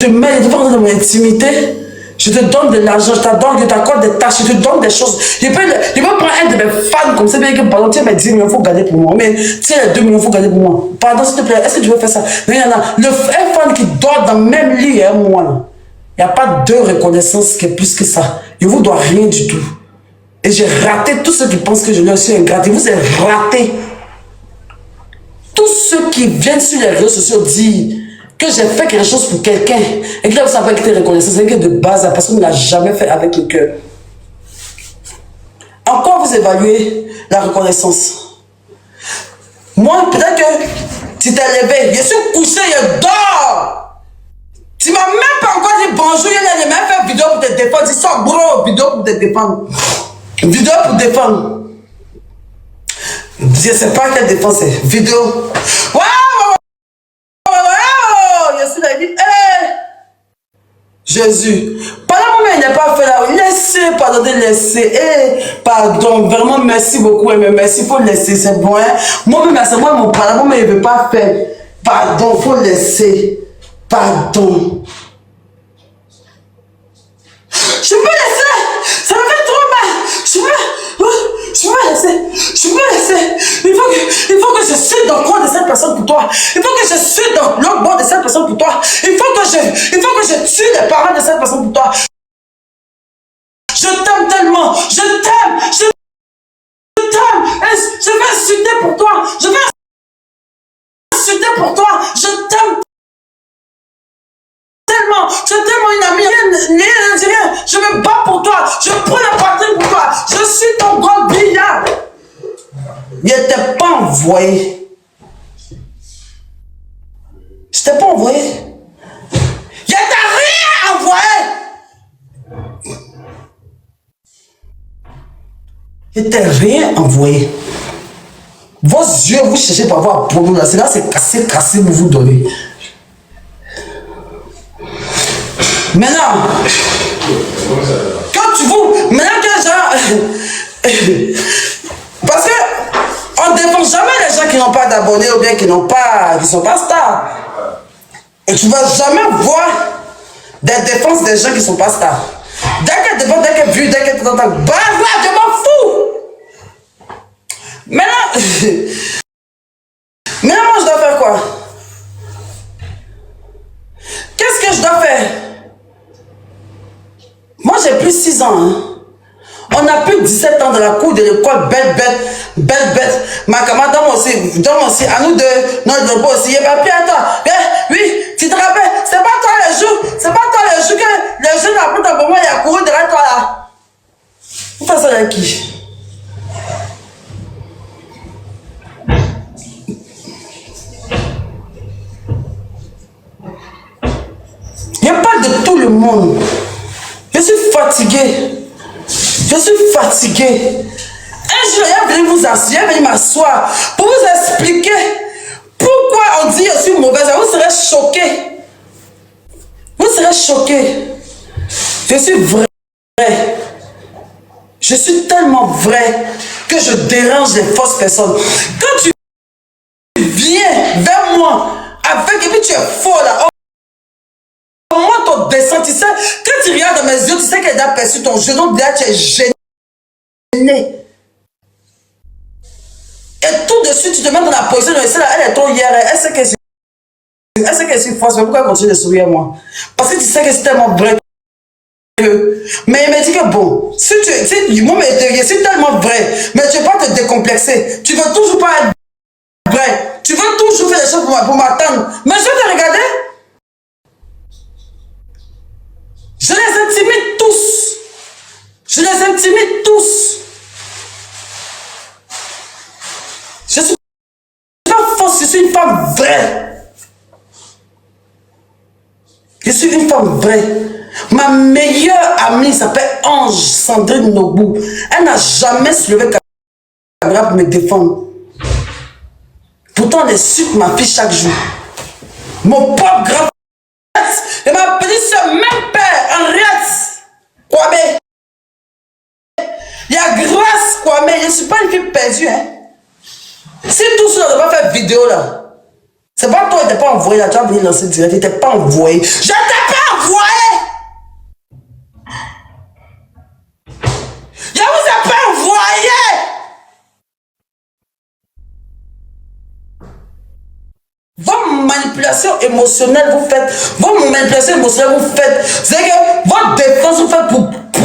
te mets devant mon intimité. Je te donne de l'argent, je t'accorde des tâches, je te donne des choses. Je peux prendre un de mes fans comme ça, bien que pardon, tiens, mes 10 millions, il faut garder pour moi. Mais tiens, les 2 millions, il faut garder pour moi. Pardon, s'il te plaît, est-ce que tu veux faire ça? Non, un fan qui dort dans le même lit et moi. Il n'y a pas de reconnaissance qui est plus que ça. Je ne vous dois rien du tout. Et j'ai raté tous ceux qui pensent que je leur suis ingrate. Vous êtes ratés. Tous ceux qui viennent sur les réseaux sociaux disent que j'ai fait quelque chose pour quelqu'un et que là vous savez que tu es reconnaissant, c'est que de base la personne ne l'a jamais fait avec le cœur. En quoi vous évaluez la reconnaissance? Moi, peut-être que tu t'es levé, je suis couché, je dors. Tu m'as même pas encore dit bonjour, il a même fait vidéo pour te défendre. Dis ça, bro, vidéo pour te défendre. Vidéo pour défendre. Je sais pas quelle défense c'est. Vidéo. Waouh! Je suis là, il dit, Jésus, pendant que il n'est pas fait là, laissez, pardonnez, laissez, pardon, vraiment merci beaucoup, mais merci, il faut laisser, c'est bon, hein. Moi-même, c'est moi, mon pardon, mais il ne veut pas faire, pardon, il faut laisser, pardon. Je peux laisser, ça me fait trop mal, je peux laisser, il faut que je suis dans le coin de cette personne pour toi, il faut que je suis dans l'autre bord de cette personne pour toi, il faut que je tue les parents de cette personne pour toi. Je t'aime tellement, je t'aime, je vais insulter pour toi, je t'aime tellement une amie, rien, je me bats pour toi, je prends la patrie pour toi, je suis ton grand billard. Il n'était pas envoyé. Je t'ai pas envoyé. Il t'a rien envoyé. Il t'a rien envoyé. Vos yeux, vous cherchez pour avoir un problème là. C'est là, c'est cassé, vous vous donnez. Maintenant, maintenant que genre, parce que on ne défend jamais les gens qui n'ont pas d'abonnés ou bien qui sont pas stars. Et tu ne vas jamais voir des défenses des gens qui ne sont pas stars. Dès qu'elle défend, dès qu'elle vue, dès qu'elle t'entend, bah je m'en fous. Maintenant, moi je dois faire quoi? Qu'est-ce que je dois faire? Moi j'ai plus 6 ans. Hein. On a plus de 17 ans dans la cour de l'école, belle bête. Ma camarade, donne-moi aussi, à nous deux, notre beau aussi, il y a pas à toi. Oui, tu te rappelles, c'est pas toi le jour que le jeune a pris ton moment, il a couru derrière toi là. Vous faites ça avec qui? Il y a pas de tout le monde. Je suis fatigué. Un jour, il est venu vous asseoir, il est venu m'asseoir pour vous expliquer pourquoi on dit je suis mauvaise. Vous serez choqués. Je suis vrai. Je suis tellement vrai que je dérange les fausses personnes. Quand tu viens vers moi avec, et puis tu es faux là, moi ton descend, tu sais, quand tu regardes dans mes yeux, tu sais qu'elle a perçu ton genou, déjà tu es gêné. Et tout de suite, tu te mets dans la position de là, elle est ton hier, elle sait qu'elle est fausse, mais pourquoi elle continue de sourire à moi? Parce que tu sais que c'est tellement vrai. Mais il m'a dit que bon, si moi je suis tellement vrai, mais tu ne veux pas te décomplexer, tu veux toujours pas être vrai, tu veux toujours faire des choses pour m'attendre. Mais je vais te regarder. Je les intimide tous. Je suis pas fausse, je suis une femme vraie. Je suis une femme vraie. Ma meilleure amie s'appelle Ange Sandrine Nobou. Elle n'a jamais soulevé la caméra pour me défendre. Pourtant, elle insulte ma fille chaque jour. Mon propre grand frère, il m'a appelé ce même père, Henriette Kwame. Il y a grâce Kwame, je ne suis pas une fille perdue. Hein. Si tout ça ne va pas faire vidéo là, C'est pas toi, il t'es pas envoyé là, tu vas venir lancer direct, il t'est pas envoyé. Je t'ai pas envoyé! Je vous ai pas envoyé! Vos manipulations émotionnelles, vous faites. Vos manipulations émotionnelles, vous faites. C'est que votre défense, vous faites pour gratter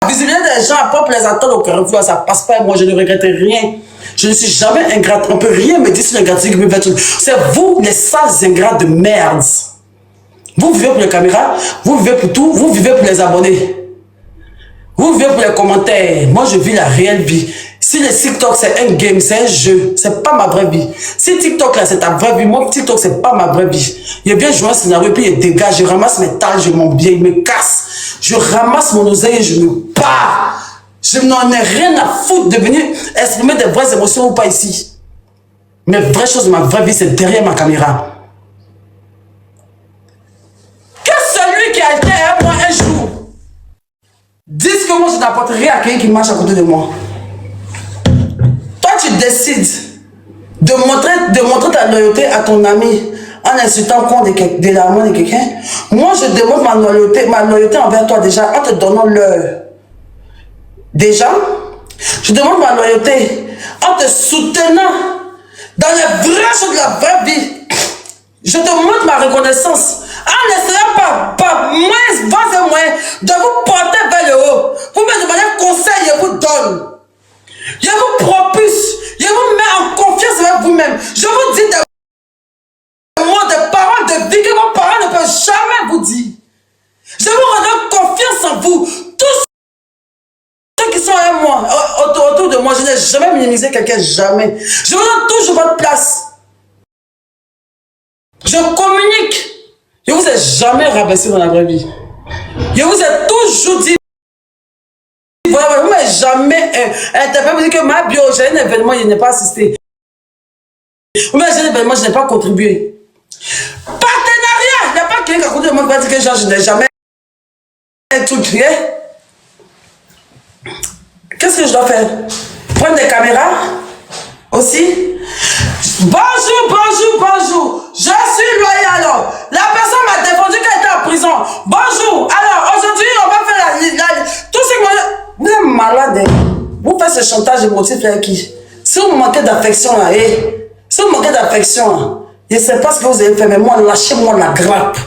la visibilité des gens, après pour les attendre au carrefour. Ça passe pas, moi je ne regrette rien. Je ne suis jamais ingrat. On peut rien me dire sur l'ingratitude qui peut faire. C'est vous, les sales ingrats de merde. Vous vivez pour les caméras, vous vivez pour tout, vous vivez pour les abonnés. Vous vivez pour les commentaires. Moi, je vis la réelle vie. Si le TikTok, c'est un game, c'est un jeu, c'est pas ma vraie vie. Si TikTok, là, c'est ta vraie vie, moi, TikTok, c'est pas ma vraie vie. Il vient jouer un scénario, puis il dégage, je ramasse mes talents, je m'en bien, il me casse. Je ramasse mon oseille et je me pars. Je n'en ai rien à foutre de venir exprimer des vraies émotions ou pas ici. Mes vraies choses de ma vraie vie, c'est derrière ma caméra. Que celui qui a été à moi un jour dise que moi je n'apporte rien à quelqu'un qui marche à côté de moi. Toi tu décides de montrer ta loyauté à ton ami en insultant de l'amant de quelqu'un. Moi je démontre ma loyauté envers toi déjà en te donnant l'heure. Déjà, je demande ma loyauté en te soutenant dans les vraies choses de la vraie vie. Je te montre ma reconnaissance en essayant par moyens de vous porter vers le haut. Vous me demandez conseil, je vous donne. Je vous propulse, je vous mets en confiance avec vous-même. Je vous dis des mots, des paroles de vie que vos parents ne peuvent jamais vous dire. Je vous redonne confiance en vous. Tous ceux qui sont avec moi, autour de moi, je n'ai jamais minimisé quelqu'un, jamais. Je vous donne toujours votre place. Je communique. Je vous ai jamais rabaissé dans la vraie vie. Je vous ai toujours dit. Voilà, vous ne m'avez jamais interpellé. Vous dites que ma bio, j'ai un événement, je n'ai pas assisté. Vous m'avez dit un événement, je n'ai pas contribué. Partenariat. Il n'y a pas quelqu'un à côté de moi qui va dire que genre, je n'ai jamais tout créé. Qu'est-ce que je dois faire? Prendre des caméras aussi? Bonjour, bonjour, bonjour. Je suis loyal. La personne m'a défendu qu'elle était en prison. Bonjour. Alors, aujourd'hui, on va faire tout ce que vous êtes malade. Vous faites ce chantage émotif avec qui? Si vous manquez d'affection, là, si vous manquez d'affection, je ne sais pas ce que vous avez fait, mais moi, lâchez-moi la grappe.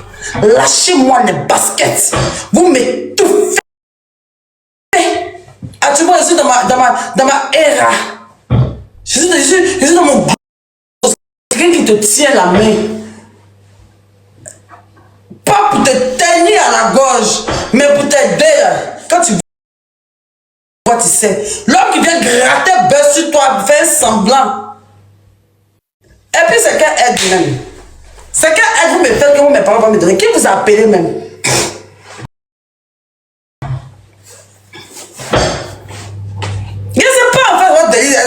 Lâchez-moi les baskets. Vous m'étouffez. Actuellement, je suis dans ma era. Je suis dans mon... Quelqu'un qui te tient la main. Pas pour te tenir à la gorge, mais pour t'aider. Quand tu vois, tu sais. L'homme qui vient gratter bœuf sur toi, fait semblant. Et puis c'est quelle aide même. C'est quelle aide vous me faites que vous, mes parents vont me donner. Qui vous a appelé même? Je ne sais pas en fait votre délire.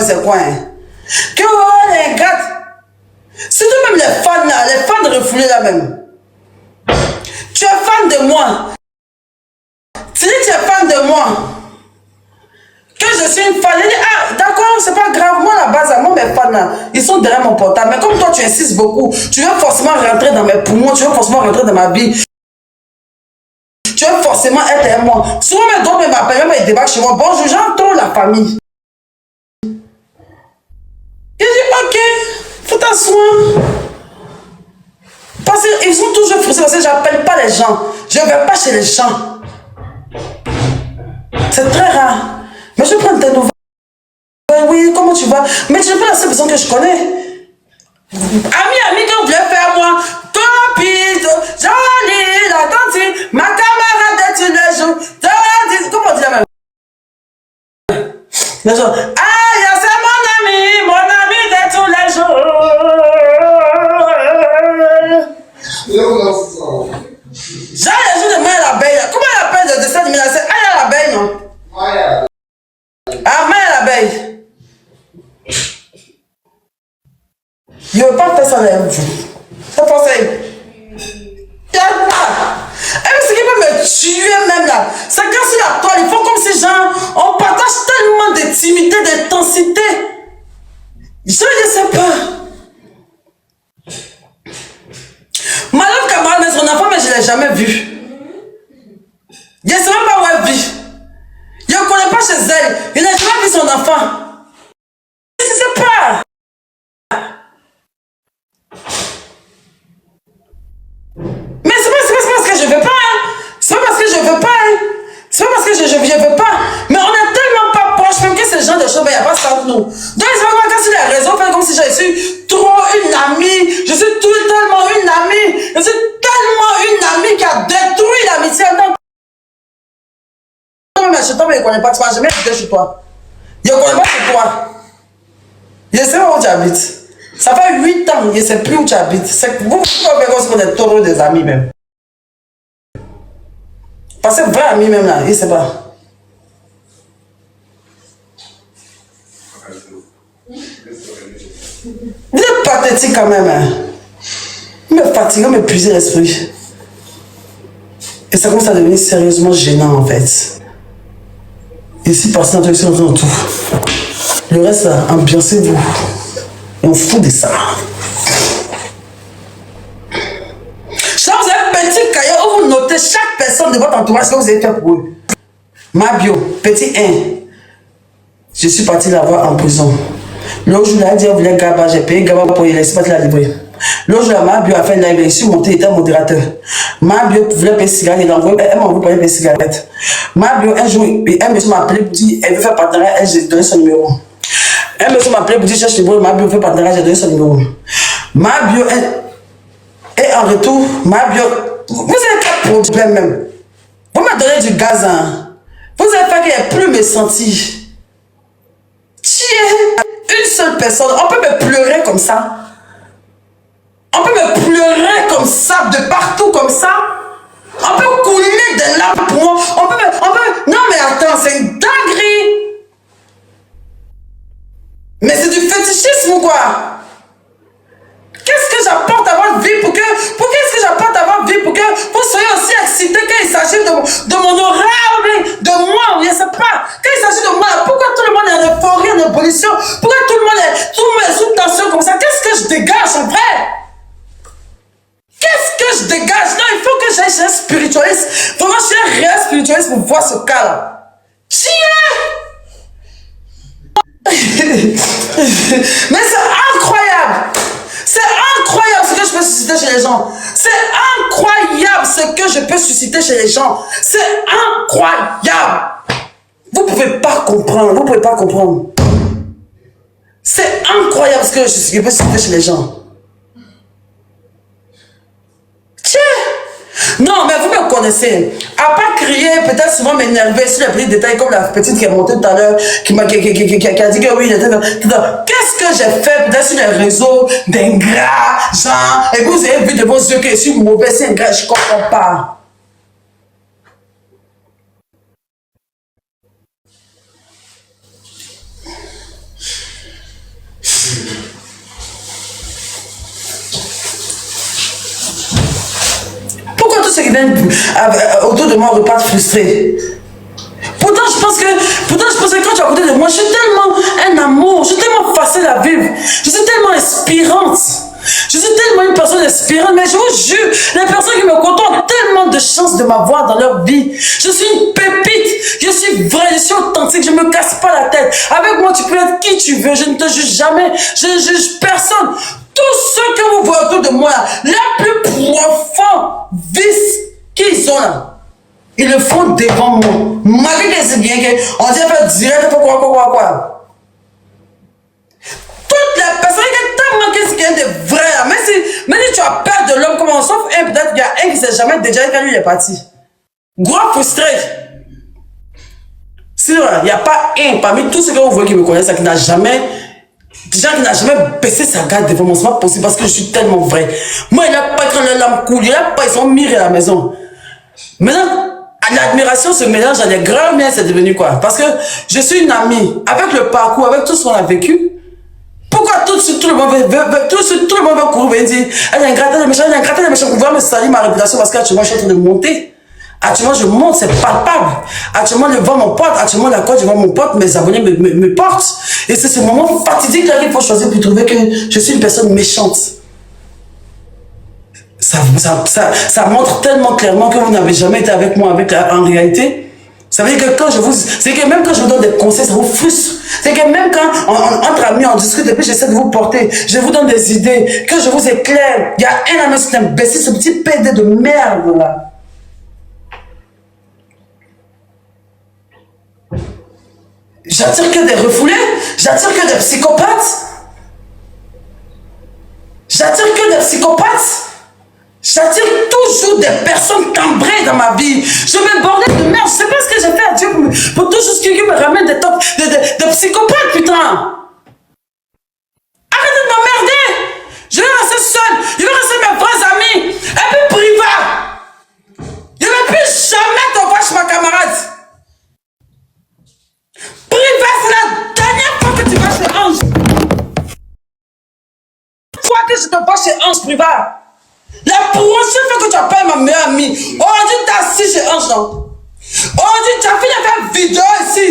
C'est quoi, hein? Que oh, les gars, surtout même les fans là, les fans refoulés là même. Tu es fan de moi. Tu dis que tu es fan de moi. Que je suis une fan. Je dis, ah, d'accord, c'est pas grave. Moi, la base, moi, mes fans là, ils sont derrière mon portable. Mais comme toi, tu insistes beaucoup, tu veux forcément rentrer dans mes poumons, tu veux forcément rentrer dans ma vie. Tu veux forcément être avec moi. Souvent, mes d'autres m'appellent, même ils débarquent chez moi. Bonjour, j'entends la famille. Il dit, ok, fais ta soin. Parce qu'ils sont toujours frustrés, parce que je n'appelle pas les gens. Je ne vais pas chez les gens. C'est très rare. Mais je prends tes nouvelles. Oui, comment tu vas? Mais tu n'es pas la seule personne que je connais. Ami, que vous voulez faire moi? Topito, jolie, la tante, ma camarade de tous les jours. Comment on dit la même? Les gens, ah, c'est mon ami de tous les jours. J'ai les jours de Maya l'abeille. Comment elle appelle le dessin animé? C'est Aya l'abeille, non? Maya. Ah, Maya l'abeille. Je ne veux pas faire ça là. C'est pour ça. Et ce qui peut me tuer même là, c'est quand sur la toile, ils font comme si gens, on partage tellement d'intimité, d'intensité. Je ne sais pas. Madame Camara met son enfant, mais je ne l'ai jamais vu. Je ne sais même pas où elle vit. Je ne connais pas chez elle. Je n'ai jamais vu son enfant. Je ne sais pas. Mais c'est pas parce que je ne veux pas. Hein. C'est pas parce que je ne veux pas. Hein. C'est pas parce que je ne veux pas. Mais on est tellement pas proches, même que ce genre de choses, il n'y a pas ça entre nous. Donc, c'est pas quand il a raison, faire comme si je suis trop une amie. Je suis tellement une amie. Je suis tellement une amie qui a détruit l'amitié. Non, mais chez toi, mais je ne connais pas. Tu vas jamais habiter chez toi. Je ne connais pas chez toi. Je ne sais pas où tu habites. Ça fait 8 ans, je ne sais plus où tu habites. C'est vous qu'on est trop des amis même. Parce que vrai ami même là, je ne sais pas. Vous êtes pathétique quand même. Hein. Vous me fatiguez, vous m'épuisez l'esprit. Et ça commence à devenir sérieusement gênant en fait. Ici, passez dans tout. Le reste, ambiancez-vous. Et on fout de ça. Chaque vous avez un petit cahier où vous notez chaque personne de votre entourage ce que vous avez fait pour eux. Ma bio, petit 1. Je suis parti la voir en prison. L'autre jour, elle a dit, vous voulez Gaba, j'ai payé Gaba pour y laisser pas la livrer. L'autre jour, ma bio a fait une live, je suis monté, il était modérateur. Ma bio voulait payer cigarette, elle m'a envoyé pour payer cigarette. Ma bio, un jour, elle me m'a appelé pour dire, elle veut faire partenariat, elle, j'ai donné son numéro. Elle me m'a appelé pour dire, cherche le numéro, ma bio fait partenariat, j'ai donné son numéro. Ma bio, et en retour, ma bio, vous avez quel problème même? Vous m'avez donné du gaz, hein? Vous avez fait qu'elle n'ait plus me sentir. Tu es une seule personne. On peut me pleurer comme ça. On peut me pleurer comme ça, de partout comme ça. On peut couler des larmes pour moi. On peut... Non mais attends, c'est une dinguerie. Mais c'est du fétichisme ou quoi? Qu'est-ce que j'apporte à votre vie pour qu'est-ce que j'apporte à votre vie pour que vous soyez aussi excité quand il s'agit de mon horaire, de moi, je ne sais pas. Quand il s'agit de moi, pourquoi tout le monde est en euphorie, en ébullition? Pourquoi tout le monde est sous tension comme ça? Qu'est-ce que je dégage en vrai? Qu'est-ce que je dégage? Non, il faut que j'aille chez un spiritualiste. Vraiment, je suis un réel spiritualiste pour voir ce cas-là. Mais c'est incroyable. C'est incroyable ce que je peux susciter chez les gens. C'est incroyable ce que je peux susciter chez les gens. C'est incroyable. Vous ne pouvez pas comprendre. Vous ne pouvez pas comprendre. C'est incroyable ce que je peux susciter chez les gens. Tiens. Non, mais vous me connaissez. À part crier, peut-être souvent m'énerver sur les petits détails, comme la petite qui est montée tout à l'heure, qui a dit que oui, il était... Qu'est-ce que j'ai fait peut-être sur les réseaux d'ingrats, genre, et vous avez vu de vos yeux que je suis mauvais, c'est ingrat, je ne comprends pas. Pourquoi tous ceux qui viennent autour de moi repartent frustrés? Pourtant, je pense que quand tu es à côté de moi, je suis tellement un amour, je suis tellement facile à vivre, je suis tellement inspirante. Je suis tellement une personne inspirante, mais je vous jure, les personnes qui me côtoient ont tellement de chance de m'avoir dans leur vie. Je suis une pépite, je suis vraie, je suis authentique, je ne me casse pas la tête. Avec moi, tu peux être qui tu veux, je ne te juge jamais, je ne juge personne. Tous ceux que vous voyez autour de moi, les plus profonds vices qu'ils ont là, ils le font devant moi. Malgré que c'est bien qu'on dit faire direct, quoi. Toutes les personnes qui tellement qu'est-ce qu'il y a de vrai là. Même si tu as peur de l'homme, comment sauf un, peut-être qu'il y a un qui s'est jamais déjà quand lui il est parti. Gros frustré. Sinon, il n'y a pas un parmi tous ceux que vous voyez qui me connaissent qui n'a jamais. Déjà qui n'a jamais baissé sa garde devant moi, c'est pas possible parce que je suis tellement vrai. Moi, il n'a pas quand la lampe coule, il n'a pas, ils sont mirés à la maison. Maintenant, l'admiration se mélange à des grands miens, c'est devenu quoi? Parce que je suis une amie, avec le parcours, avec tout ce qu'on a vécu. Pourquoi tout le monde veut courir et dire elle est ingrate, elle est méchante, vous voulez me salir ma réputation parce qu'actuellement je suis en train de monter. Actuellement, je monte, c'est palpable. Actuellement, je vends mon pote. Actuellement, la côte, je vends mon pote. Mes abonnés me portent. Et c'est ce moment fatidique là qu'il faut choisir pour trouver que je suis une personne méchante. Ça montre tellement clairement que vous n'avez jamais été avec moi en réalité. Ça veut dire que c'est que même quand je vous donne des conseils, ça vous frustre. C'est que même quand entre amis on discute et puis j'essaie de vous porter, je vous donne des idées, que je vous éclaire. Il y a un ami, c'est un imbécile, ce petit PD de merde là. J'attire que des refoulés, j'attire que des psychopathes. J'attire que des psychopathes. J'attire toujours des personnes cambrées dans ma vie. Je me bordel de merde. Je sais pas ce que j'ai fait à Dieu pour toujours quelqu'un me ramène des psychopathes, putain. Arrêtez de m'emmerder. Je vais rester seule. Je vais rester mes vrais amis. Un peu privat. Je ne vais plus jamais te voir chez ma camarade. Privat, c'est la dernière fois que tu vas chez Ange. Fois que je te vois chez Ange privat. La prochaine fois que tu appelles ma meilleure amie, aujourd'hui tu es assis chez Ange, non? Aujourd'hui tu as fini de faire une vidéo ici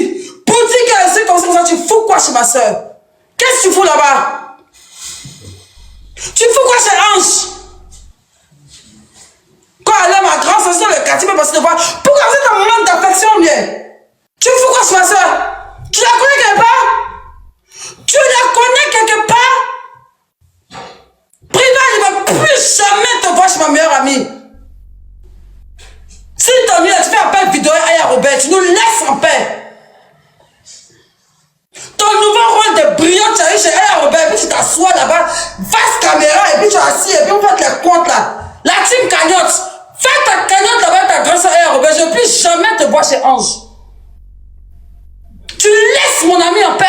pour dire qu'elle est ici comme ça, tu fous quoi chez ma soeur? Qu'est-ce que tu fous là-bas? Tu fous quoi chez Ange? Quand elle est ma grande soeur, le quartier, parce que pourquoi vous êtes en manque d'affection, bien? Tu fous quoi chez ma soeur? Tu la connais quelque part? Tu la connais quelque part? Privat, je ne vais plus jamais te voir chez ma meilleure amie. Si t'ennuies, tu fais appel vidéo à Robert, tu nous laisses en paix. Ton nouveau rôle de brillant, tu arrives chez Aya Robert, et puis tu t'assois là-bas, face caméra, et puis tu es assis, et puis on fait les comptes là. La team cagnotte. Fais ta cagnotte là-bas, ta grande soeur Aya Robert, je ne vais plus jamais te voir chez Ange. Tu laisses mon amie en paix.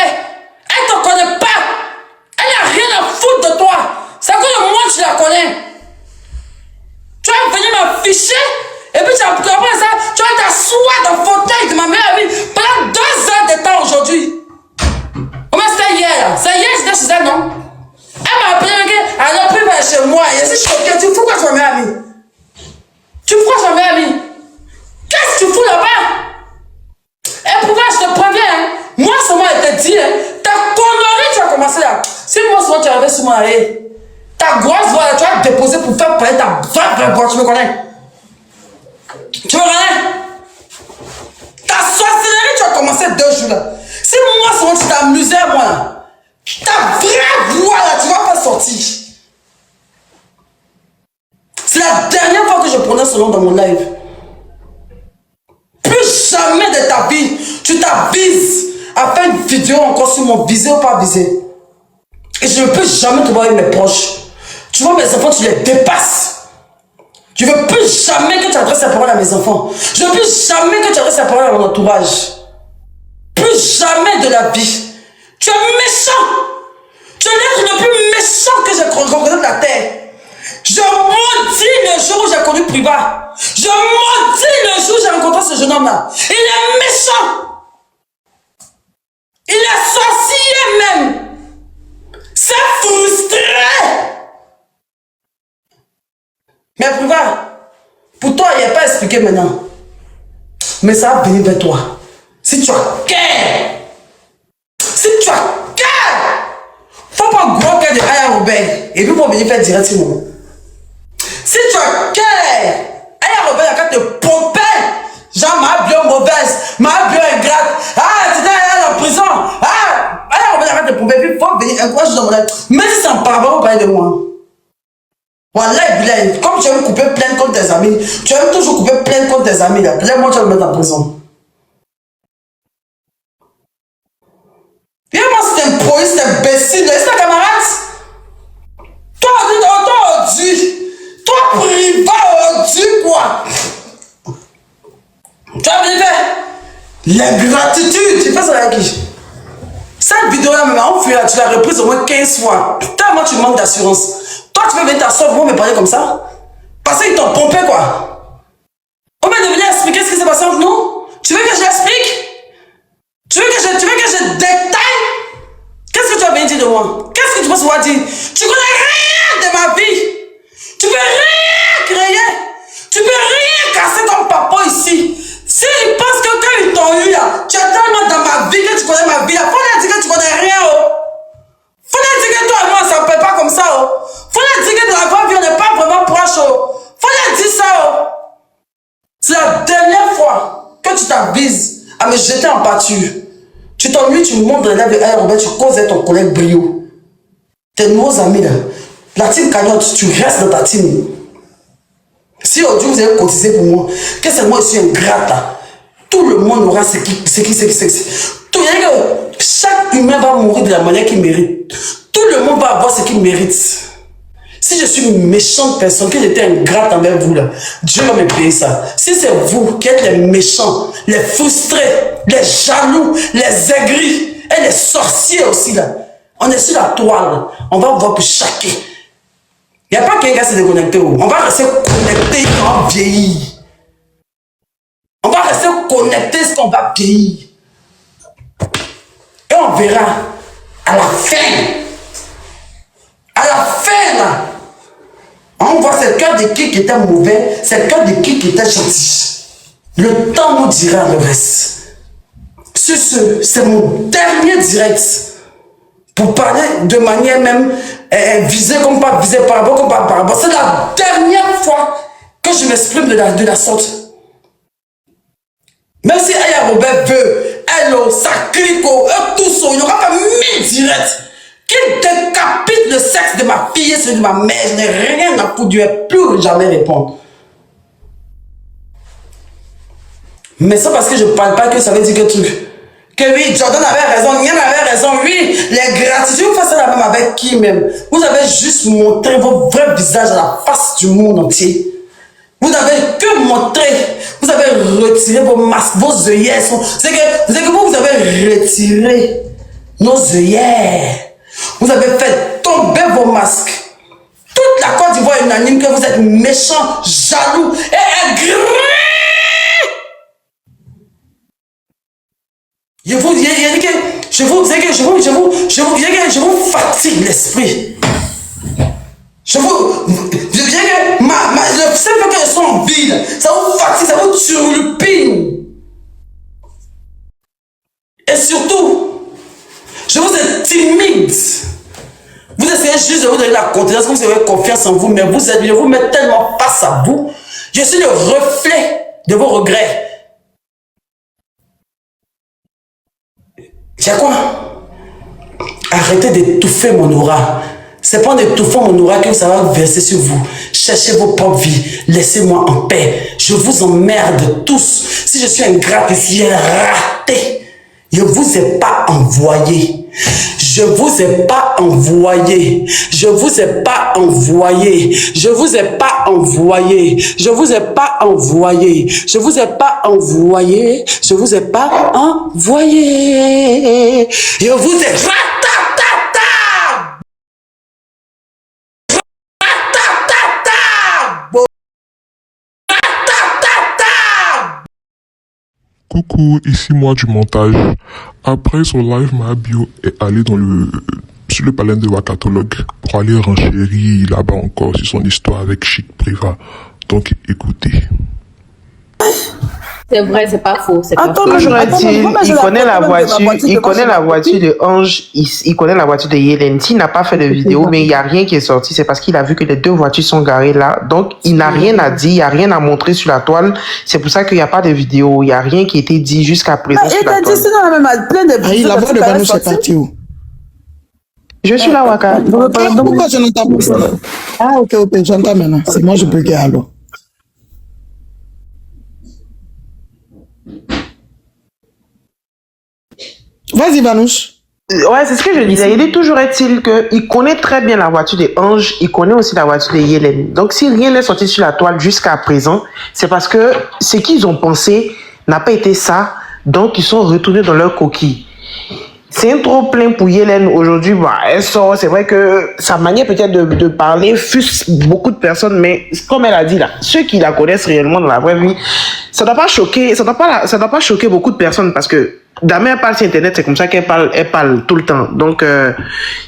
Elle ne te connaît pas. Elle n'a rien à foutre de toi. C'est à cause de moi que tu la connais. Tu vas venir m'afficher et puis tu vas après ça, tu vas t'asseoir dans le fauteuil de ma meilleure amie pendant 2 heures de temps aujourd'hui. Comment c'était hier là? C'est hier que j'étais chez elle, non? Elle m'a appelé, elle a pris vers chez moi. Et je suis choquée. Tu fous quoi chez ma meilleure amie? Tu fous quoi chez ma meilleure amie? Qu'est-ce que tu fous là-bas? Et pourquoi je te préviens, hein? Moi seulement elle te dit, hein? Ta connerie tu vas commencer là. Si moi seulement tu arrives sur mon arrêt. Ta grosse voix, tu vas te déposer pour faire parler ta vraie voix, tu me connais? Tu me connais? Ta sorcellerie, tu as commencé 2 jours là. Si moi, seulement tu t'amusais, moi là, ta vraie voix là, tu vas pas sortir. C'est la dernière fois que je prenais ce nom dans mon live. Plus jamais de ta vie, tu t'avises à faire une vidéo encore sur mon visé ou pas visé. Et je ne peux jamais te voir avec mes proches. Tu vois, mes enfants, tu les dépasses. Je ne veux plus jamais que tu adresses la parole à mes enfants. Je ne veux plus jamais que tu adresses la parole à mon entourage. Plus jamais de la vie. Tu es méchant. Tu es l'être le plus méchant que j'ai rencontré de la terre. Je maudis le jour où j'ai connu Privat. Je maudis le jour où j'ai rencontré ce jeune homme-là. Il est méchant. Il est sorcier même. C'est frustré. Mais Privat, pour toi, il n'y a pas expliqué maintenant. Mais ça va venir vers toi. Si tu as cœur. Si tu as cœur. Faut pas gros cœur de Aya Robert. Et puis pour venir faire direct sur moi. Si tu as cœur. Aya Robert a qu'à te pomper. Genre ma bien mauvaise. Ma bien ingrate. Ah, tu es en prison. Ah, Aya Robert a qu'à te pomper. Puis faut venir un courage dans mon aide. Mais si c'est en parabole, vous parlez de moi. Voilà, comme tu aimes couper plein contre tes amis, tu aimes toujours couper plein contre tes amis, là. Plein moi, tu vas me mettre en prison. Viens, moi, c'est un pro, c'est un imbécile, c'est ta camarade. Toi, toi, Privat, quoi. Tu vas venir faire l'ingratitude. Tu fais ça avec qui? Cette vidéo-là, tu l'as reprise au moins 15 fois. Tellement tu manques d'assurance. Toi, tu peux venir t'asseoir pour me parler comme ça? Parce qu'ils t'ont pompé, quoi. On va venir expliquer ce qui s'est passé entre nous? Tu veux que je l'explique? Tu veux que je détaille? Qu'est-ce que tu as venir dire de moi? Qu'est-ce que tu penses pouvoir dire? Tu connais rien de ma vie. Tu veux rien créer. Tu peux rien casser comme papa ici. S'ils pensent que quand ils t'ont eu là, tu es tellement dans ma vie que tu connais ma vie là, faut leur dire que tu connais rien. Oh. Faut leur dire que toi et moi, ça ne peut pas comme ça. Oh. Faut leur dire que dans la vraie vie, on n'est pas vraiment proche. Oh. Faut leur dire ça. Oh. C'est la dernière fois que tu t'avises à me jeter en pâture. Tu t'ennuies, tu montes dans les lèvres de Aya Robert, tu causes avec ton collègue Brio. Tes nouveaux amis là, la team cagnotte, tu restes dans ta team. Si aujourd'hui vous avez cotisé pour moi, que c'est moi, je suis ingrate là, tout le monde aura ce qui. Tout, il y a que chaque humain va mourir de la manière qu'il mérite. Tout le monde va avoir ce qu'il mérite. Si je suis une méchante personne, que j'étais ingrate envers vous là, Dieu va me payer ça. Si c'est vous qui êtes les méchants, les frustrés, les jaloux, les aigris et les sorciers aussi là, on est sur la toile, on va voir pour chacun. Il n'y a pas quelqu'un qui s'est déconnecté. On va rester connecté quand on vieillit. On va rester connecté ce qu'on va vieillir. Et on verra à la fin. À la fin là. On voit c'est le cœur de qui était mauvais, c'est le cœur de qui était gentil. Le temps nous dira le reste. Sur ce, c'est mon dernier direct. Pour parler de manière même visée comme pas visée, parabole comme pas parabole. C'est la dernière fois que je m'exprime de la sorte. Même si Aya Robert veut, Hello, Sacrico, eux tous, il y aura pas 1000 directs qui décapitent le sexe de ma fille et celui de ma mère. Je n'ai rien à foutre, je ne vais plus jamais répondre. Mais ça parce que je ne parle pas que ça veut dire que truc. Que oui, Jordan avait raison, Nian avait raison, oui, les gratitudes, vous faites ça la même avec qui même? Vous avez juste montré vos vrais visages à la face du monde entier. Vous n'avez que montré, vous avez retiré vos masques, vos œillères. C'est que vous avez retiré nos œillères. Vous avez fait tomber vos masques. Toute la Côte d'Ivoire est unanime que vous êtes méchants, jaloux et aigris. Je vous fatigue l'esprit. Le seul fait qu'elles sont en ville, ça vous fatigue, ça vous turlupine. Et surtout, je vous intimide. Vous essayez juste de vous donner la confiance, comme si vous avez confiance en vous, mais je vous mets tellement face à vous. Je suis le reflet de vos regrets. C'est quoi? Arrêtez d'étouffer mon aura. C'est pas en étouffant mon aura que ça va verser sur vous. Cherchez vos propres vies. Laissez-moi en paix. Je vous emmerde tous. Si je suis ingrat, si j'ai raté, je vous ai pas envoyé. Je vous ai pas envoyé. Je vous ai pas envoyé. Je vous ai pas envoyé. Je vous ai pas envoyé. Je vous ai pas envoyé. Je vous ai pas envoyé. Je vous ai ratatata. Coucou, ici moi du montage. Après son live, ma bio est allée sur le palais de Wakatologue pour aller renchérir là-bas encore sur son histoire avec Chic Priva. Donc écoutez. C'est vrai, c'est pas faux. Toujours est-il, il connaît la voiture de Ange, il connaît la voiture de Yélène. S'il n'a pas fait de vidéo, mais il n'y a rien qui est sorti, c'est parce qu'il a vu que les deux voitures sont garées là. Donc, il n'a rien à dire, il n'y a rien à montrer sur la toile. C'est pour ça qu'il n'y a pas de vidéo, il n'y a rien qui a été dit jusqu'à présent sur la toile. La voix de Banou, c'est parti où? Je suis là, Waka. Pourquoi je n'entends pas ça? Ah, ok, j'entends maintenant. C'est moi, je peux guérir alors. Vas-y, Vanouche. Ouais, c'est ce que je disais. Il est toujours est-il qu'il connaît très bien la voiture de Ange, il connaît aussi la voiture de Yélène. Donc, si rien n'est sorti sur la toile jusqu'à présent, c'est parce que ce qu'ils ont pensé n'a pas été ça. Donc, ils sont retournés dans leur coquille. C'est un trop plein pour Yélène aujourd'hui. Bah, elle sort. C'est vrai que sa manière peut-être de parler fuse beaucoup de personnes, mais comme elle a dit là, ceux qui la connaissent réellement dans la vraie vie, ça doit pas choquer beaucoup de personnes parce que Damien parle sur Internet, c'est comme ça qu'elle parle tout le temps. Donc,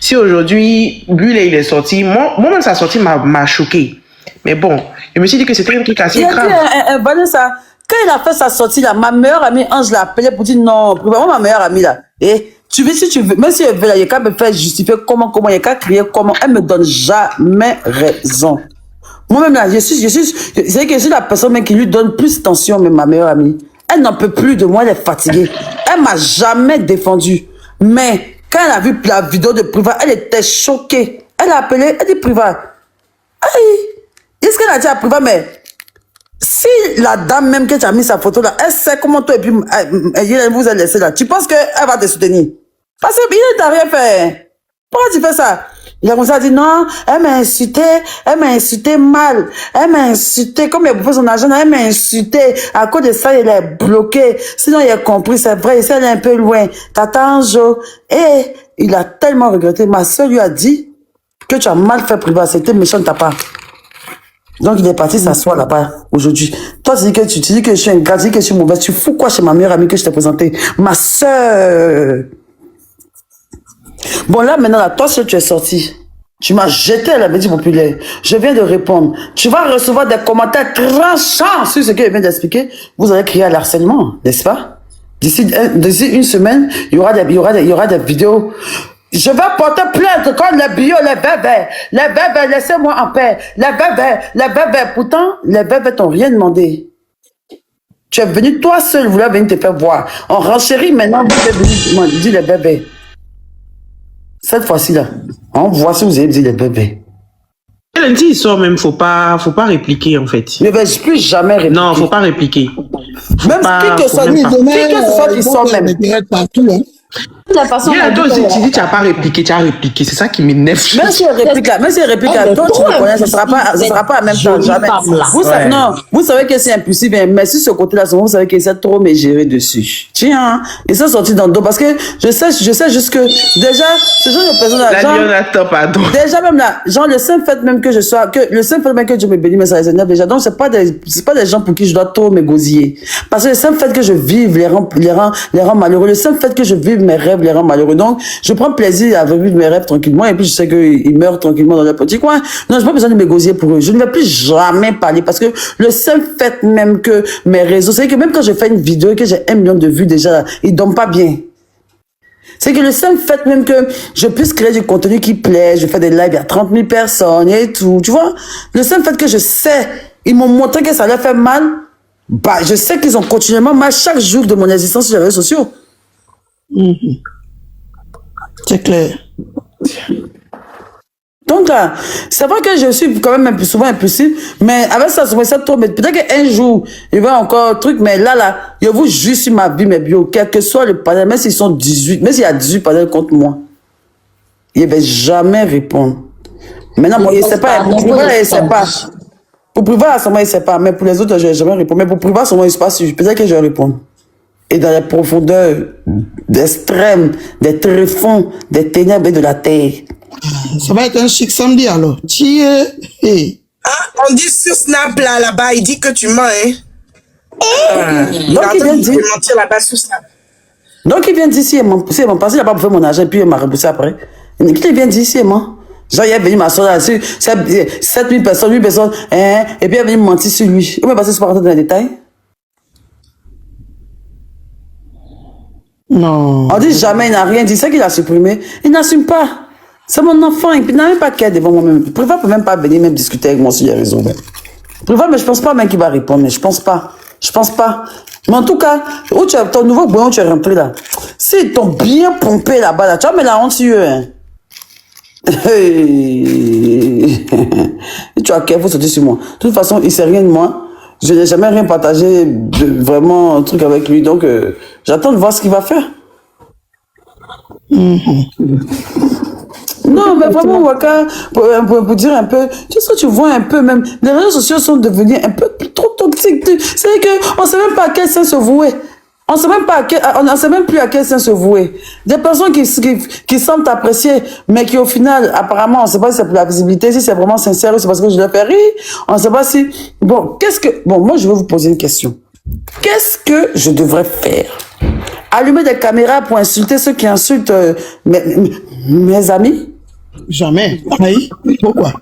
si aujourd'hui, lui, là, il est sorti, moi-même, sa sortie m'a choqué. Mais bon, Je me suis dit que c'était un truc assez Il a grave. dit, Vanessa, quand il a fait sa sortie là, ma meilleure amie Ange l'a appelé pour dire non, moi ma meilleure amie là. Et tu veux, si tu veux, même si elle veut là, il y a qu'à me faire justifier comment, il y a qu'à crier comment, elle me donne jamais raison. Moi-même là, c'est que je suis la personne même qui lui donne plus tension, mais ma meilleure amie. Elle n'en peut plus de moi, elle est fatiguée. Elle m'a jamais défendu. Mais quand elle a vu la vidéo de Priva, elle était choquée. Elle a appelé, elle dit Priva. Aïe, qu'est-ce qu'elle a dit à Priva, mais si la dame même que tu as mis sa photo là, elle sait comment toi et puis elle vous a laissé là, tu penses qu'elle va te soutenir? Parce qu'il ne t'a rien fait. Pourquoi tu fais ça? Il a commencé à dire non, elle m'a insulté mal, elle m'a insulté, comme il a bouffé son argent, elle m'a insulté, à cause de ça, il est bloqué, sinon il a compris, c'est vrai, ici elle est un peu loin, t'attends, Jo, et il a tellement regretté, ma soeur lui a dit que tu as mal fait Priva, c'était méchant de ta part. Donc il est parti s'asseoir là-bas aujourd'hui. Toi tu dis que je suis un gars, tu dis que je suis mauvaise, tu fous quoi chez ma meilleure amie que je t'ai présentée? Ma soeur. Bon là maintenant, là, toi seul tu es sorti. Tu m'as jeté à la médie populaire. Je viens de répondre. Tu vas recevoir des commentaires tranchants sur ce que je viens d'expliquer. Vous allez crier à l'harcèlement, n'est-ce pas? D'ici une semaine, il y aura des vidéos. Je vais porter plainte contre les bio, les bébés, laissez-moi en paix. Les bébés. Pourtant, les bébés t'ont rien demandé. Tu es venu toi seul, vouloir venir te faire voir. On renchérit maintenant, vous êtes venu dire les bébés. Cette fois-ci là, on voit si vous avez dit les bébés. Lundi, il sort même, faut pas répliquer en fait. Je ne vais plus jamais répliquer. Non, faut pas répliquer. Même qui que ce soit, qui sort même. Partout, hein. La façon Toi aussi, tu dis tu n'as pas répliqué, tu as répliqué. C'est ça qui m'énerve. Même si elle réplique là, toi tu me connais, ce sera pas en même temps, jamais. Vous savez que c'est impulsif, mais si ce côté-là, vous savez qu'ils essaient trop me gérer dessus. Tiens, ils sont sortis dans le dos parce que je sais juste que déjà, ce genre de personnes là, déjà même là, genre le simple fait même que le simple fait même que Dieu me bénisse, mais ça les énerve déjà. Donc c'est pas des gens pour qui je dois trop m'égosiller. Parce que le simple fait que je vive les rend malheureux. Le simple fait que je vive mes rêves les rend malheureux. Donc, je prends plaisir à vivre mes rêves tranquillement et puis je sais qu'ils meurent tranquillement dans leur petit coin. Non, je n'ai pas besoin de m'égosier pour eux. Je ne vais plus jamais parler parce que le seul fait même que mes réseaux, c'est que même quand je fais une vidéo et que j'ai 1 million de vues déjà, ils ne dorment pas bien. C'est que le seul fait même que je puisse créer du contenu qui plaît, je fais des lives à 30 000 personnes et tout, tu vois. Le seul fait que je sais, ils m'ont montré que ça leur fait mal, bah, je sais qu'ils ont continuellement mal chaque jour de mon existence sur les réseaux sociaux. C'est clair. Donc là, c'est vrai que je suis quand même souvent impulsif, mais avec ça, ça trop. Mais peut-être qu'un jour, il va encore un truc, mais là, je vous jure sur ma vie, mes bio, quel que soit le panel, même s'ils sont 18, même s'il y a 18 panels contre moi, il ne va jamais répondre. Maintenant, bon, il ne sait pas, pour Priva, il ne sait pas. Pour Priva, il ne sait pas, mais pour les autres, je ne vais jamais répondre. Mais pour Priva, il ne sait pas si peut-être que je vais répondre. Et dans les profondeurs extrêmes, des tréfonds, des ténèbres et de la terre. Ça va être un chic samedi alors. Tiens. Hey. Ah, on dit sur Snap là-bas, il dit que tu mens, hein. Donc il vient dire. Mentir là-bas sur Snap. Donc il vient dire si il m'a passé, il n'a pas bouffé mon argent, puis il m'a reboussé après. Il vient dire si il ment. Genre, il est venu m'asseoir là, 7 000 personnes, 8 personnes, hein, et puis il est venu mentir sur lui. Il m'a passé, c'est pas rentrer dans les détails. Non. On dit jamais, il n'a rien dit. C'est qu'il a supprimé. Il n'assume pas. C'est mon enfant. Il n'a même pas qu'à devant moi-même. Priva ne peut même pas venir même discuter avec moi sur les réseaux. Priva, mais je pense pas même qu'il va répondre. Mais je pense pas. Mais en tout cas, où tu as ton nouveau bouillon où tu es rentré là. S'ils t'ont bien pompé là-bas, là, tu vas me la honte sur eux. Hein. Tu as qu'à faut sauter sur moi. De toute façon, il ne sait rien de moi. Je n'ai jamais rien partagé de vraiment un truc avec lui. Donc, j'attends de voir ce qu'il va faire. Non, mais vraiment, Waka, pour dire un peu, tu sais, tu vois un peu même, les réseaux sociaux sont devenus un peu trop toxiques. C'est qu'on ne sait même pas à quel sens se vouer. On ne sait même plus à quel sens se vouer. Des personnes qui semblent apprécier, mais qui au final, apparemment, on ne sait pas si c'est pour la visibilité, si c'est vraiment sincère ou c'est parce que je leur fais rire. On ne sait pas si... Bon, moi, je vais vous poser une question. Qu'est-ce que je devrais faire? Allumer des caméras pour insulter ceux qui insultent mes amis? Jamais. Oui. Pourquoi?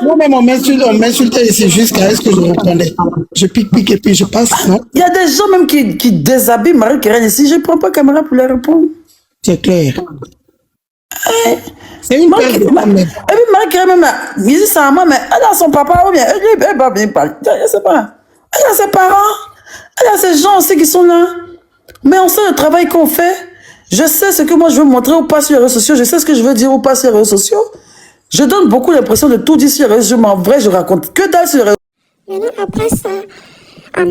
Moi-même, on m'insultait ici jusqu'à ce que je répondais. Je pique et puis je passe, non? Il y a des gens même qui déshabillent Marie-Karen ici. Je ne prends pas caméra pour leur répondre. C'est clair. C'est une perte de temps même. Et puis Marie-Karen même, il dit ça à moi, mais elle a son papa ou bien elle va bien parler. Je ne sais pas. Elle a ses parents. Elle a ces gens aussi qui sont là. Mais on sait le travail qu'on fait. Je sais ce que moi je veux montrer ou pas sur les réseaux sociaux. Je sais ce que je veux dire ou pas sur les réseaux sociaux. Je donne beaucoup l'impression de tout dire sur les réseaux sociaux, mais en vrai, je raconte que dalle sur les réseaux sociaux. Maintenant, après ça, en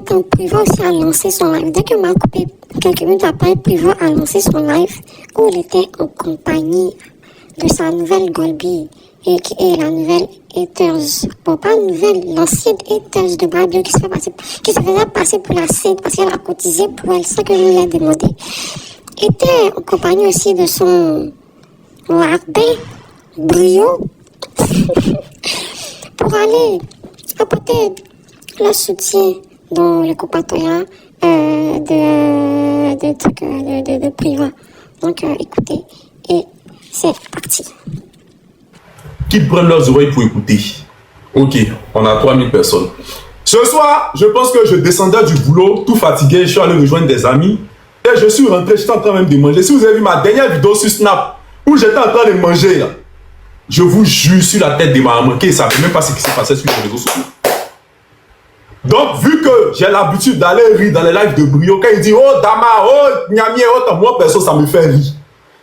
temps, Priva aussi a lancé son live. Dès que m'a coupé quelques minutes après, Priva a lancé son live où il était en compagnie de sa nouvelle Golby et qui est la nouvelle Haters. Bon, pas nouvelle, l'ancienne Haters de Babio qui se faisait passer pour la CED parce qu'elle a cotisé pour elle, c'est ça que je lui ai demandé. Était en compagnie aussi de son rabbin Brio pour aller apporter le soutien dans le compatriote de Priva. Donc, écoutez, et c'est parti. Qu'ils prennent leurs oreilles pour écouter. Ok, on a 3000 personnes. Ce soir, je pense que je descendais du boulot, tout fatigué, je suis allé rejoindre des amis et je suis rentré, j'étais en train même de manger. Si vous avez vu ma dernière vidéo sur Snap, où j'étais en train de manger là, je vous jure sur la tête de ma maman qu'ils ne savaient même pas ce qui se passait sur les réseaux sociaux. Donc, vu que j'ai l'habitude d'aller rire dans les lives de Brio, quand il dit « Oh, Dama, oh, Nyami, oh, moi, perso, ça me fait rire. »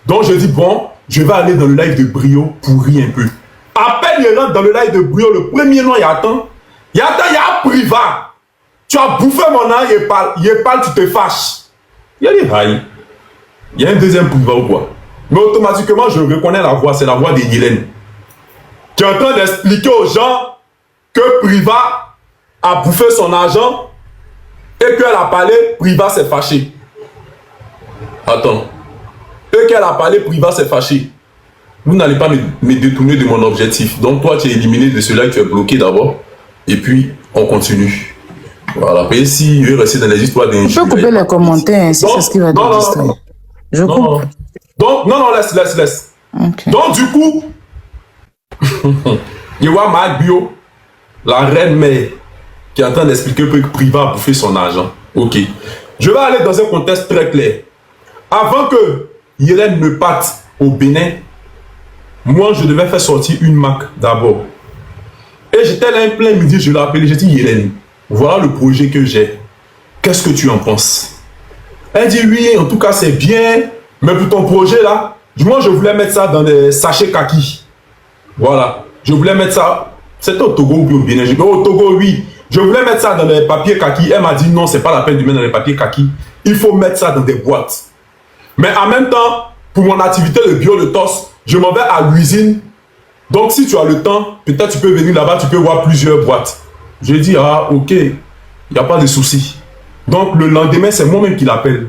Donc, je dis « Bon, je vais aller dans le live de Brio pour rire un peu. » À peine il rentre dans le live de Brio, le premier nom, il attend, Priva. Tu as bouffé mon âme, il parle, tu te fâches. Il a dit « Aïe, il y a un deuxième Priva ou quoi ?» Mais automatiquement, je reconnais la voix, c'est la voix de Yélène. Qui est en train d'expliquer aux gens que Priva a bouffé son argent et qu'elle a parlé, Priva s'est fâché. Attends. Et qu'elle a parlé, Priva s'est fâché. Vous n'allez pas me détourner de mon objectif. Donc toi, tu es éliminé de cela, tu es bloqué d'abord. Et puis, on continue. Voilà. Et si je veux rester dans les histoires d'injures... Tu peux couper les commentaires, si c'est ce qui va te distraire. Je coupe. Donc, non, laisse. Okay. Donc, du coup, il y a Marc Bio, la reine mère, qui est en train d'expliquer que Priva a bouffé son argent. Ok. Je vais aller dans un contexte très clair. Avant que Yélène ne parte au Bénin, moi, je devais faire sortir une marque d'abord. Et j'étais là en plein midi, je l'ai appelé, j'ai dit Yélène, voilà le projet que j'ai. Qu'est-ce que tu en penses? Elle dit oui, en tout cas c'est bien, mais pour ton projet là, moi je voulais mettre ça dans des sachets kaki. Voilà, je voulais mettre ça, c'était au Togo ou au Bénin, j'ai dit au Togo oui, je voulais mettre ça dans les papiers kaki. Elle m'a dit non, c'est pas la peine de mettre dans les papiers kaki, il faut mettre ça dans des boîtes. Mais en même temps, pour mon activité de bio de toss, je m'en vais à l'usine. Donc si tu as le temps, peut-être tu peux venir là-bas, tu peux voir plusieurs boîtes. J'ai dit ah ok, il n'y a pas de souci. Donc le lendemain, c'est moi-même qui l'appelle.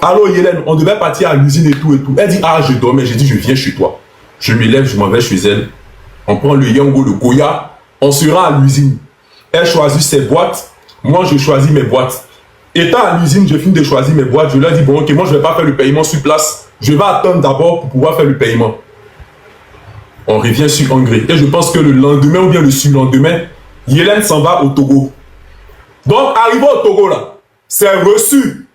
Allô Yélène, on devait partir à l'usine et tout et tout. Elle dit ah je dormais, j'ai dit je viens chez toi. Je me lève, je m'en vais chez elle. On prend le Yango, le Goya, on se rend à l'usine. Elle choisit ses boîtes, moi je choisis mes boîtes. Étant à l'usine, je finis de choisir mes boîtes. Je leur dis bon ok, moi je ne vais pas faire le paiement sur place. Je vais attendre d'abord pour pouvoir faire le paiement. On revient sur Hongrie. Et je pense que le lendemain ou bien le surlendemain, Yélène s'en va au Togo. Donc, arrivé au Togo, là, c'est reçu.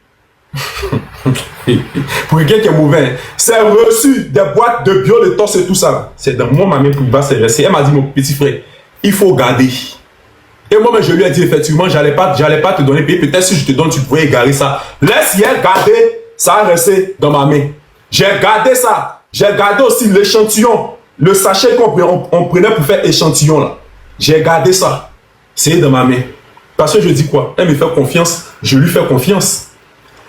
Pour quelqu'un qui est mauvais, c'est reçu des boîtes de bio, de toss et tout ça. C'est dans mon maman qui va se rester. Elle m'a dit, mon petit frère, il faut garder. Et moi, je lui ai dit, effectivement, j'allais pas te donner payer. Peut-être si je te donne, tu pourrais égarer ça. Laisse hier garder, ça a resté dans ma main. J'ai gardé ça. J'ai gardé aussi l'échantillon. Le sachet qu'on prenait pour faire échantillon là. J'ai gardé ça. C'est dans ma main. Parce que je dis quoi? Elle me fait confiance. Je lui fais confiance.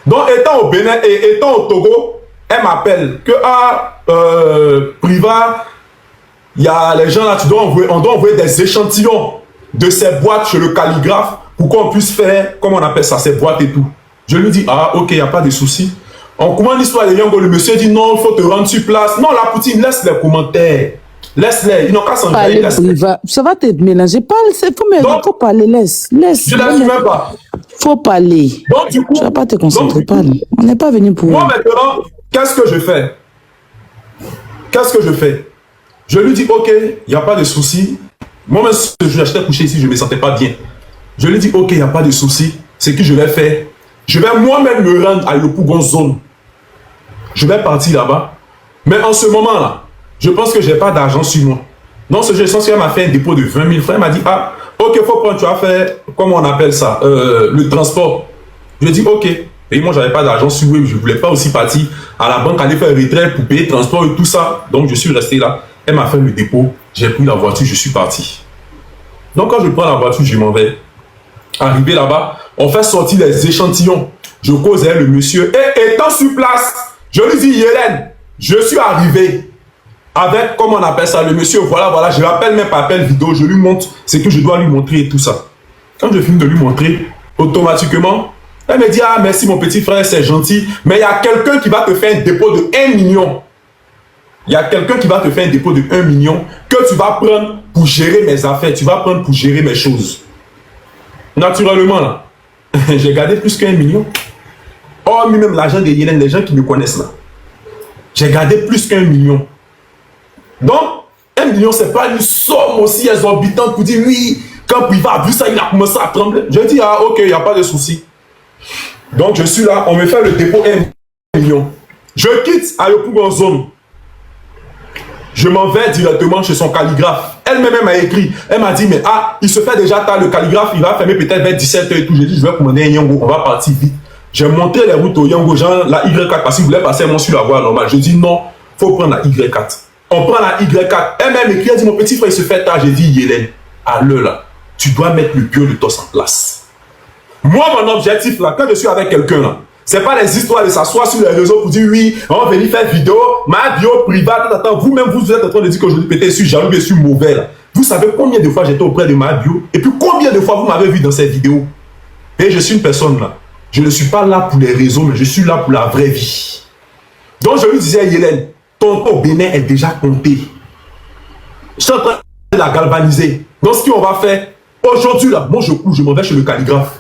Donc étant au Bénin et étant au Togo, elle m'appelle que Priva, il y a les gens là, on doit envoyer des échantillons de ces boîtes chez le calligraphe pour qu'on puisse faire, comment on appelle ça, ces boîtes et tout. Je lui dis, ah ok, il n'y a pas de souci. On commence l'histoire de Yango, le monsieur dit non, il faut te rendre sur place. Non, la poutine, laisse les commentaires. Laisse-les, ils n'ont qu'à s'engager. Ça va te mélanger. Parle, faut parler, laisse. Je ne l'assume même pas. Faut parler. Donc, du coup, tu ne vas pas te concentrer, parle. On n'est pas venu pour... Moi, maintenant, qu'est-ce que je fais? Je lui dis, ok, il n'y a pas de souci. Moi-même, ce jour, j'étais couché ici, je ne me sentais pas bien. Je lui dis, ok, il n'y a pas de souci. Ce que je vais faire, je vais moi-même me rendre à Yopougon zone. Je vais partir là-bas. Mais en ce moment-là, je pense que je n'ai pas d'argent sur moi. Donc, ce jour, je pense qu'elle m'a fait un dépôt de 20 000 francs. Elle m'a dit, ah, ok, il faut prendre, tu vas faire, comment on appelle ça, le transport. Je lui dis, ok. Et moi, je n'avais pas d'argent sur moi. Je ne voulais pas aussi partir à la banque, aller faire retrait pour payer le transport et tout ça. Donc, je suis resté là. Elle m'a fait le dépôt. J'ai pris la voiture, je suis parti. Donc, quand je prends la voiture, je m'en vais. Arrivé là-bas, on fait sortir les échantillons. Je cause avec le monsieur. Et étant sur place, je lui dis, Hélène, je suis arrivé avec, comment on appelle ça, le monsieur, voilà, je l'appelle même par appel vidéo, je lui montre ce que je dois lui montrer et tout ça. Quand je finis de lui montrer, automatiquement, elle me dit, ah, merci mon petit frère, c'est gentil, mais il y a quelqu'un qui va te faire un dépôt de 1 million. Il y a quelqu'un qui va te faire un dépôt de 1 million que tu vas prendre pour gérer mes affaires, tu vas prendre pour gérer mes choses. Naturellement, là, j'ai gardé plus qu'1 million. Oh, même l'argent de Hélène, les gens qui me connaissent là. J'ai gardé plus qu'1 million. Donc, 1 million, c'est pas une somme aussi exorbitante pour dire oui, quand Priva a vu ça, il a commencé à trembler. Je dis, ah, ok, il n'y a pas de souci. Donc, je suis là, on me fait le dépôt 1 million. Je quitte à Yopougon zone. Je m'en vais directement chez son calligraphe. Elle-même m'a écrit. Elle m'a dit, mais ah, il se fait déjà tard, le calligraphe, il va fermer peut-être vers 17h et tout. J'ai dit, je vais commander un Yango, on va partir vite. J'ai montré les routes au Yango, genre la Y4, parce qu'il voulait passer sur la voie normale. Je dis, non, il faut prendre la Y4. On prend la Y4. Elle-même écrit, elle dit, mon petit frère, il se fait tard. J'ai dit, Hélène, à l'heure là, tu dois mettre le bio de tos en place. Moi, mon objectif là, quand je suis avec quelqu'un là, c'est pas les histoires de s'asseoir sur les réseaux pour dire oui, on va venir faire vidéo, ma bio privée, vous-même vous êtes en train de dire que je dis peut-être je suis jaloux, je suis mauvais là. Vous savez combien de fois j'étais auprès de ma bio et puis combien de fois vous m'avez vu dans cette vidéo. Et je suis une personne là, je ne suis pas là pour les réseaux, mais je suis là pour la vraie vie. Donc je lui disais, Hélène, ton au Bénin est déjà compté. Je suis en train de la galvaniser. Donc ce qu'on va faire, aujourd'hui là, moi je cours, je m'en vais chez le calligraphe.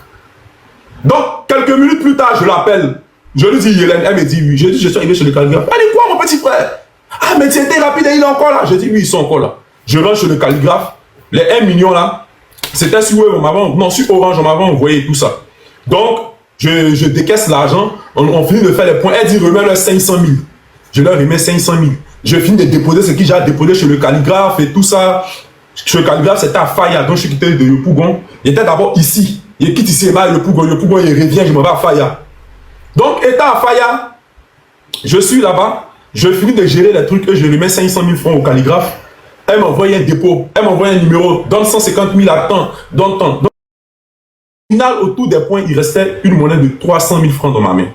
Donc, quelques minutes plus tard, je l'appelle. Je lui dis, Hélène, elle me dit oui. Je dis, je suis arrivé chez le calligraphe. Elle dit, quoi, mon petit frère? Ah, mais tu étais rapide et il est encore là. Je dis, oui, ils sont encore là. Je rentre chez le calligraphe. Les 1 million là, c'était sur Wave, sur Orange, on m'avait envoyé tout ça. Donc, je décaisse l'argent. On finit de faire les points. Elle dit, remets-leur 500 000. Je leur remets 500 000. Je finis de déposer ce que j'ai déposé chez le calligraphe et tout ça. Chez le calligraphe, c'était à Faya. Donc, je suis quitté de Yopougon. Il était d'abord ici. Il quitte ici, le Pougon, il revient, je m'en vais à Faya. Donc, étant à Faya, je suis là-bas, je finis de gérer les trucs et je remets 500 000 francs au calligraphe. Elle m'envoie un dépôt, elle m'envoie un numéro, donne 150 000 à temps, donne temps. Donc, au final, autour des points, il restait une monnaie de 300 000 francs dans ma main.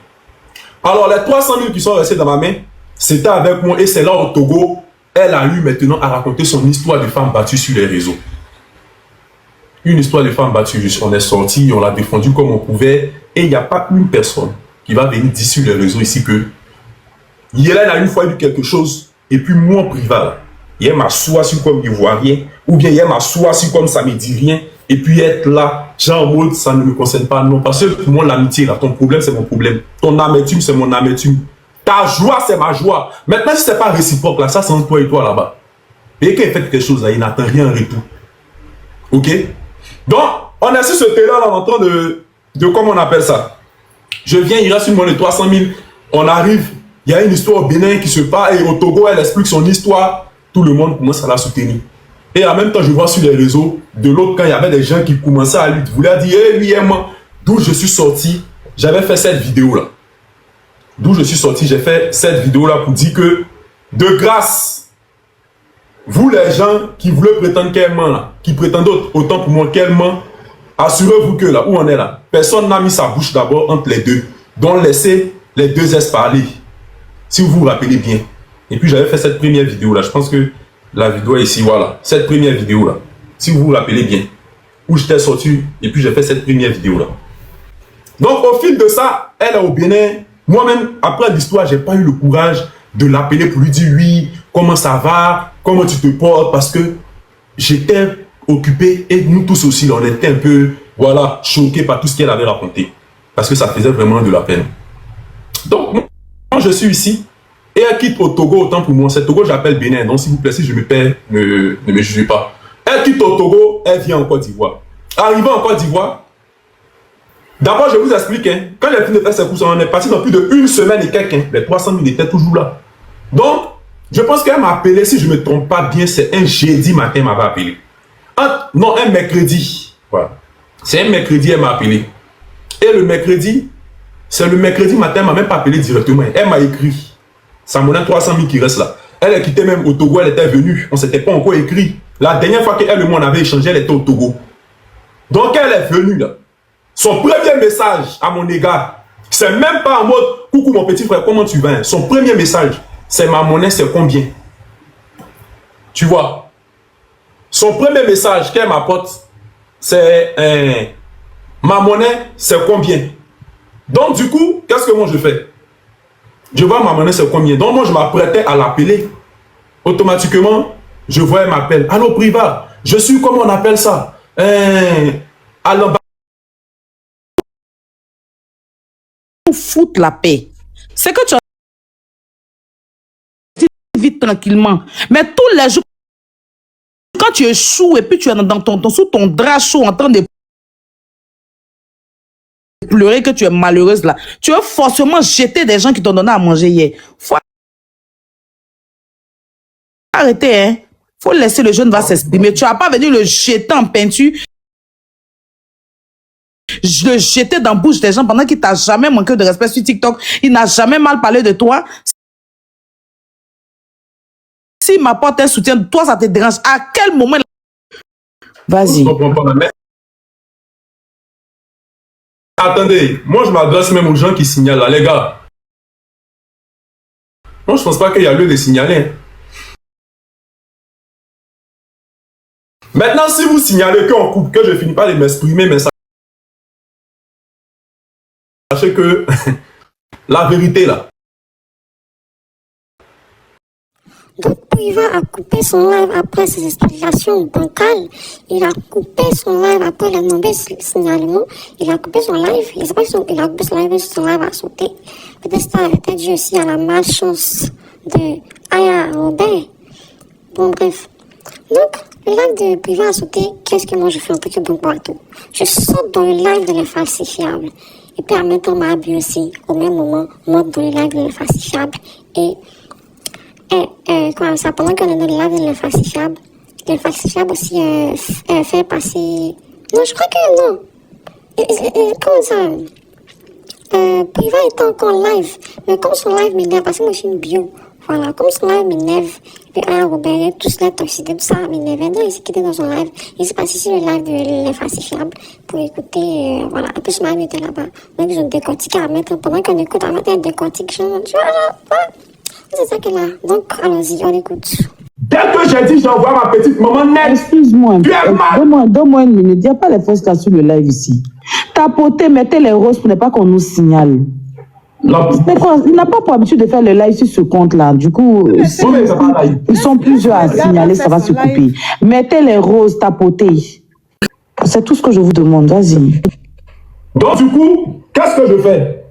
Alors, les 300 000 qui sont restés dans ma main, c'était avec moi et c'est là au Togo, elle a eu maintenant à raconter son histoire de femme battue sur les réseaux. Une histoire de femme battue, on est sorti, on l'a défendu comme on pouvait, et il n'y a pas une personne qui va venir dire sur les réseaux ici que Hélène a une fois eu quelque chose, et puis moi en privé, il m'assoit sur comme ivoirien, ou bien il m'assoit sur comme ça me dit rien, et puis être là, genre en mode ça ne me concerne pas, non, parce que pour moi l'amitié, là, ton problème c'est mon problème, ton amertume c'est mon amertume, ta joie c'est ma joie. Maintenant si c'est pas réciproque là, ça c'est entre toi et toi là-bas. Et quand il fait quelque chose là, il n'attend rien en retour. Ok? Donc, on est sur ce terrain-là en train de comment on appelle ça. Je viens, il reste une monnaie de 300 000. On arrive, il y a une histoire au Bénin qui se passe et au Togo, elle explique son histoire. Tout le monde commence à la soutenir. Et en même temps, je vois sur les réseaux, de l'autre camp, il y avait des gens qui commençaient à lui vouloir dire, hey, lui et moi, d'où je suis sorti, j'avais fait cette vidéo-là. D'où je suis sorti, j'ai fait cette vidéo-là pour dire que, de grâce, vous les gens qui voulaient prétendre qu'elle ment là, qui prétendent autant pour moi qu'elle ment, assurez-vous que là où on est là, personne n'a mis sa bouche d'abord entre les deux. Donc laissez les deux S parler. Si vous vous rappelez bien. Et puis j'avais fait cette première vidéo là. Je pense que la vidéo est ici, voilà. Cette première vidéo là. Si vous vous rappelez bien. Où j'étais sorti et puis j'ai fait cette première vidéo là. Donc au fil de ça, elle est au Bénin. Moi-même, après l'histoire, j'ai pas eu le courage de l'appeler pour lui dire oui, comment ça va, comment tu te portes, parce que j'étais occupé et nous tous aussi, on était un peu, voilà, choqués par tout ce qu'elle avait raconté. Parce que ça faisait vraiment de la peine. Donc, moi, je suis ici. Et elle quitte au Togo, autant pour moi. C'est Togo, j'appelle Bénin. Donc, s'il vous plaît, si je me perds, ne me jugez pas. Elle quitte au Togo, elle vient en Côte d'Ivoire. Arrivant en Côte d'Ivoire, d'abord, je vous explique, hein, quand elle a fini de faire ses courses, on est parti dans plus de 1 semaine et quelques. Les 300 000 étaient toujours là. Donc, je pense qu'elle m'a appelé, si je ne me trompe pas bien, c'est un jeudi matin, elle m'avait appelé. Non, un mercredi. Voilà. C'est un mercredi, elle m'a appelé. Et le mercredi, c'est le mercredi matin, elle ne m'a même pas appelé directement. Elle m'a écrit. Ça m'en a 300 000 qui restent là. Elle a quitté même au Togo, elle était venue. On ne s'était pas encore écrit. La dernière fois qu'elle et moi on avait échangé, elle était au Togo. Donc elle est venue là. Son premier message à mon égard, c'est même pas en mode « Coucou mon petit frère, comment tu vas ?» Son premier message, c'est « Ma monnaie, c'est combien ?» Tu vois. Son premier message qu'elle m'apporte, c'est « Ma monnaie, c'est combien ?» Donc du coup, qu'est-ce que moi je fais? Je vois ma monnaie, c'est combien? Donc moi, je m'apprêtais à l'appeler. Automatiquement, je vois, elle m'appelle. Allô, Priva, je suis, comment on appelle ça? Alors, foutre la paix. C'est que tu vite tranquillement. Mais tous les jours, quand tu échoues et puis tu es sous ton drap chaud en train de pleurer que tu es malheureuse là, tu vas forcément jeter des gens qui t'ont donné à manger hier. Faut arrêter, hein. Faut laisser le jeune va s'exprimer. Tu vas pas venir le jeter en peinture, le jeter dans la bouche des gens pendant qu'il t'a jamais manqué de respect sur TikTok. Il n'a jamais mal parlé de toi. S'il m'apporte un soutien, toi ça te dérange. À quel moment? Vas-y. Attendez, moi je m'adresse même aux gens qui signalent là, les gars. Moi je pense pas qu'il y a lieu de signaler. Hein. Maintenant, si vous signalez qu'on coupe, que je finis pas de m'exprimer, mais ça... Sachez que la vérité là. Donc, Priva a coupé son live après ses explications bancales. Il a coupé son live après les nombreux signalements. Il a coupé son live. Je ne sais pas si il a coupé son live, mais son live a sauté. Peut-être que ça était dû aussi à la malchance de Aya Robert. Bon, bref. Donc, le live de Priva a sauté. Qu'est-ce que moi je fais un petit bon partout? Je saute dans le live de l'infalsifiable. Et puis, en même temps, m'a habillé aussi, au même moment, monte dans le live de l'infalsifiable. Et ça, pendant qu'on est dans le live de l'infalsifiable aussi fait passer... Non, je crois que non. Comment ça? Priva est encore live. Mais comme son live m'énerve, parce que moi je suis une bio. Voilà, comme son live m'énerve. Et puis Robert, tout cela toxicité, tout ça m'énerve. Donc il s'est quitté dans son live. Il s'est passé sur le live de l'infalsifiable pour écouter. Voilà, en plus ma vie était là-bas. Donc je décortique à mettre. Pendant qu'on écoute, à mettre un décortique. C'est ça qu'elle a. Donc, allons-y, on écoute. Dès que j'ai dit j'envoie ma petite maman nette. Excuse-moi. Tu es mal. Donne-moi une minute. Il n'y a pas les fausses cas sur le live ici. Tapoter, mettez les roses pour ne pas qu'on nous signale. Il n'a pas pour habitude de faire le live sur ce compte-là. Du coup, ils sont plusieurs à signaler, ça va se couper. Mettez les roses, tapotez. C'est tout ce que je vous demande. Vas-y. Donc, du coup, qu'est-ce que je fais?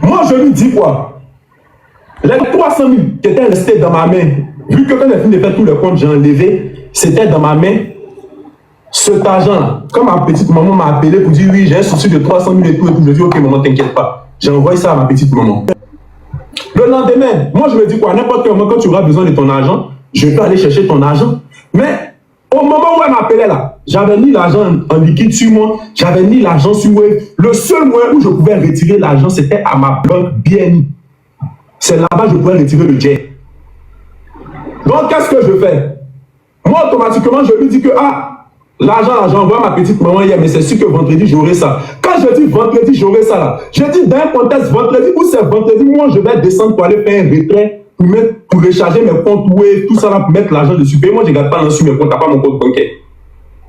Moi, je lui dis quoi? Les 300 000 qui étaient restés dans ma main, vu que quand j'ai fini de faire tous les comptes, j'ai enlevé, c'était dans ma main, cet argent. Quand ma petite maman m'a appelé pour dire oui, j'ai un souci de 300 000 et tout, je dis ok, maman, t'inquiète pas. J'ai envoyé ça à ma petite maman. Le lendemain, moi je me dis quoi, n'importe quel moment, quand tu auras besoin de ton argent, je peux aller chercher ton argent. Mais au moment où elle m'appelait là, j'avais ni l'argent en liquide sur moi, j'avais ni l'argent sur Wave. Le seul moyen où je pouvais retirer l'argent, c'était à ma banque BNI. C'est là-bas que je pourrais retirer le jet. Donc, qu'est-ce que je fais? Moi, automatiquement, je lui dis que, l'argent, j'envoie ma petite maman hier, mais c'est sûr que vendredi, j'aurai ça. Quand je dis vendredi, j'aurai ça là, je dis dans un contexte vendredi, où c'est vendredi, moi, je vais descendre pour aller faire un retrait, pour recharger mes comptes Wave, tout ça là, pour mettre l'argent dessus. Et moi, je ne garde pas sur mes comptes, tu n'as pas mon compte bancaire.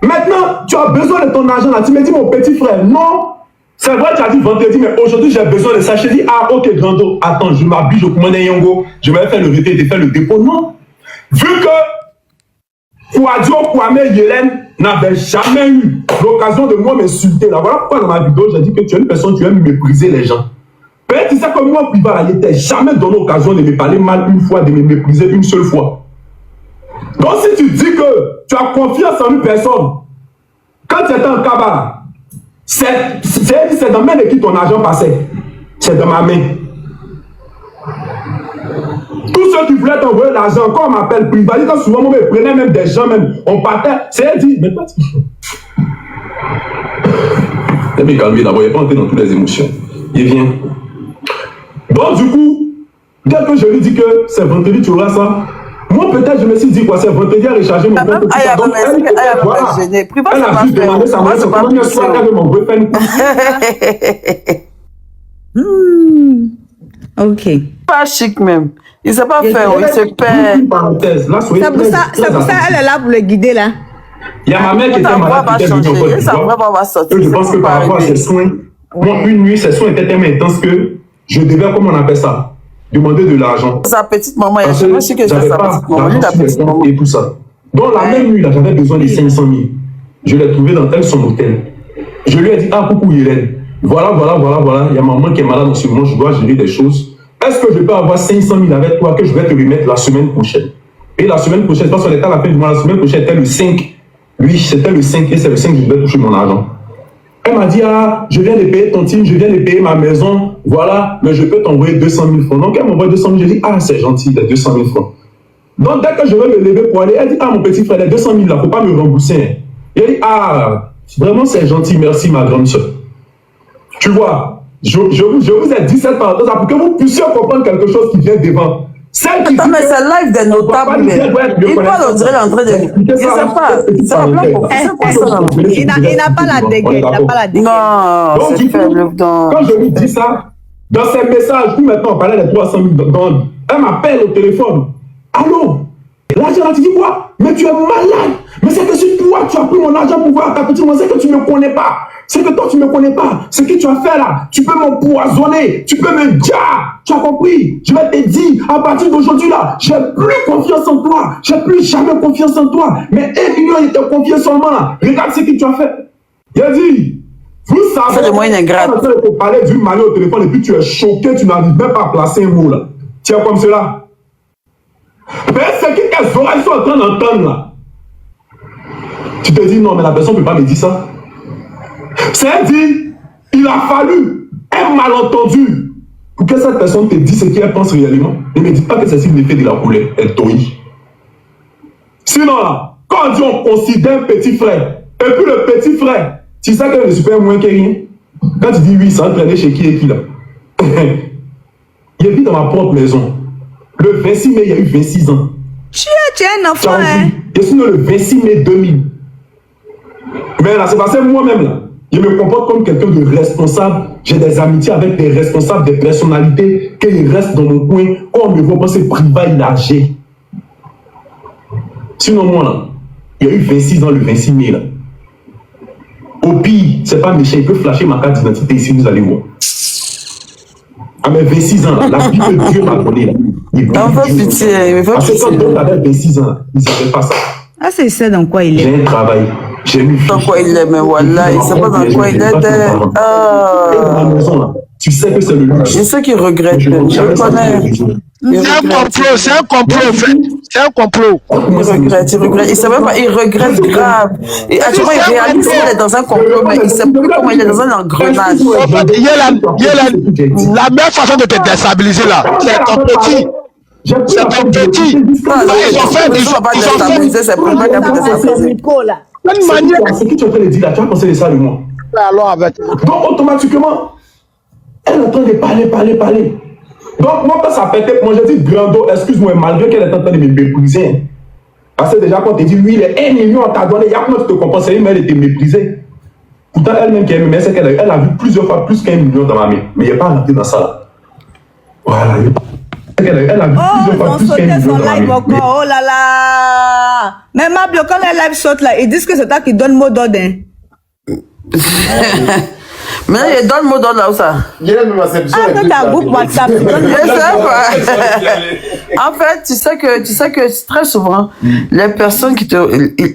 Maintenant, tu as besoin de ton argent là. Tu me dis, mon petit frère, non. C'est vrai, tu as dit vendredi, mais aujourd'hui, j'ai besoin de ça. Je dis, ok, Grando, attends, je m'habille, je commande un Yongo, je vais faire le retrait, de faire le dépôt. Non. Vu que Kouadio, Kwame, Yélène n'avaient jamais eu l'occasion de moi m'insulter. Là, voilà pourquoi dans ma vidéo, j'ai dit que tu es une personne, tu aimes mépriser les gens. Mais tu sais que moi, Priva, il n'était jamais donné l'occasion de me parler mal une fois, de me mépriser une seule fois. Donc si tu dis que tu as confiance en une personne, quand tu étais en cabane, c'est dans main de qui ton argent passait. C'est dans ma main. Tous ceux qui voulaient t'envoyer l'argent, quand on m'appelle Priva, quand souvent on me prenait même des gens, même, on partait, c'est elle dit, mais toi tu... Il est calmé d'abord, il n'est pas entré dans toutes les émotions. Il vient. Donc du coup, dès que je lui dis que c'est vendredi, tu auras ça, moi peut-être je me suis dit quoi, c'est vendredi à recharger mon compte. Donc elle a juste demandé sa mère, c'est la première fois qu'elle veut m'envoyer faire une course. Ok. Pas chic même. Il ne sait pas faire, il se perd. C'est pour ça, elle est là pour le guider là. Il y a ma mère qui était malade, qui était venue en Côte d'Ivoire. Je pense que par rapport à ses soins, moi, une nuit, ses soins étaient tellement intenses que je devais, comment on appelle ça, demander de l'argent. Sa petite maman, il y a jamais su que j'avais sa pas petite maman. d'argent sur les comptes et tout ça. Donc la même nuit, là, j'avais besoin de 500 000. Je l'ai trouvé dans son hôtel. Je lui ai dit, ah, coucou Hélène, voilà, il y a ma maman qui est malade en ce moment, je dois gérer des choses. Est-ce que je peux avoir 500 000 avec toi que je vais te remettre la semaine prochaine? Et la semaine prochaine, parce qu'on était à la fin du mois, la semaine prochaine était le 5. Oui, c'était le 5 et c'est le 5 que je devais toucher mon argent. Elle m'a dit, ah, je viens de payer ton team, je viens de payer ma maison, voilà, mais je peux t'envoyer 200 000 francs. Donc elle m'envoie 200 000, j'ai dit, ah, c'est gentil, les 200 000 francs. Donc dès que je vais me lever pour aller, elle dit, ah, mon petit frère, les 200 000 là, il ne faut pas me rembourser. Elle dit, ah, vraiment c'est gentil, merci ma grande soeur. Tu vois, je vous ai dit cette parenthèse pour que vous puissiez comprendre quelque chose qui vient devant. Attends, mais c'est live des notables. Il parle, on dirait l'entrée de... Je ne sais pas. C'est la blague. Il n'a pas la dégaine. Non, c'est faible. Quand je lui dis ça, dans ses messages, où maintenant on parlait des 300 000 $, elle m'appelle au téléphone. Allô? L'argent, tu dis quoi? Mais tu es malade. Mais c'est que si toi, tu as pris mon argent pour voir ta petite, c'est que tu ne me connais pas. C'est que toi, tu ne me connais pas. Ce que tu as fait là, tu peux m'empoisonner. Tu peux me dire. Tu as compris? Je vais te dire, à partir d'aujourd'hui là, j'ai plus confiance en toi. J'ai plus jamais confiance en toi. Mais 1 million, il te confie seulement là. Regarde ce que tu as fait. Il a dit, vous savez, quand tu parlais d'une manière au téléphone et puis tu es choqué, tu n'arrives même pas à placer un mot là. Tiens comme cela. Mais ce que tes oreilles sont en train d'entendre là, tu te dis non, mais la personne ne peut pas me dire ça. C'est dit, il a fallu un malentendu pour que cette personne te dise ce qu'elle pense réellement. Ne me dis pas que c'est sur l'effet de la couleur, elle toille. Sinon là, quand on dit on considère un petit frère, et puis le petit frère, tu sais que le super moins que rien. Quand tu dis oui, ça entraîné chez qui et qui là. Il vit dans ma propre maison. Le 26 mai, il y a eu 26 ans. Tu es un enfant, hein? Je suis né le 26 mai 2000. Mais là, c'est parce que moi-même, là, je me comporte comme quelqu'un de responsable. J'ai des amitiés avec des responsables, des personnalités, qu'ils restent dans mon coin. Quand on me voit penser Priva, il a âgé. Sinon, moi, là, il y a eu 26 ans le 26 mai, là. Au pire, c'est pas méchant, il peut flasher ma carte d'identité ici, vous allez voir. À mes 26 ans, la vie que Dieu m'a donnée, là. Il veut pitié, parce que quand on avait 26 ans, il ne savait pas ça. Ah, c'est ça dans quoi il est. J'ai un travail. J'ai mis. Dans quoi il est, mais voilà, il ne sait pas dans quoi il est. Tu sais que c'est le luxe. Je sais qu'il regrette. Je connais. C'est un complot, en fait. C'est un complot. Il regrette. Il sait même pas, il regrette grave. Et actuellement, il réalise qu'il est dans un complot, mais il ne sait plus comment il est dans un engrenage. La meilleure façon de te déstabiliser là, c'est ton petit. C'est ton petit. Ils ont fait c'est pour ça qu'il a fait déstabiliser. Ce que tu es en train de dire là, tu as pensé de ça de moi. Alors avec. Donc automatiquement, elle est en train de parler. Donc moi quand ça pétait, moi j'ai dit Grando, excuse-moi, malgré qu'elle est en train de me mépriser. Parce que déjà quand tu dis oui, les 1 million on t'a donné, il y a comment tu te compenses, mais elle était méprisée. Pourtant elle-même qui aime, mais c'est qu'elle a vu plusieurs fois plus qu'1 million dans ma main. Mais il n'est pas rentré dans ça là. Voilà. Elle a vu plusieurs fois plus qu'1 million dans ma main. Oh là là! Mais Mablo, quand les lives sautent là, ils disent que c'est toi qui donne mot d'ordre. Mais donne-moi dans là où ça. Ah, dans ta groupe WhatsApp. Je sais pas. En fait, tu sais que très souvent, les personnes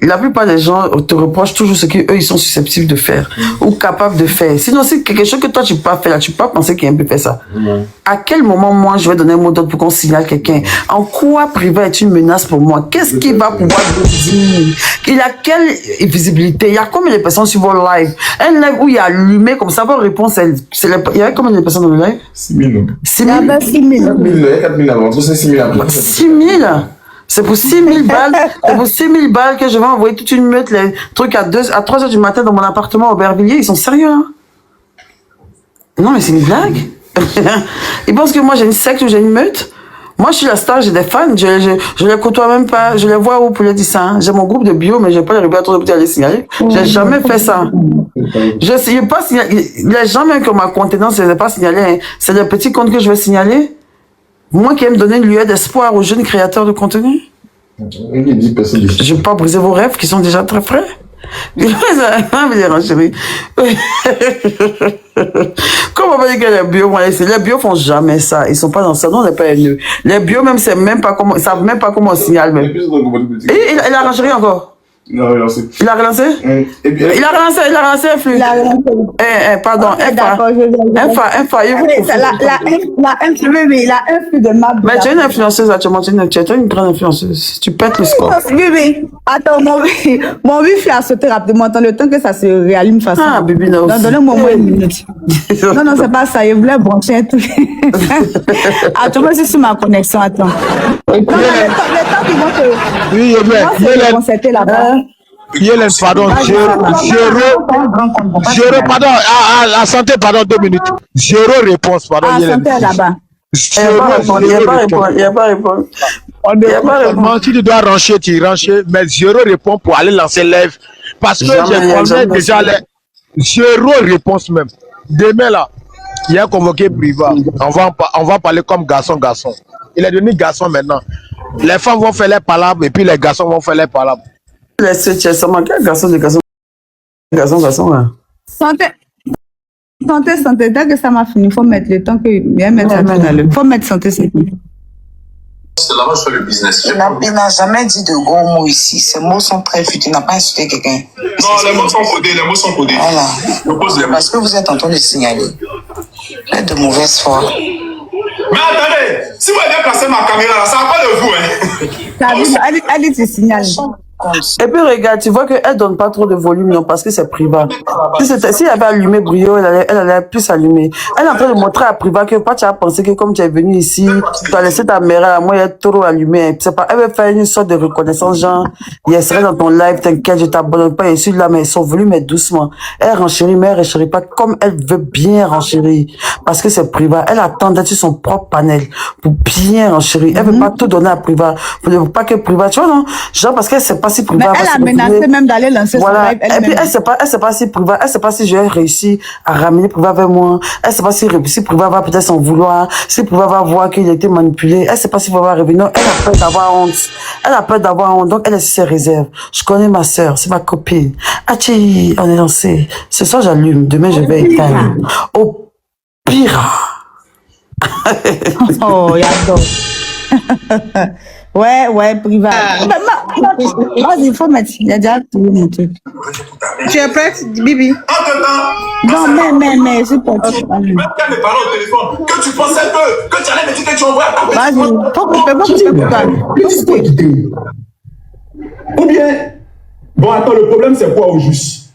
la plupart des gens te reprochent toujours ce qu'eux, ils sont susceptibles de faire ou capables de faire. Sinon, c'est quelque chose que toi, tu peux pas faire là, tu peux pas penser qu'il peut faire ça. À quel moment, moi, je vais donner un mot d'ordre pour qu'on signale quelqu'un? En quoi Priva est une menace pour moi? Qu'est-ce qu'il va pouvoir me dire? Il a quelle visibilité? Il y a combien de personnes sur vos live? Un live où il y a allumé comme ça, votre réponse, il y a combien de personnes dans le live? 6 000. 6 000? 6 000. Il y a 4 000 avant, c'est 6 000 après. 6 000? C'est pour 6 000 balles, c'est pour 6 000 balles que je vais envoyer toute une meute, les trucs à 3 heures du matin dans mon appartement au Aubervilliers. Ils sont sérieux, hein? Non, mais c'est une blague. Ils pensent que moi j'ai une secte ou j'ai une meute. Moi, je suis la star, j'ai des fans, je les côtoie même pas, je les vois où pour les dire ça. Hein. J'ai mon groupe de bio, mais j'ai pas les régulateurs de les signaler. J'ai jamais fait ça. Je n'ai pas signalé. Les gens même qui ont ma contenance, je les ai pas signalés. Hein. C'est des petits comptes que je vais signaler. Moi qui aime donner une lueur d'espoir aux jeunes créateurs de contenu. Je ne veux pas briser vos rêves qui sont déjà très frais. Comment on va dire que les bio, les bio font jamais ça. Ils sont pas dans ça. Non, on n'est pas haineux. Les bio même, savent même pas comment on signale même. Et il a arrangé encore. Il a relancé. Il a relancé? Il a relancé un flux. Pardon, un fa. La un flux de ma. Mais tu es une influenceuse, là, tu es une grande influenceuse. Tu pètes le score. Bibi, attends, mon wifi a sauté rapidement. Attends, le temps que ça se réallume facilement. Ah, Bibi, non. Donnez-moi moins une minute. Non, c'est pas ça. Je voulais brancher un truc. Attends, moi, c'est sur ma connexion. Attends. Non, le temps qu'ils vont te. Oui, je concerter là-bas. Yélène, pardon, pardon, à santé, pardon, 2 minutes. Zéro réponse, pardon, Yélène. Santé là-bas. Il n'y a pas réponse. Si tu dois rancher, tu ranches, mais zéro réponse pour aller lancer live. Parce que j'ai connu déjà zéro réponse même. Demain là, il a convoqué Priva. On va parler comme garçon. Il est devenu garçon maintenant. Les femmes vont faire les palabres et puis les garçons vont faire les palabres. Quel garçon, là. Santé, dès que ça m'a fini, il faut mettre le temps que bien mettre ça il faut mettre santé, c'est tout. C'est là-bas je fais le business. Il n'a jamais dit de gros mots ici. Ces mots sont très futés. Il n'a pas insulté quelqu'un. Non, les mots sont codés, Voilà. Parce que vous êtes en train de signaler. Vous êtes de mauvaise foi. Mais attendez, si vous avez placé ma caméra là, ça va pas de vous, hein. Allez, tu signales. Et puis regarde, tu vois qu'elle donne pas trop de volume, non, parce que c'est privat. Si elle avait allumé Brio, elle allait plus allumer. Elle est en train de montrer à privat que toi tu as pensé que comme tu es venu ici, tu as laissé ta mère à moi, elle est trop allumée. C'est pas, elle veut faire une sorte de reconnaissance, genre, elle serait dans ton live, t'inquiète, je t'abonne pas, et suis là, mais son volume est doucement. Elle renchérit, mais elle renchérit pas comme elle veut bien renchérir. Parce que c'est privat. Elle attend d'être sur son propre panel pour bien renchérir. Elle veut pas tout donner à privat. Pour pas que privat, tu vois, non? Genre, parce qu'elle sait pas si privat. Mais elle a menacé même d'aller lancer son live. Et puis, elle sait pas si privat, elle sait pas si je vais réussir à ramener privat vers moi. Elle sait pas si privat va peut-être s'en vouloir. Si privat va voir qu'il a été manipulé. Elle sait pas si privat va revenir. Non, elle a peur d'avoir honte. Elle a peur d'avoir honte. Donc, elle est sur ses réserves. Je connais ma sœur, c'est ma copine. Achi, on est lancé. Ce soir, j'allume. Demain, je vais éteindre. Au pire. Oh, j'adore. Ouais, privat. Vas-y, il faut mettre. Il y a déjà tout mon truc. Tu es prête, Bibi? Non, mais c'est pas tout. Même quand mes parents au téléphone, que tu pensais que tu allais me dire que tu envoies ta petite. Vas-y, faut couper. Ou bien, bon, attends, le problème c'est quoi au juste?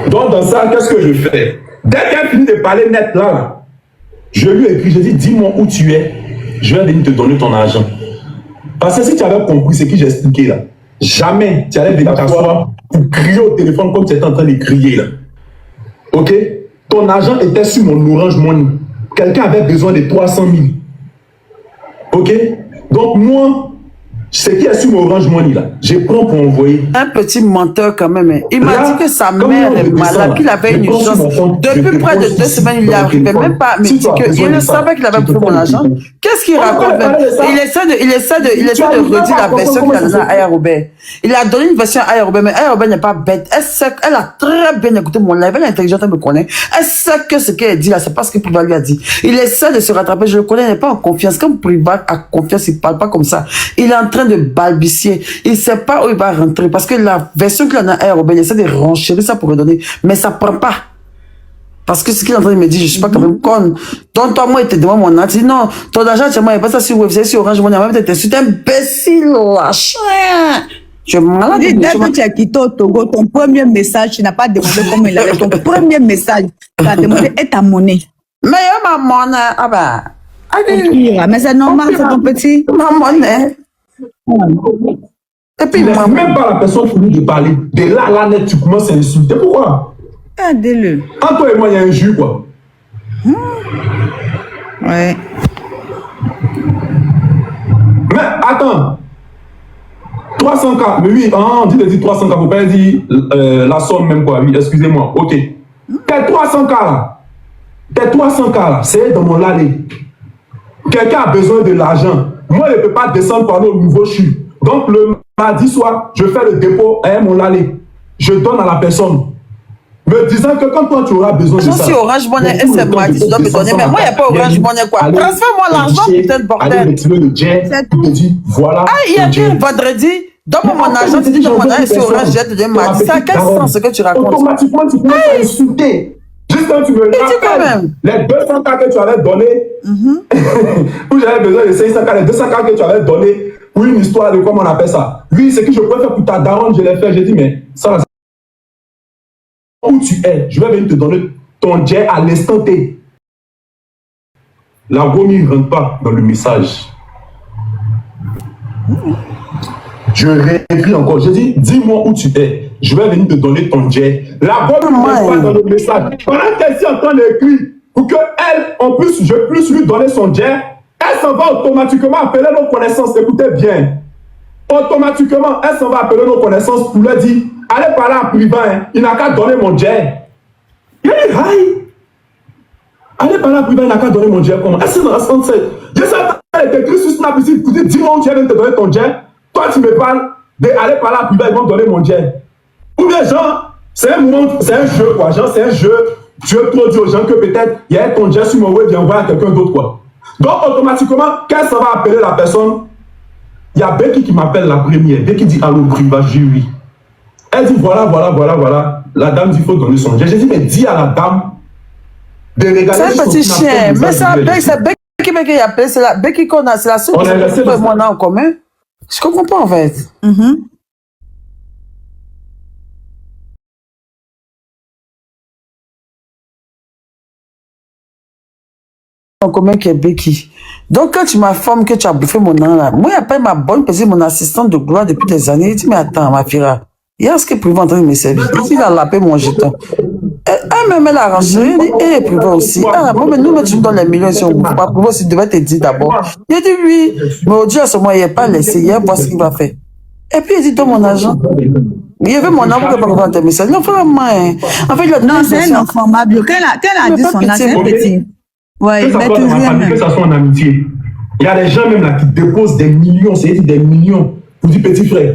Donc, dans ça, qu'est-ce que je fais? Dès qu'elle finit de parler net là, je lui écris, je dis, dis-moi où tu es, je vais venir te donner ton argent. Parce que si tu avais compris ce que j'ai expliqué là, jamais tu allais venir t'asseoir pour crier au téléphone comme tu étais en train de crier là. Ok? Ton argent était sur mon Orange Money. Quelqu'un avait besoin de 300 000. Ok? Donc moi, Ce qui est sur mon Orange Money là, je prends pour envoyer. Un petit menteur quand même. Il m'a dit que sa mère est malade, qu'il avait une urgence. Depuis près de 2 semaines, il n'y arrivait même pas à me dire qu'il ne savait qu'il avait pris mon argent. Qu'est-ce qu'il raconte même? Il essaie de redire la version qu'il a donnée à Aya Robert. Il a donné une version à Aya Robert, mais Aya Robert n'est pas bête. Elle a très bien écouté mon live, elle est intelligente, elle me connaît. Elle sait que ce qu'elle dit là, c'est pas ce que Priva lui a dit. Il essaie de se rattraper, je le connais, il n'est pas en confiance. Comme Priva a confiance, il ne parle pas comme ça. Il est en train de balbutier. Il ne sait pas où il va rentrer parce que la version qu'il en a à Robin, il essaie de renchérir ça pour redonner, mais ça ne prend pas. Parce que ce qu'il est en train de me dire, je ne suis pas quand même conne. Donc, toi, moi, il te demande mon argent. Il dit non, ton argent, tu n'as pas ça sur UFC, sur Orange Money, même tu es imbécile, lâche. Je suis malade. Dès que tu as quitté au Togo, ton premier message, tu n'as pas demandé comment il avait. Ton premier message, tu as demandé et ta monnaie. Mais ma monnaie, ah ben. Mais c'est normal, c'est ton petit. Ma monnaie. Et puis, même pas la personne finit de parler. De là, net, tu commences à insulter. Pourquoi? Regardez-le. Entre toi et moi, il y a un jus, quoi. Ouais. Mais attends. 300K. Mais oui, on dit 300K. Faut pas dire la somme même, quoi. Oui, excusez-moi. Ok. T'es 300K là. T'es 300K là. C'est dans mon lalé. Quelqu'un a besoin de l'argent. Moi, je ne peux pas descendre par le nouveau CHU. Donc, le mardi soir, je fais le dépôt à mon lalé. Je donne à la personne. Me disant que quand toi, tu auras besoin de ça. Si Orange Money, c'est mardi, tu dois me donner. Mais moi, il n'y a pas Orange Money, quoi. Transfère-moi l'argent, putain de bordel. Allez, me le jet. Tu te dis, voilà. Ah, il y a bien vendredi. Donne-moi mon argent, tu dis, donne-moi mon argent, c'est Orange, je te donne mardi. C'est à quel sens ce que tu racontes? Automatiquement, tu peux insulter. Juste quand tu me rappelles, les 200K que tu avais donné, où j'avais besoin de 500K, les 200K que tu avais donné pour une histoire de comment on appelle ça. Oui, c'est que je préfère pour ta daronne, je l'ai fait. J'ai dit, mais ça, où tu es, je vais venir te donner ton jet à l'instant T. La gomme ne rentre pas dans le message. Je réécris encore. Je dis, dis-moi où tu es. Je vais venir te donner ton jet. La gomme ne rentre pas dans le message. Pendant qu'elle est en train d'écrire, pour qu'elle, en plus, je puisse lui donner son jet, elle s'en va automatiquement appeler nos connaissances. Écoutez bien. Automatiquement, elle s'en va appeler nos connaissances pour leur dire, allez parler en privé, hein. Il n'a qu'à donner mon jet. Il dit, aïe. Allez parler en privé, il n'a qu'à donner mon jet. Comment? Elle s'est dans la 67. Je sais pas, elle est écrite sur Snap ici, pour dire, dis-moi où tu viens de te donner ton jet. Toi, tu me parles d'aller parler en privé, ils vont te donner mon jet. Ou bien, genre, c'est un moment, c'est un jeu, quoi. Genre, c'est un jeu. Tu veux trop dire aux gens que peut-être, il y a ton jet sur mon web, viens voir quelqu'un d'autre, quoi. Donc, automatiquement, quand ça va appeler la personne, il y a Becky qui m'appelle la première. Becky dit, allô, priva, j'ai oui. Elle dit, voilà. La dame dit, il faut donner son jet. J'ai dit, mais dis à la dame de regarder. C'est un petit chien. Mais c'est Becky qui a appelé. C'est la Becky qu'on a. C'est la seule qui a moi en commun. Je comprends pas, en fait. En commun qui est Becky. Donc, quand tu m'informes que tu as bouffé mon nom là, moi, il n'y a pas ma bonne personne, mon assistante de gloire depuis des années. Il dit, mais attends, ma fille, il y a ce qui est privé en train de me servir. Il dit, il a lapé mon jeton. Elle me l'a arrangé, il dit, et privé aussi. Ah, bon, mais nous, tu me donnes les millions si on ne bouffe pas. Privé aussi, devait te dire d'abord. Il a dit, oui. Mais au Dieu, à ce moment, il n'a pas laissé. Il va voir ce qu'il va faire. Et puis, il dit, donne mon argent. Il y avait mon amour qui pas comprendre tes messages. Non, vraiment, hein. En fait, il a non, c'est un enfant mabio. Quand elle a dit son âge, c'est un petit. Ouais, que ça soit dans ma famille, que ça soit en amitié. Il y a des gens même là qui déposent des millions, c'est-à-dire des millions, pour dire petit frère,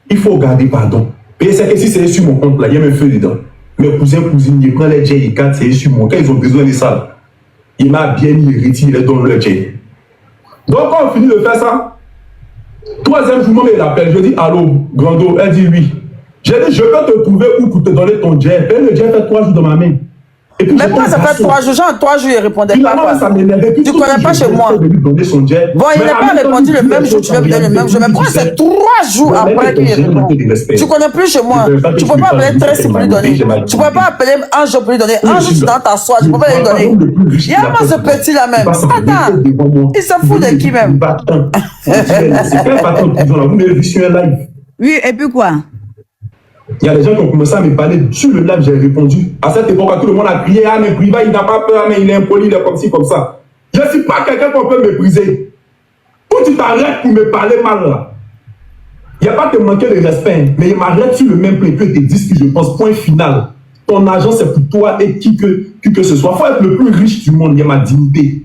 il faut garder pardon. Et c'est que si c'est sur mon compte là, il y a mes feux dedans. Mes cousins, cousines, ils prennent les jets, ils gardent, c'est sur moi. Quand ils ont besoin de ça, il m'a bien mis, il retire, il donne le jet. Donc quand on finit de faire ça, troisième jour, il appelle, je dis allô, Grando, elle dit oui. J'ai dit, je peux te trouver où pour te donner ton jet. Et le jet fait 3 jours dans ma main. Et puis, mais moi, ça fait 3 jours. Genre, 3 jours, il répondait pas. Quoi. Tu ne connais pas chez moi. Bon, il n'a pas répondu le même jour, tu vas me donner le même jour. Mais pourquoi c'est 3 jours après qu'il répond? Tu ne connais plus chez moi. Tu ne peux pas appeler Tracy pour lui donner. Tu ne peux pas appeler Ange pour lui donner. Ange, tu es dans ta soie. Tu ne peux pas lui donner. Il y a moi ce petit-là même. Attends. Il se fout de qui même? C'est pas un patron de prison là. Vous m'avez vu sur un live. Oui, et puis quoi? Il y a des gens qui ont commencé à me parler sur le live, j'ai répondu. À cette époque, tout le monde a crié, ah mais Priva, il n'a pas peur, mais il est impoli, il est comme ci, comme ça. Je ne suis pas quelqu'un qu'on peut mépriser. Où tu t'arrêtes pour me parler mal là. Il n'y a pas de manquer de respect, mais il m'arrête sur le même plan que tes 10 que je pense, point final. Ton argent, c'est pour toi et qui que ce soit. Il faut être le plus riche du monde, il y a ma dignité.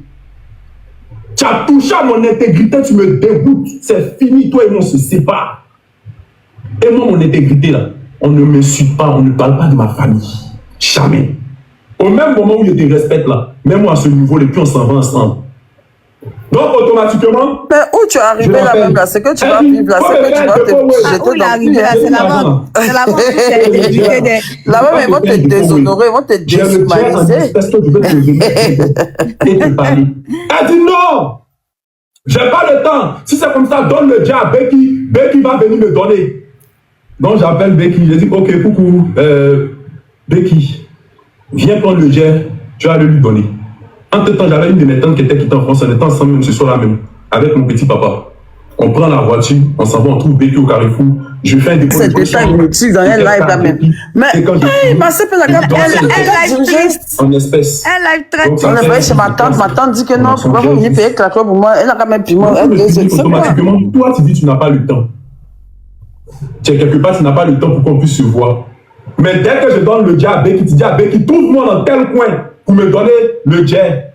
Tu as touché à mon intégrité, tu me dégoûtes. C'est fini, toi et moi, on se sépare. Et moi, mon intégrité, là, on ne m'insulte pas, on ne parle pas de ma famille. Jamais. Au même moment où je te respecte, là, même moi à ce niveau, et puis on s'en va ensemble. Donc, automatiquement. Mais où tu es arrivé là même là? C'est que tu vas vivre là, c'est que tu vas te jeter où il est arrivé là, c'est là-bas. C'est là-bas où tu es éduqué. Là-bas, ils vont te déshonorer, ils vont te déshumaniser. Parce que je veux te et te parler. Elle dit non! J'ai pas le temps. Si c'est comme ça, donne le jet à Becky. Becky va venir me donner. Donc, j'appelle Becky. Je dis, ok, coucou, Becky, viens prendre le jet, tu vas le lui donner. Entre-temps, j'avais une de mes tantes qui était en France, on était ensemble même ce soir-là même, avec mon petit papa. On prend la voiture, on s'en va, on trouve Becky au Carrefour. Je fais un dépôt de détail inutile dans un live là même. Mais, hey, ma sœur, elle live triste. En espèce. Elle live très triste. On est venu chez ma tante dit que non, pourquoi vous venez payer la clope pour moi? Elle a quand même piment. Automatiquement, toi, tu dis que tu n'as pas le temps. Tu es quelque part, tu n'as pas le temps pour qu'on puisse se voir. Mais dès que je donne le jet à Becky, tu dis à Becky, trouve-moi dans tel coin pour me donner le jet.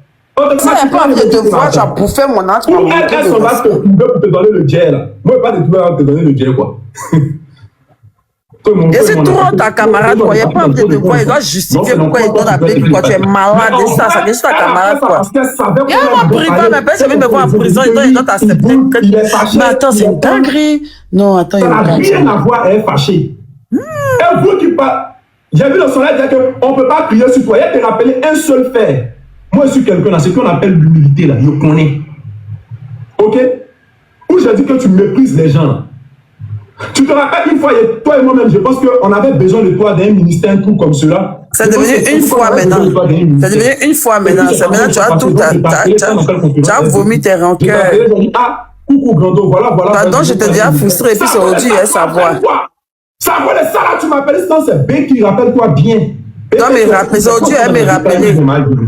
Si elle n'a pas envie de te voir, tu as bouffé mon âge. Elle s'en va pour te donner le jet là. Moi, je ne vais pas te donner le jet quoi. Et c'est trop ta camarade quoi. Il n'y a pas envie de te voir. Il doit justifier pourquoi il donne à Becky quoi. Tu es malade et ça vient juste ta camarade quoi. Il y a un privé, mais personne ne me voit en prison. Il doit t'accepter. Mais attends, c'est une dinguerie. Non, attends, il y a ça n'a rien à voir, elle est fâchée. Et vous qui parlez. J'ai vu le soleil dire qu'on ne peut pas crier sur toi. Il te rappeler un seul fait. Moi, je suis quelqu'un là, c'est ce qu'on appelle l'humilité là. Je connais. Ok? Où j'ai dit que tu méprises les gens. Tu te rappelles une fois, toi et moi-même, je pense qu'on avait besoin de toi d'un ministère, un truc comme cela. C'est devenu une fois maintenant. C'est devenu une fois maintenant. C'est maintenant, tu as tout. Tu as vomi tes rancœurs. Ah, coucou Grando, voilà. Pardon, je te dis à frustrer et puis c'est aujourd'hui, il sa voix. Ça va ça là, tu m'appelles, sinon c'est Becky, rappelle-toi bien. doit me rappeler. Aujourd'hui, elle me rappeler.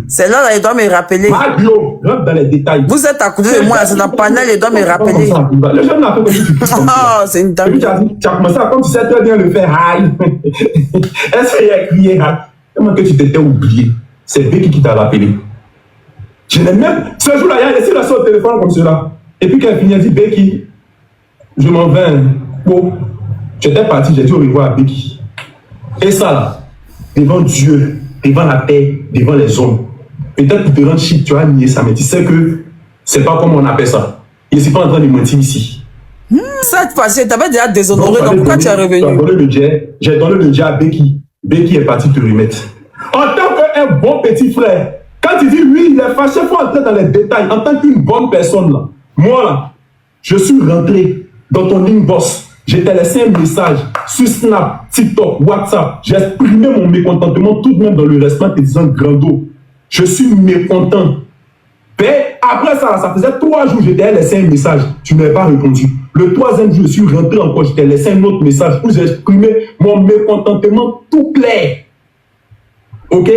C'est là, elle doit me rappeler. Mario, rentre dans les détails. Vous êtes à côté de moi, c'est dans le panel, elle doit me rappeler. Le jeune n'a fait oh, c'est une dingue. Tu as commencé à, comme tu sais très bien le faire. Aïe. Est-ce qu'il a crié? Comment que tu t'étais oublié? C'est Becky qui t'a rappelé. Je l'ai même. Ce jour-là, il a laissé la sur le téléphone comme cela. Et puis quand elle finit, elle dit Becky, je m'en vais. Bon, j'étais parti, j'ai dit au revoir à Becky. Et ça là, devant Dieu, devant la paix, devant les hommes. Peut-être pour te rendre chic, tu as nié ça, mais tu sais que c'est pas comme on appelle ça. Je ne suis pas en train de mentir ici. Cette fois-ci, tu avais déjà déshonoré, donc pourquoi tu es revenu? J'ai donné le jet à Becky. Becky est partie te remettre. En tant qu'un bon petit frère, quand tu dis oui, il est fâché, il faut entrer dans les détails. En tant qu'une bonne personne, là, moi, là, je suis rentré dans ton inbox. Je t'ai laissé un message sur Snap, TikTok, WhatsApp. J'ai exprimé mon mécontentement tout de même dans le respect en te disant Grando, je suis mécontent. Mais après ça, ça faisait 3 jours que je t'ai laissé un message. Tu n'avais pas répondu. Le 3e jour, je suis rentré encore. Je t'ai laissé un autre message où j'ai exprimé mon mécontentement tout clair. Ok?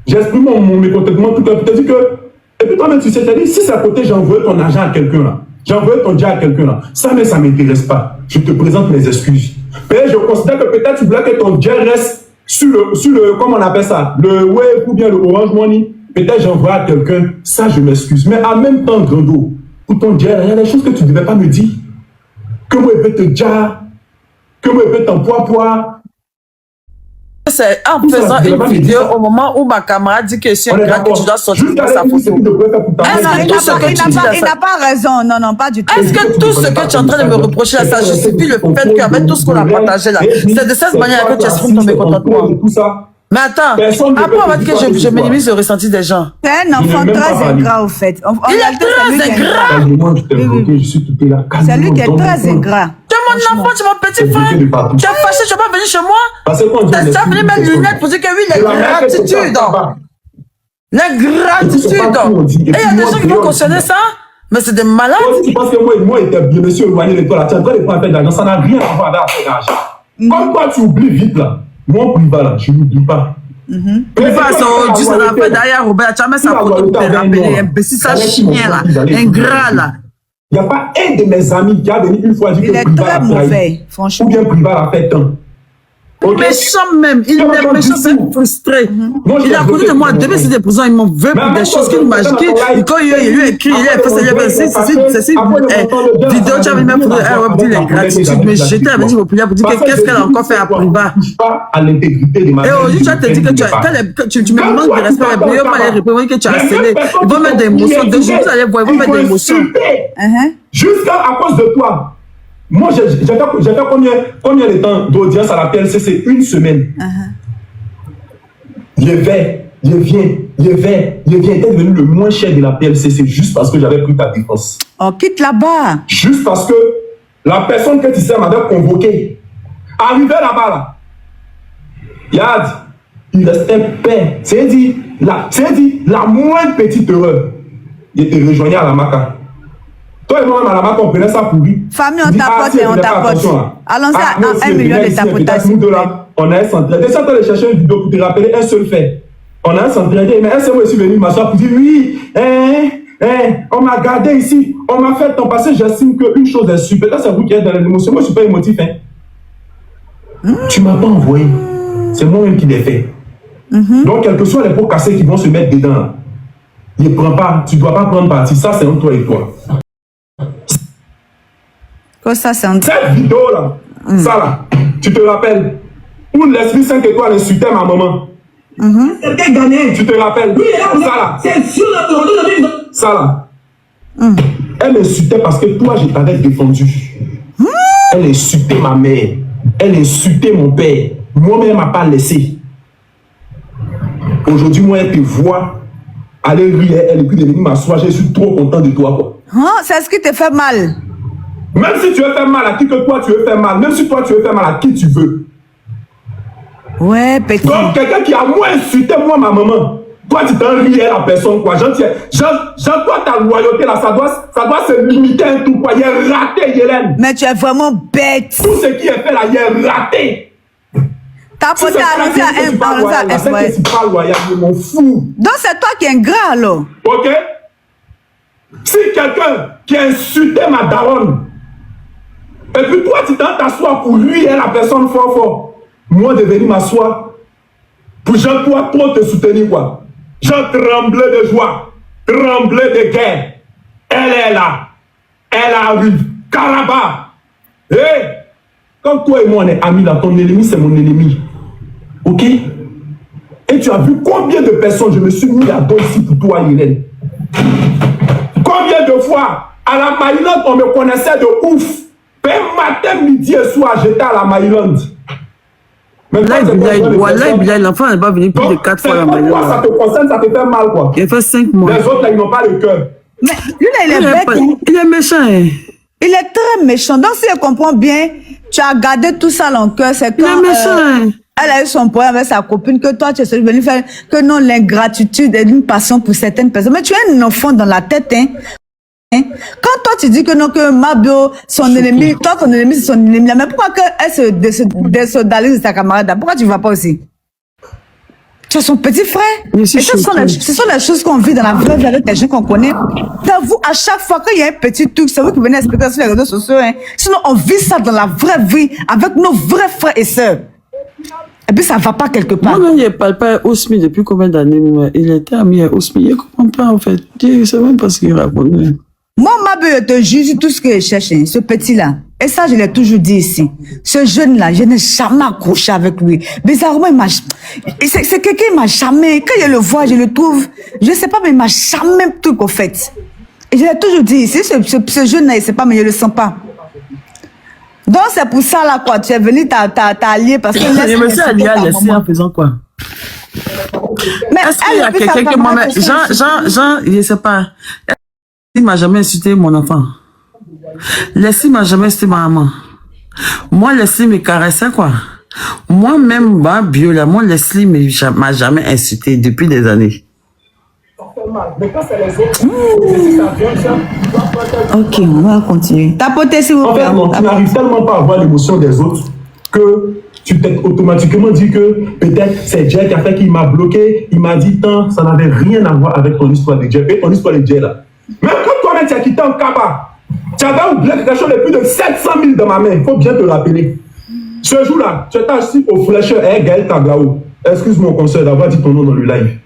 J'ai exprimé mon mécontentement tout clair. Tu t'es dit que. Et puis toi-même, tu sais, tu as dit si c'est à côté, j'ai envoyé ton argent à quelqu'un là. J'ai envoyé ton jet à quelqu'un là. Ça, mais ça ne m'intéresse pas. Je te présente mes excuses. Mais je considère que peut-être tu voulais que ton jet reste sur le, comment on appelle ça, le Wave ou bien le Orange Money. Peut-être j'envoie à quelqu'un. Ça, je m'excuse. Mais en même temps, Grando, pour ton jet, il y a des choses que tu ne devais pas me dire. Que moi, je peux te jar. Que moi, je peux t'empoipoir. C'est en faisant une vidéo au moment où ma camarade dit que c'est un gars que tu dois sortir dans sa photo. Il n'a pas raison, non, pas du tout. Est-ce que tout ce que tu es en train de me reprocher là, ça justifie le fait qu'avec tout ce qu'on a partagé là, c'est de cette manière que tu exprimes ton mécontentement? Mais attends, après on va dire que je minimise le ressenti des gens. C'est un enfant très ingrat au fait. Il est très ingrat. C'est lui qui est très ingrat. Tu es mon enfant, tu es mon petit frère. Tu as fâché, tu n'es pas venu chez moi. Tu as venu mettre les lunettes pour dire que oui, l'ingratitude. L'ingratitude. Et il y a des gens qui vont cautionner ça. Mais c'est des malades. Tu penses que moi, je me suis éloigné de toi là. Tu es en train de prendre un peu d'argent. Ça n'a rien à voir avec affaire d'argent. Comme toi, tu oublies vite là. Moi, privat là, je n'oublie pas. Privat, ça n'a fait derrière Robert. Tu as mis sa photo pour te rappeler. Imbécile, ça chien là. Ingrat là. Il n'y a pas un de mes amis qui a venu une fois dire que Priva très mauvais, franchement. Ou bien Priva l'a fait tant. Okay. Méchant même, il est méchant, c'est frustré. Il a connu de moi, depuis ces prisons, il m'en veut pour des choses qu'il m'imagine. Quand il lui a écrit, il a fait ça, c'est une vidéo, tu avais même dit les gratitudes, mais j'étais avec vous pour dire qu'est-ce qu'elle a encore fait à Priva. Et aujourd'hui, tu as te dit que tu me manques de respect, mais il va les répondre que tu as scellé. Ils vont mettre des émotions, 2 jours, vous allez voir, ils vont mettre des émotions. Jusqu'à cause de toi. Moi, j'ai fait combien de temps d'audience à la PLC? C'est 1 semaine. Je viens. T'es devenu le moins cher de la PLC. C'est juste parce que j'avais pris ta défense. Oh, quitte là-bas. Juste parce que la personne que tu sais m'avait convoqué. Arrivé là-bas, là. Yad, il restait paix. C'est-à-dire, la moindre petite erreur. Il te rejoignait à la Maca. Toi et moi-même à la marque, on prenait ça pour lui. Famille, on tapote et on tapote. Allons-y à 1 million de tapotations. On a un centre. T'es en train de chercher une vidéo pour te rappeler un seul fait. On a un centre. Mais un seul mois, je suis venu m'asseoir pour dire oui, on m'a gardé ici, on m'a fait tant passer. J'estime qu'une chose est super. Là, c'est vous qui êtes dans l'émotion. Moi, je ne suis pas émotif. Tu ne m'as pas envoyé. C'est moi-même qui l'ai fait. Donc, quels que soient les pots cassés qui vont se mettre dedans, ne prends pas. Tu ne dois pas prendre parti. Ça, c'est entre toi et toi. Ça, cette vidéo-là, ça là, tu te rappelles, où l'Esprit 5 étoiles insultait ma maman. C'était gagné. Tu te rappelles? Oui, ça là. C'est sûr, ça là. Elle insultait parce que toi, je t'avais défendu. Elle insultait ma mère. Elle insultait mon père. Moi-même, elle ne m'a pas laissé. Aujourd'hui, moi, elle te voit aller rire, elle est plus devenue m'asseoir. Je suis trop content de toi, quoi. C'est ce qui te fait mal. Même si tu veux faire mal à qui que toi tu veux faire mal, même si toi tu veux faire mal à qui tu veux. Ouais, petit. Donc quelqu'un qui a moins insulté moi ma maman, toi tu t'en ris à la personne quoi. Genre toi ta loyauté là, ça doit se limiter à un tout quoi. Il est raté Hélène. Mais tu es vraiment bête. Tout ce qui est fait là, il est raté. T'as porté annoncer à un c'est que tu pas loyal, je m'en fous. Donc c'est toi qui es ingrat alors. Ok. Si quelqu'un qui a insulté ma daronne, et puis toi, tu t'assois pour lui et la personne fort. Moi, de venir m'asseoir pour toi, trop te soutenir, quoi. Je tremblais de joie, tremblais de guerre. Elle est là. Elle arrive. Caraba. Comme toi et moi, on est amis là, ton ennemi, c'est mon ennemi. Ok? Et tu as vu combien de personnes je me suis mis à dos ici pour toi, Hélène? Combien de fois, à la Maïlande, on me connaissait de ouf. Matin, midi et soir, j'étais à la Maïlande. Là, l'enfant n'est pas venu plus de 4 fois à la Maïlande. Ça te concerne, ça te fait mal, quoi. Il a fait 5 mois. Les autres, là, ils n'ont pas le cœur. Mais lui, là, il est bête. Il est méchant. Il est très méchant. Donc, si je comprends bien, tu as gardé tout ça dans le cœur. C'est quand elle a eu son problème avec sa copine, que toi, tu es venu faire que non, l'ingratitude est d'une passion pour certaines personnes. Mais tu es un enfant dans la tête, hein. Quand toi tu dis que non, que Mabio, son ennemi, toi ton ennemi c'est son ennemi, mais pourquoi elle se désolidarise de sa camarade? Pourquoi tu ne vas pas aussi? Tu es son petit frère. Et ce sont les choses qu'on vit dans la vraie vie avec les gens qu'on connaît. Vous, à chaque fois qu'il y a un petit truc, c'est vous qui venez expliquer sur les réseaux sociaux. Hein. Sinon, on vit ça dans la vraie vie avec nos vrais frères et sœurs. Et puis ça ne va pas quelque part. Moi, il ne parle pas à Osmi depuis combien d'années? Il était ami à Osmi. Il ne comprend pas en fait. C'est même pas ce qu'il raconte. Moi, je te juge tout ce que je cherche, ce petit-là. Et ça, je l'ai toujours dit ici. Ce jeune-là, je n'ai jamais accroché avec lui. Bizarrement, c'est quelqu'un qui m'a jamais, quand je le vois, je le trouve, je ne sais pas, mais il m'a jamais truc au fait. Et je l'ai toujours dit ici, ce jeune-là, il ne sait pas, mais je ne le sens pas. Donc, c'est pour ça, là, quoi. Tu es venu, t'as allié parce que... Je me suis allié à Leslie en faisant quoi? Mais est-ce qu'il y a quelqu'un qui m'a... Jean, je ne sais pas. Leslie m'a jamais insulté mon enfant. Leslie m'a jamais insulté ma maman. Moi, Leslie me caressait, quoi. Moi-même, bio, là, moi, Leslie m'a jamais insulté depuis des années. Ok, on va continuer. Tapotez, s'il vous plaît. Tu n'arrives tellement pas à voir l'émotion des autres que tu t'es automatiquement dit que peut-être c'est Jay qui a fait qu'il m'a bloqué, il m'a dit tant, ça n'avait rien à voir avec ton histoire de Jay. Et ton histoire de Jay là. Même quand toi-même tu as quitté en Kaba, Tu avais oublié quelque chose de plus de 700 000 dans ma main. Il faut bien te rappeler. Ce jour-là, tu étais assis au fraîcheur Gaël Tagao. Excuse mon conseil d'avoir dit ton nom dans le live.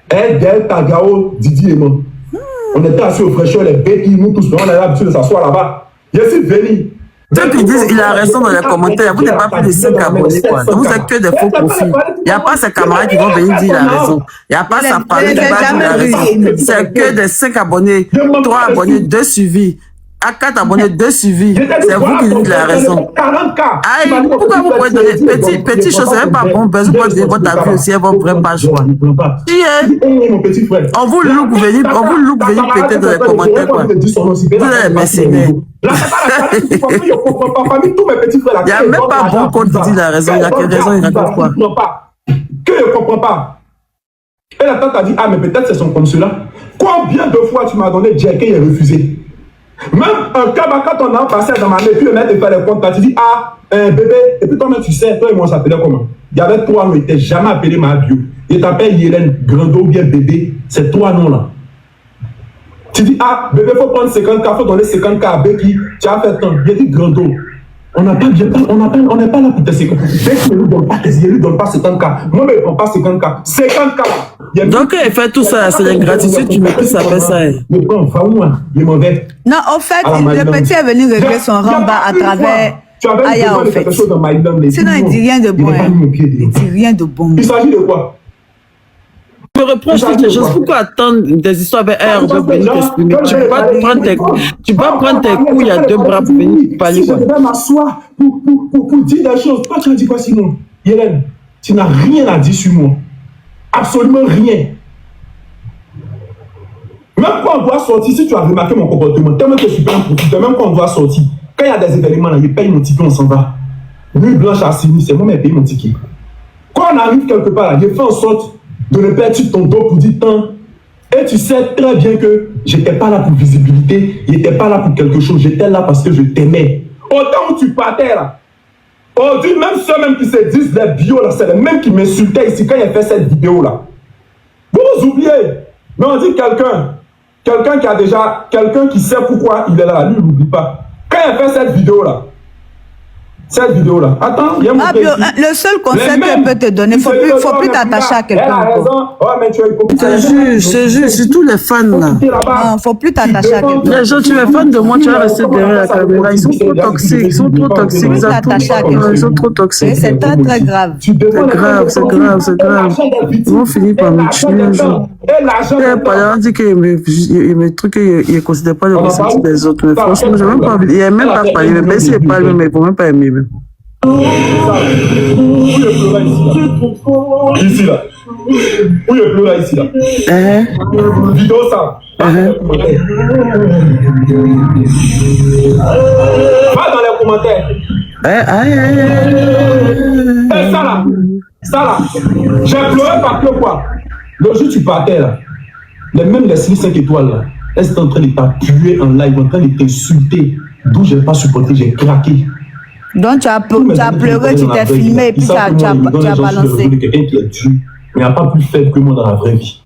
Gaël Tagao, Didier Eman. On était assis au fraîcheur, les bêtes, nous tous, on avait l'habitude de s'asseoir là-bas. Je suis venu. Ceux qui disent qu'il a raison dans les commentaires, vous n'avez pas plus de 5 abonnés, quoi. Donc, vous êtes que des faux profils. Il n'y a pas ses camarades qui vont venir dire qu'il a raison. Il n'y a pas sa famille qui va dire qu'il a raison. C'est que des 5 abonnés, 3 abonnés, 2 suivis. À 4 abonnés, 2 suivis. C'est vous qui dites qu'il a raison. Aïe, pourquoi vous pouvez donner petit chose, c'est même pas bon. Vous pouvez donner votre avis aussi à votre vraie page. On vous look venir péter dans les commentaires, quoi. Vous êtes mercenaires. Il n'y a même pas bon qu'on dit qu'il a raison. Il y a quelle raison, il raconte quoi? Que je ne comprends pas. Et la tante a dit, ah, mais peut-être c'est son comme cela. Combien de fois tu m'as donné Jack et il a refusé? Même un cas, quand on a passé dans ma main, puis le mec te fait les comptes, tu dis, ah, un bébé, et puis toi-même, tu sais, toi et moi, on s'appelait comment? Il y avait 3 noms, il n'était jamais appelé ma bio. Il t'appelle Yélène, Grando ou bien bébé, c'est 3 noms-là. Tu dis, ah, bébé, il faut prendre 50K, il faut donner 50K à Becky, tu as fait tant. Il dit Grando. On n'est pas là pour te 50K. Becky ne lui donne pas 50K. Moi, je ne prends pas 50K. 50K. Donc, il fait tout ça, c'est l'ingratitude, tu mets tout ça, fait ça. Non, en fait, le petit est venu régler son ramba à travers Aya, en fait. Sinon, il dit rien de bon. Il dit rien de bon. Il s'agit de quoi? Je me reproche toutes les choses. Pourquoi attendre des histoires avec un pour venir t'exprimer? Tu peux pas prendre tes couilles à 2 bras pour venir parler. Je vais m'asseoir pour dire des choses. Toi, tu as dit quoi sinon? Hélène, tu n'as rien à dire sur moi. Absolument rien. Même quand on doit sortir, si tu as remarqué mon comportement, tellement que je suis pas un profiteur, même quand on doit sortir, quand il y a des événements là, je paye mon ticket, on s'en va. Nuit blanche à Sydney, c'est moi qui paye mon ticket. Quand on arrive quelque part là, je fais en sorte de ne pas être ton dos pour dire tant. Et tu sais très bien que je n'étais pas là pour visibilité, je n'étais pas là pour quelque chose, j'étais là parce que je t'aimais. Autant où tu partais là. Aujourd'hui, même ceux même qui se disent les bios là, c'est les mêmes qui m'insultaient ici quand il a fait cette vidéo là. Vous oubliez, mais on dit quelqu'un qui a déjà, quelqu'un qui sait pourquoi il est là, lui il n'oublie pas. Quand il a fait cette vidéo là, attends, il y a mon le seul conseil qu'elle peut te donner, faut plus t'attacher à quelqu'un. Je juge, c'est tous les fans là. Non, faut plus t'attacher à quelqu'un. Les gens, tu es fan de moi, tu vas rester derrière la caméra. Ils sont trop toxiques, ils sont trop toxiques. C'est très très grave. C'est grave. Ils vont finir par me tuer un jour. On dit qu'il me truc, il ne considère pas le ressenti des autres. Mais franchement, je n'ai même pas envie. Il n'a même pas parlé. Même s'il parle, mais il ne faut même pas aimer. Ici là. Où il pleut là, ici là. Vidéo ça. Va dans les commentaires. Et ça là. J'ai pleuré parce que quoi? Le jour où tu partais là, même les 5 étoiles là, elles étaient en train de t'appuyer en live, en train de t'insulter. D'où je n'ai pas supporté, j'ai craqué. Donc tu as pleuré, tu t'es filmé et puis tu as balancé. Quelqu'un qui est dur, mais il n'y a pas plus faible que moi dans la vraie vie.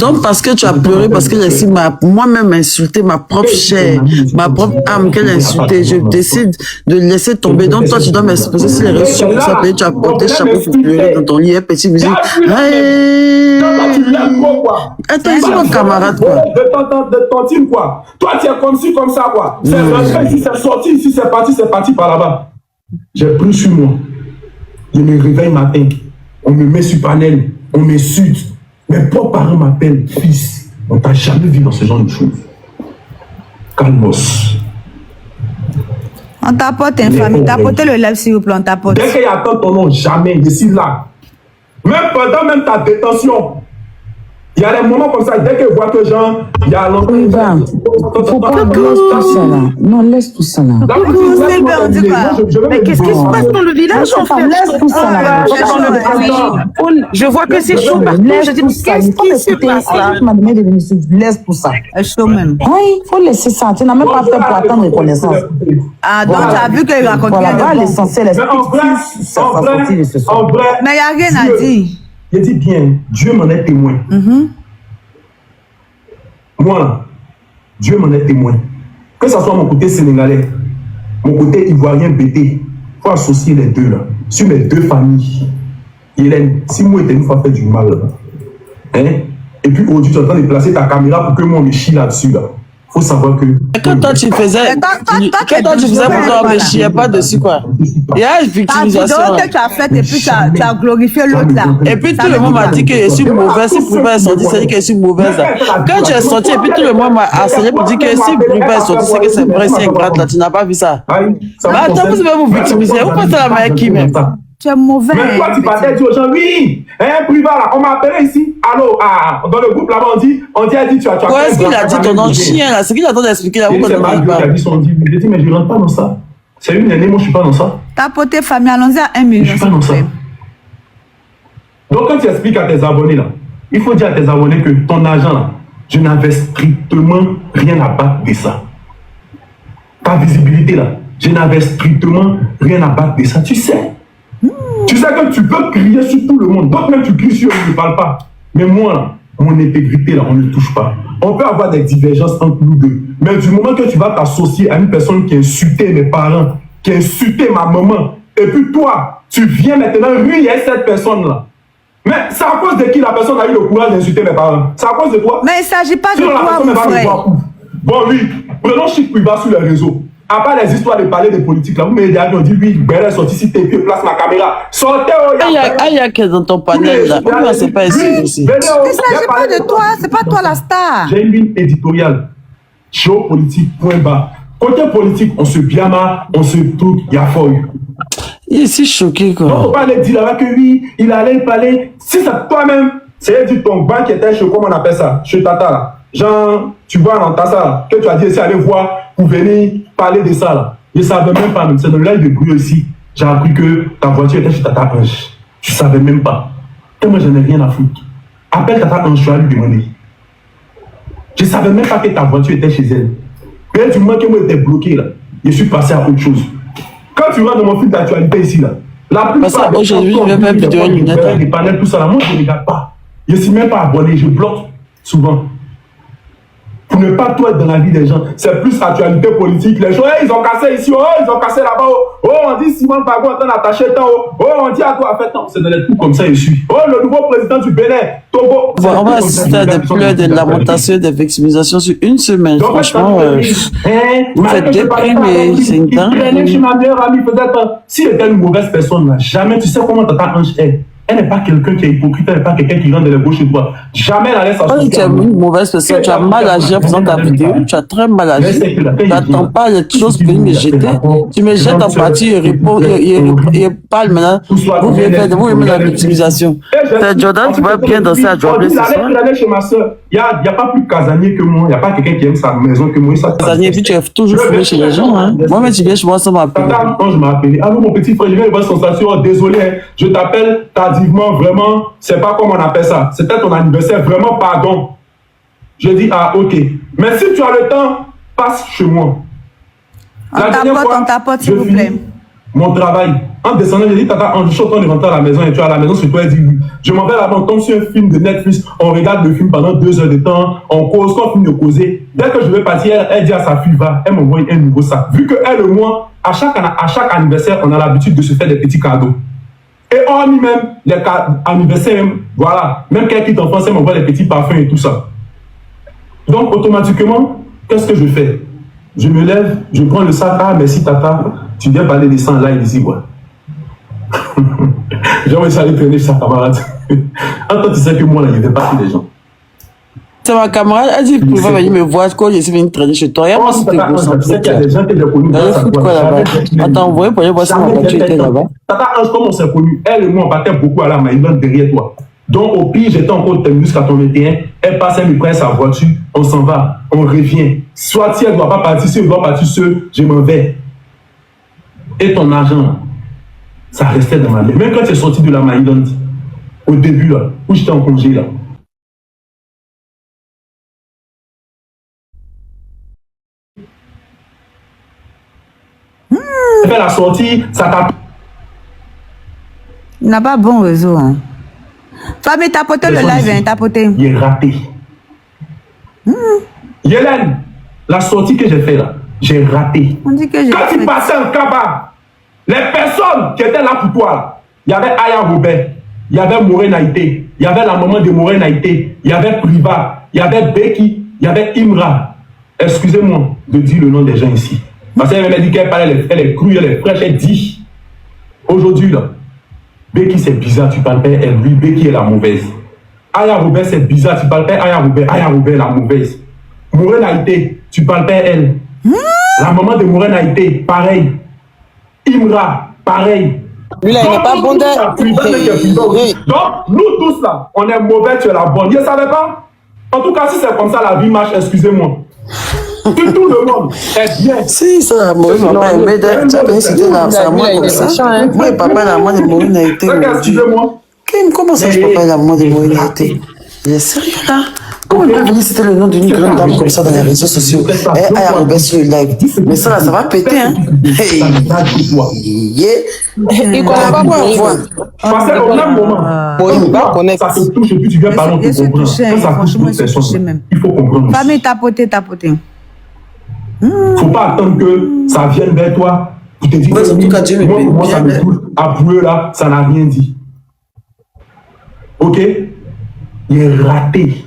Donc parce que tu as pleuré, parce que j'ai moi-même insulté ma propre chair, ma propre âme qu'elle a insultée, je décide de laisser tomber. Donc toi tu dois m'exposer sur les réseaux sociaux pour ça, tu as porté chapeau pour pleurer dans ton lit, petite musique. Attends, ils sont mon camarade quoi. De ton team quoi. Toi tu es comme ci, comme ça quoi. C'est rentré ici, c'est sorti ici, c'est parti par là-bas. J'ai pris sur moi. Je me réveille matin, on me met sur panel, on m'insulte. Mes propres parents m'appellent fils. On t'a jamais vu dans ce genre de choses. Calmos. On t'apporte infamie. T'apportez le live s'il vous plaît, on t'apporte. Dès qu'il attend ton nom, jamais. Je suis là. Même pendant ta détention. Il y a des moments comme ça, dès qu'il voit que Jean, il y a longtemps. Faut pas laisse tout ça là. Non, laisse tout ça là. On dit quoi? Mais qu'est-ce qui se passe dans le village en fait? Laisse tout ça là. Je vois que c'est chaud partout. Je dis, qu'est-ce qui se passe là? Laisse tout ça. Chaud même. Oui, il faut laisser ça. Tu n'as même pas fait pour attendre reconnaissance. Ah, donc tu as vu qu'il raconte rien de bon. L'essentiel, mais il n'y a rien à dire. Je dis bien, Dieu m'en est témoin. Moi, Dieu m'en est témoin. Que ce soit mon côté sénégalais, mon côté ivoirien BT, il faut associer les deux là. Sur mes deux familles. Hélène, si moi et une fois fait du mal, hein, et puis aujourd'hui tu es en train de placer ta caméra pour que moi on me chie là-dessus là. Faut savoir que. Quand toi tu faisais. Quand toi tu faisais pour toi, on ne chiait pas dessus quoi. Il y a une victimisation. La vidéo que tu as faite et puis tu as glorifié l'autre là. Et puis tout le monde m'a dit que je suis mauvaise. Si Priva est sorti, c'est dit que je suis mauvaise. Quand tu es sorti, et puis tout le monde m'a enseigné pour dire que si Priva est sorti, c'est que c'est vrai, c'est ingrate là. Tu n'as pas vu ça. Bah attends, vous allez vous victimiser. Vous pensez la meilleure qui même. Tu es mauvais. Mais toi, tu partais dire aux gens, oui, Priva, là, on m'a appelé ici. Allô, dans le groupe là-bas, on dit, tu as. Quoi est-ce qu'il a dit ton nom chien là? C'est qu'il attend d'expliquer là. C'est Mario qui a dit son dit. J'ai dit, mais je ne rentre pas dans ça. C'est une année, moi, je ne suis pas dans ça. Ta potée famille, allons-y à 1 million. Je ne suis pas dans ça. Donc, quand tu expliques à tes abonnés là, il faut dire à tes abonnés que ton argent là, je n'avais strictement rien à battre de ça. Ta visibilité là, je n'avais strictement rien à battre de ça. Tu sais. Tu sais que tu peux crier sur tout le monde. D'autres même tu cries sur eux, ils ne parlent pas. Mais moi, là, mon intégrité, là, on ne touche pas. On peut avoir des divergences entre nous deux. Mais du moment que tu vas t'associer à une personne qui a insulté mes parents, qui a insulté ma maman, et puis toi, tu viens maintenant ruiner cette personne-là. Mais c'est à cause de qui la personne a eu le courage d'insulter mes parents? C'est à cause de toi? Mais il ne s'agit pas de toi, mon frère. Bon, oui, prenons Chic Priva sur les réseaux. À part les histoires de parler de politique, là, vous m'avez dit, oui, Belle est sorti, si t'es vieux, place ma caméra. Sortez, il y a que dans ton panel, là. Pourquoi c'est pas ici aussi? Il ne s'agit pas de toi, c'est pas toi la star. J'ai une ligne éditoriale. Géopolitique, point bas. Côté politique, on se biama, on se truc, il y a feuille. Il est si choqué, quoi. Donc, faut pas aller dire là que oui, il allait parler. Si c'est toi-même, c'est dire ton banc qui était chez, comment on appelle ça, chez Tata, là. Genre, tu vois dans ta salle, que tu as dit, c'est aller voir pour venir parler de ça là. Je ne savais même pas, même c'est dans le live de bruit aussi. J'ai appris que ta voiture était chez Tata Ange. Je ne savais même pas. Et moi, je n'ai rien à foutre. Appelle Tata Ange, je vais lui demander. Je ne savais même pas que ta voiture était chez elle. Mais du moment que moi j'étais bloqué là, je suis passé à autre chose. Quand tu vas dans mon fil d'actualité ici là, la plupart des aujourd'hui, je vais faire vidéo lunettes. des panels, tout ça là, moi je ne regarde pas. Je ne suis même pas abonné, je bloque souvent. Pour ne pas tout être dans la vie des gens. C'est plus actualité politique. Les gens, ils ont cassé ici, ils ont cassé là-bas. On dit Simon Bagou en train d'attacher tant. On dit à toi, fais tant. C'est dans les coups comme ça, je suis. Le nouveau président du Bénin, Togo. On va assister à des pleurs de lamentation, des victimisations sur une semaine. Donc, franchement, vous faites déprimer. C'est une dingue. Je suis ma meilleure amie, peut-être. Si elle était une mauvaise personne, là, jamais, tu sais comment Tata Ange est. Elle n'est pas quelqu'un qui est hypocrite, elle n'est pas quelqu'un qui rentre de la gauche chez toi. Jamais elle allait s'associer. Tu es une mauvaise personne, tu as mal agi en faisant ta vidéo, tu as très mal agi. Tu n'attends pas les choses pour me jeter. Tu me jettes en partie, il parle maintenant. Vous venez la victimisation. C'est Jordan, tu vas bien danser à Jordan ce soir. Il allait chez ma soeur. Il n'y a pas plus casanier que moi. Il n'y a pas quelqu'un qui aime sa maison que moi. Casanier, puis tu es toujours fumé chez les gens. Moi-même, tu viens chez moi sans m'appeler. Quand je m'ai appelé, allô mon petit frère, je viens de voir son station. Désolé, je t'appelle tardivement, vraiment. C'est pas comme on appelle ça. C'était ton anniversaire, vraiment, pardon. Je dis, ok. Mais si tu as le temps, passe chez moi. On tapote, s'il vous plaît. Mon travail. En descendant, j'ai dit, Tata, je suis en train de rentrer à la maison et tu es à la maison sur toi. Elle dit oui. Je m'en vais là-bas, on tombe sur un film de Netflix. On regarde le film pendant 2 heures de temps. On cause, quand on finit de causer. Dès que je vais partir, elle dit à sa fille, va, elle m'envoie un nouveau sac. Vu qu'elle et moi, à chaque anniversaire, on a l'habitude de se faire des petits cadeaux. Et hormis même les anniversaires, voilà, même quelqu'un qui t'enfance, elle m'envoie des petits parfums et tout ça. Donc, automatiquement, qu'est-ce que je fais? Je me lève, je prends le sac. Ah, merci Tata, tu viens parler de ça là, ici, quoi. J'ai envie d'aller traîner chez sa camarade. En toi, tu sais que moi, là, il n'y avait pas tous les gens. C'est ma camarade, elle dit qu'il va venir me voir quand je suis venu traîner chez toi. Il y a moi, c'était gros sans plus. Il y a des gens qui ont connu. Attends, vous voyez, pour aller voir si ma voiture était là-bas. Tata Ange, comme on s'est connus, elle et moi, on partait beaucoup à la Maïlande derrière toi. Donc, au pire, j'étais encore au terminus 81. Elle passe, elle me prend sa voiture, on s'en va, on revient. Soit si elle ne doit pas partir, si elle doit partir seule, je m'en vais. Et ton argent, ça restait dans ma main. Même quand tu es sorti de la Maïlande, au début, là, où j'étais en congé, là. Fait la sortie, ça t'a. Il n'a pas bon réseau. Hein. Famille, tapoter le live, hein, tapoter. Il est raté. Hélène, la sortie que j'ai fait là, j'ai raté. On dit que j'ai Quand tu passais un cabas, les personnes qui étaient là pour toi, il y avait Aya Robert, il y avait Moré Naïté, il y avait la maman de Moré Naïté, il y avait Priva, il y avait Becky, il y avait Imra. Excusez-moi de dire le nom des gens ici. Parce qu'elle m'a dit qu'elle parlait, elle est crue, elle est fraîche, elle dit. Aujourd'hui, là, Becky c'est bizarre, tu parles pas elle, lui, Becky est la mauvaise. Aya Robert c'est bizarre, tu parles pas Aya Robert est la mauvaise. Moré Naïté, tu parles pas elle. La maman de Moré Naïté, pareil. Imra, pareil. Lui là, il n'est pas bon Donc, nous tous là, on est mauvais, tu es la bonne. Je ne savais pas. En tout cas, si c'est comme ça, la vie marche, excusez-moi. Tout le monde est bien. Si, ça, moi, papa, mais tu as bien cité là, c'est à moi comme ça. Moi, papa, la maman de Moré Naïté. Excusez-moi. Comment ça, je papa, la maman de Moré Naïté? Il est sérieux là? Comment il peut venir citer le nom d'une grande dame comme ça dans les réseaux sociaux? Aya Robert sur le live. Mais ça, là, ça va péter, hein? Hey! Il connaît pas moi. Parce qu'au même moment, ça se touche et puis tu viens parler, on te comprend. Quand ça touche d'autres personnes, il faut comprendre. Famille, tapoter. Faut pas attendre que ça vienne vers toi pour te dire que moi, ça me touche. Après là, ça n'a rien dit. Ok? Il est raté.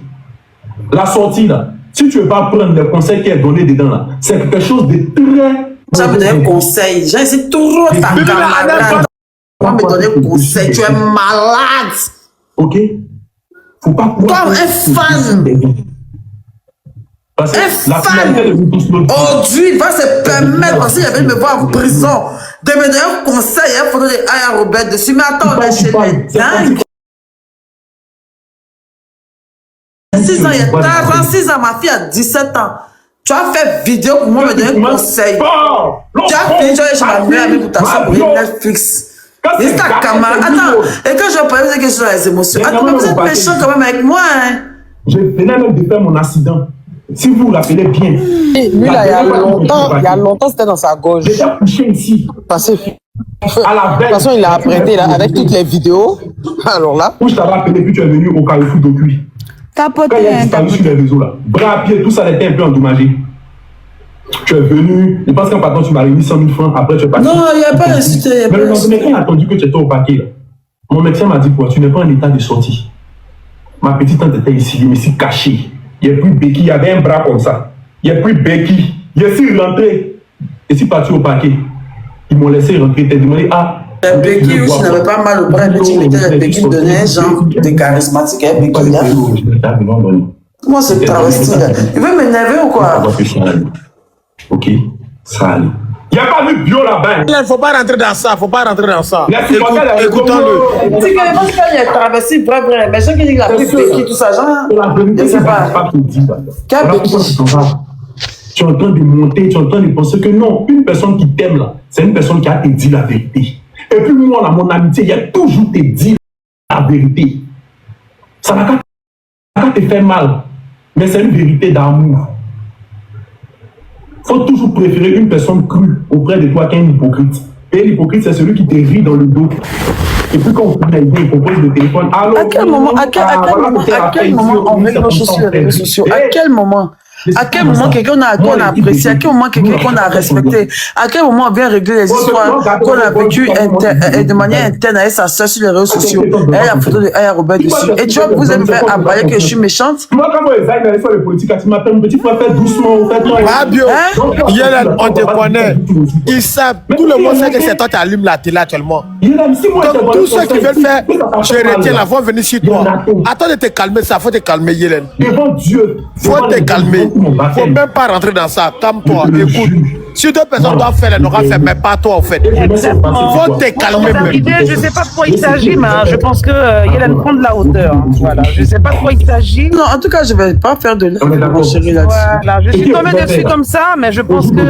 La sortie là, si tu ne veux pas prendre le conseil qui est donné dedans là, c'est quelque chose de très... Ça me donne un conseil. J'ai trop ta camarade. On me donner un conseil. Tu es malade. Ok? Faut pas pouvoir... Comme un fan. Parce que un fan. Aujourd'hui, il va se permettre, parce qu'il avait me voir en prison, de me donner un conseil, il faut donner Aya Robert dessus. Mais attends, on est chez les dingues. 6 ans, il y a 36 ans, ma fille a 17 ans. Tu as fait vidéo pour moi me donner un conseil. Tu as fini, tu as chez ma mère avec pour t'asseoir pour Netflix. C'est ta camarade. Attends, et quand je parle de questions sur les émotions, attends, mais vous êtes méchant quand même avec moi, hein. Je venais même de faire mon accident. Si vous vous rappelez bien. Lui là, il y a longtemps, c'était dans sa gorge. J'étais couché ici. Parce que de toute façon, il a apprêté là, avec toutes les vidéos. Alors là. Où je t'avais appelé, puis tu es venu au Carrefour d'Aucuit. Quand il a disparu sur les réseaux là, bras à pied, tout ça était un peu endommagé. Tu es venu, je pense qu'en partant, tu m'as remis 100 000 francs, après tu es parti. Non, il n'y a pas d'insulté. Mais le médecin a attendu que tu étais au paquet là. Mon médecin m'a dit quoi, tu n'es pas en état de sortie. Ma petite tante était ici, mais ici cachée. Il n'y a plus Becky, il y avait un bras comme ça. Il n'y a plus Becky. Il est ici rentré. Et si parti au paquet, ils m'ont laissé rentrer. Ils t'ont demandé, ah. Becky, où tu n'avais pas mal au bras, mais tu mettais Becky me donnait un genre de charismatique à Becky là. Comment c'est travesti là? Il veut m'énerver ou quoi? Ok, ça allait. Il n'y a pas de bio là-bas. Il ne faut pas rentrer dans ça, Écoutons-le. C'est que moi, quand il y a traversé, vrai, mais je qui dit qu'il a pris Becky, tout ça, genre, je ne sais pas. Quel Becky? Tu es en train de monter, tu es en train de penser que non, une personne qui t'aime là, c'est une personne qui a te dit la vérité. Et puis moi, là, mon amitié, il a toujours te dit la vérité. Ça n'a qu'à te faire mal, mais c'est une vérité d'amour. Il faut toujours préférer une personne crue auprès de toi qu'un hypocrite. Et l'hypocrite, c'est celui qui te rit dans le dos. Et puis quand on prend une idée, il propose le téléphone. Alors, à quel moment on met nos choses sur les réseaux sociaux? À quel moment? À quel moment quelqu'un qu'on a apprécié? À quel moment quelqu'un qu'on a respecté? À quel moment on vient régler les histoires qu'on a vécues de manière interne avec sa soeur sur les réseaux sociaux? Elle a la photo de Aya Robert dessus. Et tu vois, vous allez me faire aballer que je suis méchante? Moi, quand ils aillent faire les politiques, tu m'appelles mon petit frère, fais doucement, fais-toi. Fabio, on te connaît. Ils savent, tout le monde sait que c'est toi qui allumes la télé actuellement. Donc, tous ceux qui veulent faire, je retiens la voix venir sur toi. Attends de te calmer, ça faut te calmer, Yélène. Devant Dieu. Faut te calmer. Faut même pas rentrer dans ça. Calme-toi, écoute. Si deux personnes doivent faire, elles n'auront fait, mais pas toi, en fait. Faut te calmer même. Je ne sais pas de quoi il s'agit, mais je pense que Yélène prend de la hauteur. Voilà, je ne sais pas de quoi il s'agit. Non, en tout cas, je ne vais pas faire de mon chéri là-dessus. Voilà, je suis tombée dessus comme ça, mais je pense que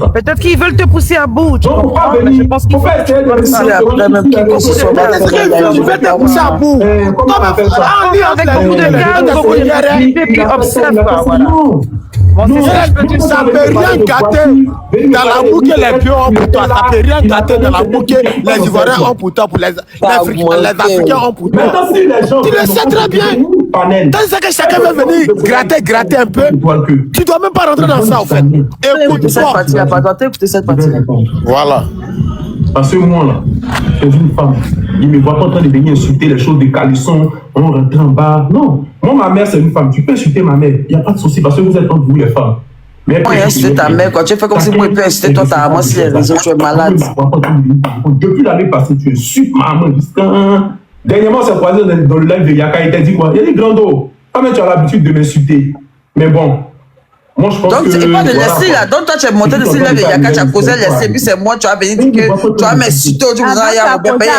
peut-être qu'ils veulent te pousser à bout. Tu comprends? Mais je pense qu'il faut essayer de parler après, même qui que ce soit. Tu veux te pousser à bout. Avec beaucoup de calme, beaucoup de tranquillité, puis observe. Voilà. Ça ne peut rien gâter dans l'amour que les pieux ont pour toi. Ça ne peut rien gâter dans l'amour que les Ivoiriens ont pour toi, pour les Africains ont pour toi. Tu le sais très bien. Dans ce que chacun veut venir gratter un peu, tu ne dois même pas rentrer dans ça, en fait. Écoute cette partie-là, pas écouter cette partie-là. Voilà. Parce que moi, là, je suis une femme. Il me voit pas en train de venir insulter les choses de caleçon, on rentre en bas. Non. Moi, ma mère, c'est une femme. Tu peux insulter ma mère. Il n'y a pas de souci parce que vous êtes entre vous, les femmes. Mais moi, insulter ta mère, quand tu fais comme si moi, je peux insulter toi, t'as avancé les réseaux, tu es malade. Depuis l'année passée, tu es super maman. Dernièrement, on s'est croisé dans le live de Yaka. Il t'a dit quoi? Il a dit Grando, quand même tu as l'habitude de m'insulter. Mais bon. Moi, je pense donc, que, tu pas de laisser là. Donc, toi, tu es monté de ce live de Yaka, tu as causé laisser, puis c'est moi, tu as venu dire que tu as m'insulté aujourd'hui, vous avez un peu payé.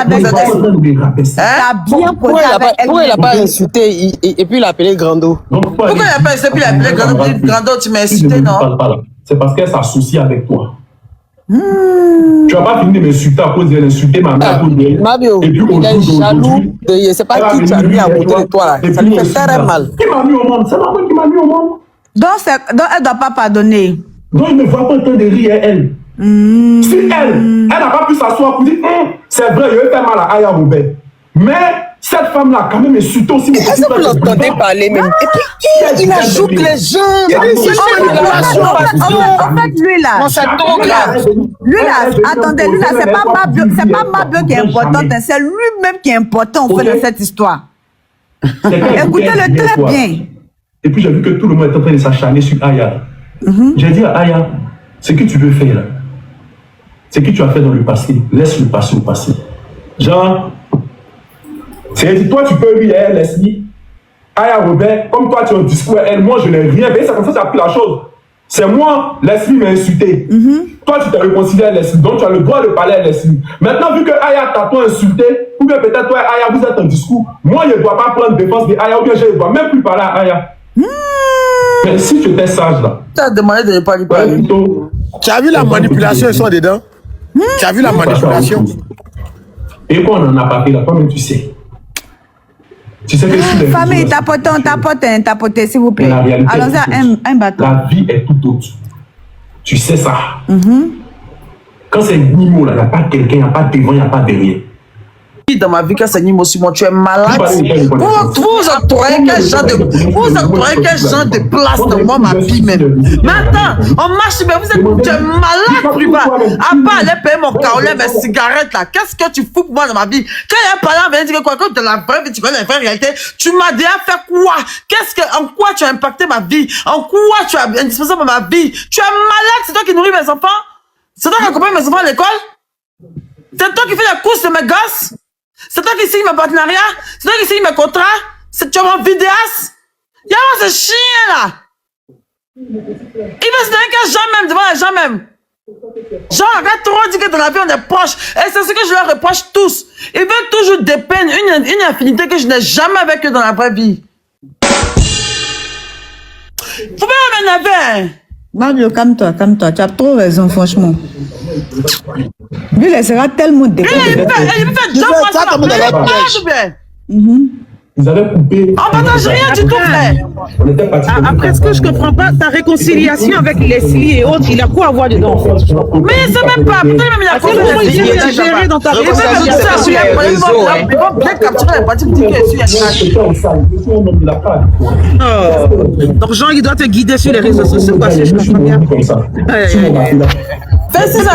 Pourquoi il n'a pas insulté et puis il a appelé Grando? Pourquoi il n'a pas insulté puis il a appelé Grando? Grando, tu m'as insulté, non? C'est parce qu'elle s'associe avec toi. Tu vas pas finir de m'insulter à cause d'elle, insulter ma mère à cause d'elle. Mabio, il est jaloux. C'est pas qui tu as mis à côté de toi là. Ça lui fait très mal. Qui m'a mis au monde? C'est maman qui m'a mis au monde. Donc, elle ne doit pas pardonner. Donc, il ne me voit pas en train de rire, elle. Si elle n'a pas pu s'asseoir pour dire, c'est vrai, il a fait mal à Aya Robert. Mais cette femme-là, quand même, insulte aussi. Est-ce que vous l'entendez parler même? Et puis, il ajoute les gens. Il y a des manipulations. En fait, lui là. Non, c'est trop grave. Lui là, attendez, lui là, c'est pas Mabio qui est importante, c'est lui-même qui est important au fait de cette histoire. Écoutez-le très bien. Et puis j'ai vu que tout le monde est en train de s'acharner sur Aya. J'ai dit à Aya, ce que tu veux faire, ce que tu as fait dans le passé, laisse le passé au passé. Genre, c'est toi tu peux lui, elle, laisse-lui. Aya Robert, comme toi tu as un discours à elle, moi je n'ai rien fait, c'est comme ça que tu as pris la chose. C'est moi, Leslie m'a insulté. Toi tu t'es réconcilié à Leslie, donc tu as le droit de parler à Leslie. Maintenant, vu que Aya t'a toi insulté, ou bien peut-être toi Aya vous êtes en discours, moi je ne dois pas prendre défense de Aya, ou bien je ne dois même plus parler à Aya. Mais si tu étais sage là. Tu as demandé de ne pas lui parler. Tu as vu la manipulation, ils sont dedans. Tu as vu la manipulation. Et quand on en a parlé là, toi-même tu sais. Tu sais que si famille, tapotez, s'il vous plaît. Allons-y à un bâton. La vie est tout autre. Tu sais ça. Quand c'est Nimo là, il n'y a pas quelqu'un, il n'y a pas devant, il n'y a pas derrière. Dans ma vie, quand c'est Nimo Simon, tu es malade. Vous entourez quel genre de place dans moi, ma vie même. Maintenant, on marche, mais tu es malade, Priva. À part aller payer mon caolet, mes cigarettes là, qu'est-ce que tu fous pour moi dans ma vie? Quand il y a un parent vient dire quoi, quand tu as la vraie vie, tu connais la vraie réalité, tu m'as déjà fait quoi? En quoi tu as impacté ma vie? En quoi tu as indispensable à ma vie? Tu es malade, c'est toi qui nourris mes enfants? C'est toi qui accompagne mes enfants à l'école? C'est toi qui fais la course de mes gosses? C'est toi qui signe mes partenariats? C'est toi qui signe mes contrats? C'est tu es mon vidéaste? Y'a moi ce chien là! Il veut se donner qu'à gens même, devant les gens même. Genre, arrête trop dire que dans la vie on est proches. Et c'est ce que je leur reproche tous. Ils veulent toujours des peines, une affinité que je n'ai jamais avec eux dans la vraie vie. Faut pas m'énerver. Mario, calme-toi. Tu as trop raison, franchement. Lui, il sera tellement dégoûté. Il peut faire 2 fois ça. Ils avaient coupé. On partage rien du tout, frère. Après ce que je comprends pas, ta réconciliation avec Leslie et autres, il a quoi à voir dedans? Mais il sait même pas. Peut-être même il a quoi à gérer dans ta réconciliation. Ils vont bien capturer la partie de dire donc Jean, il doit te guider sur les réseaux sociaux, si je comprends bien. Fais ça,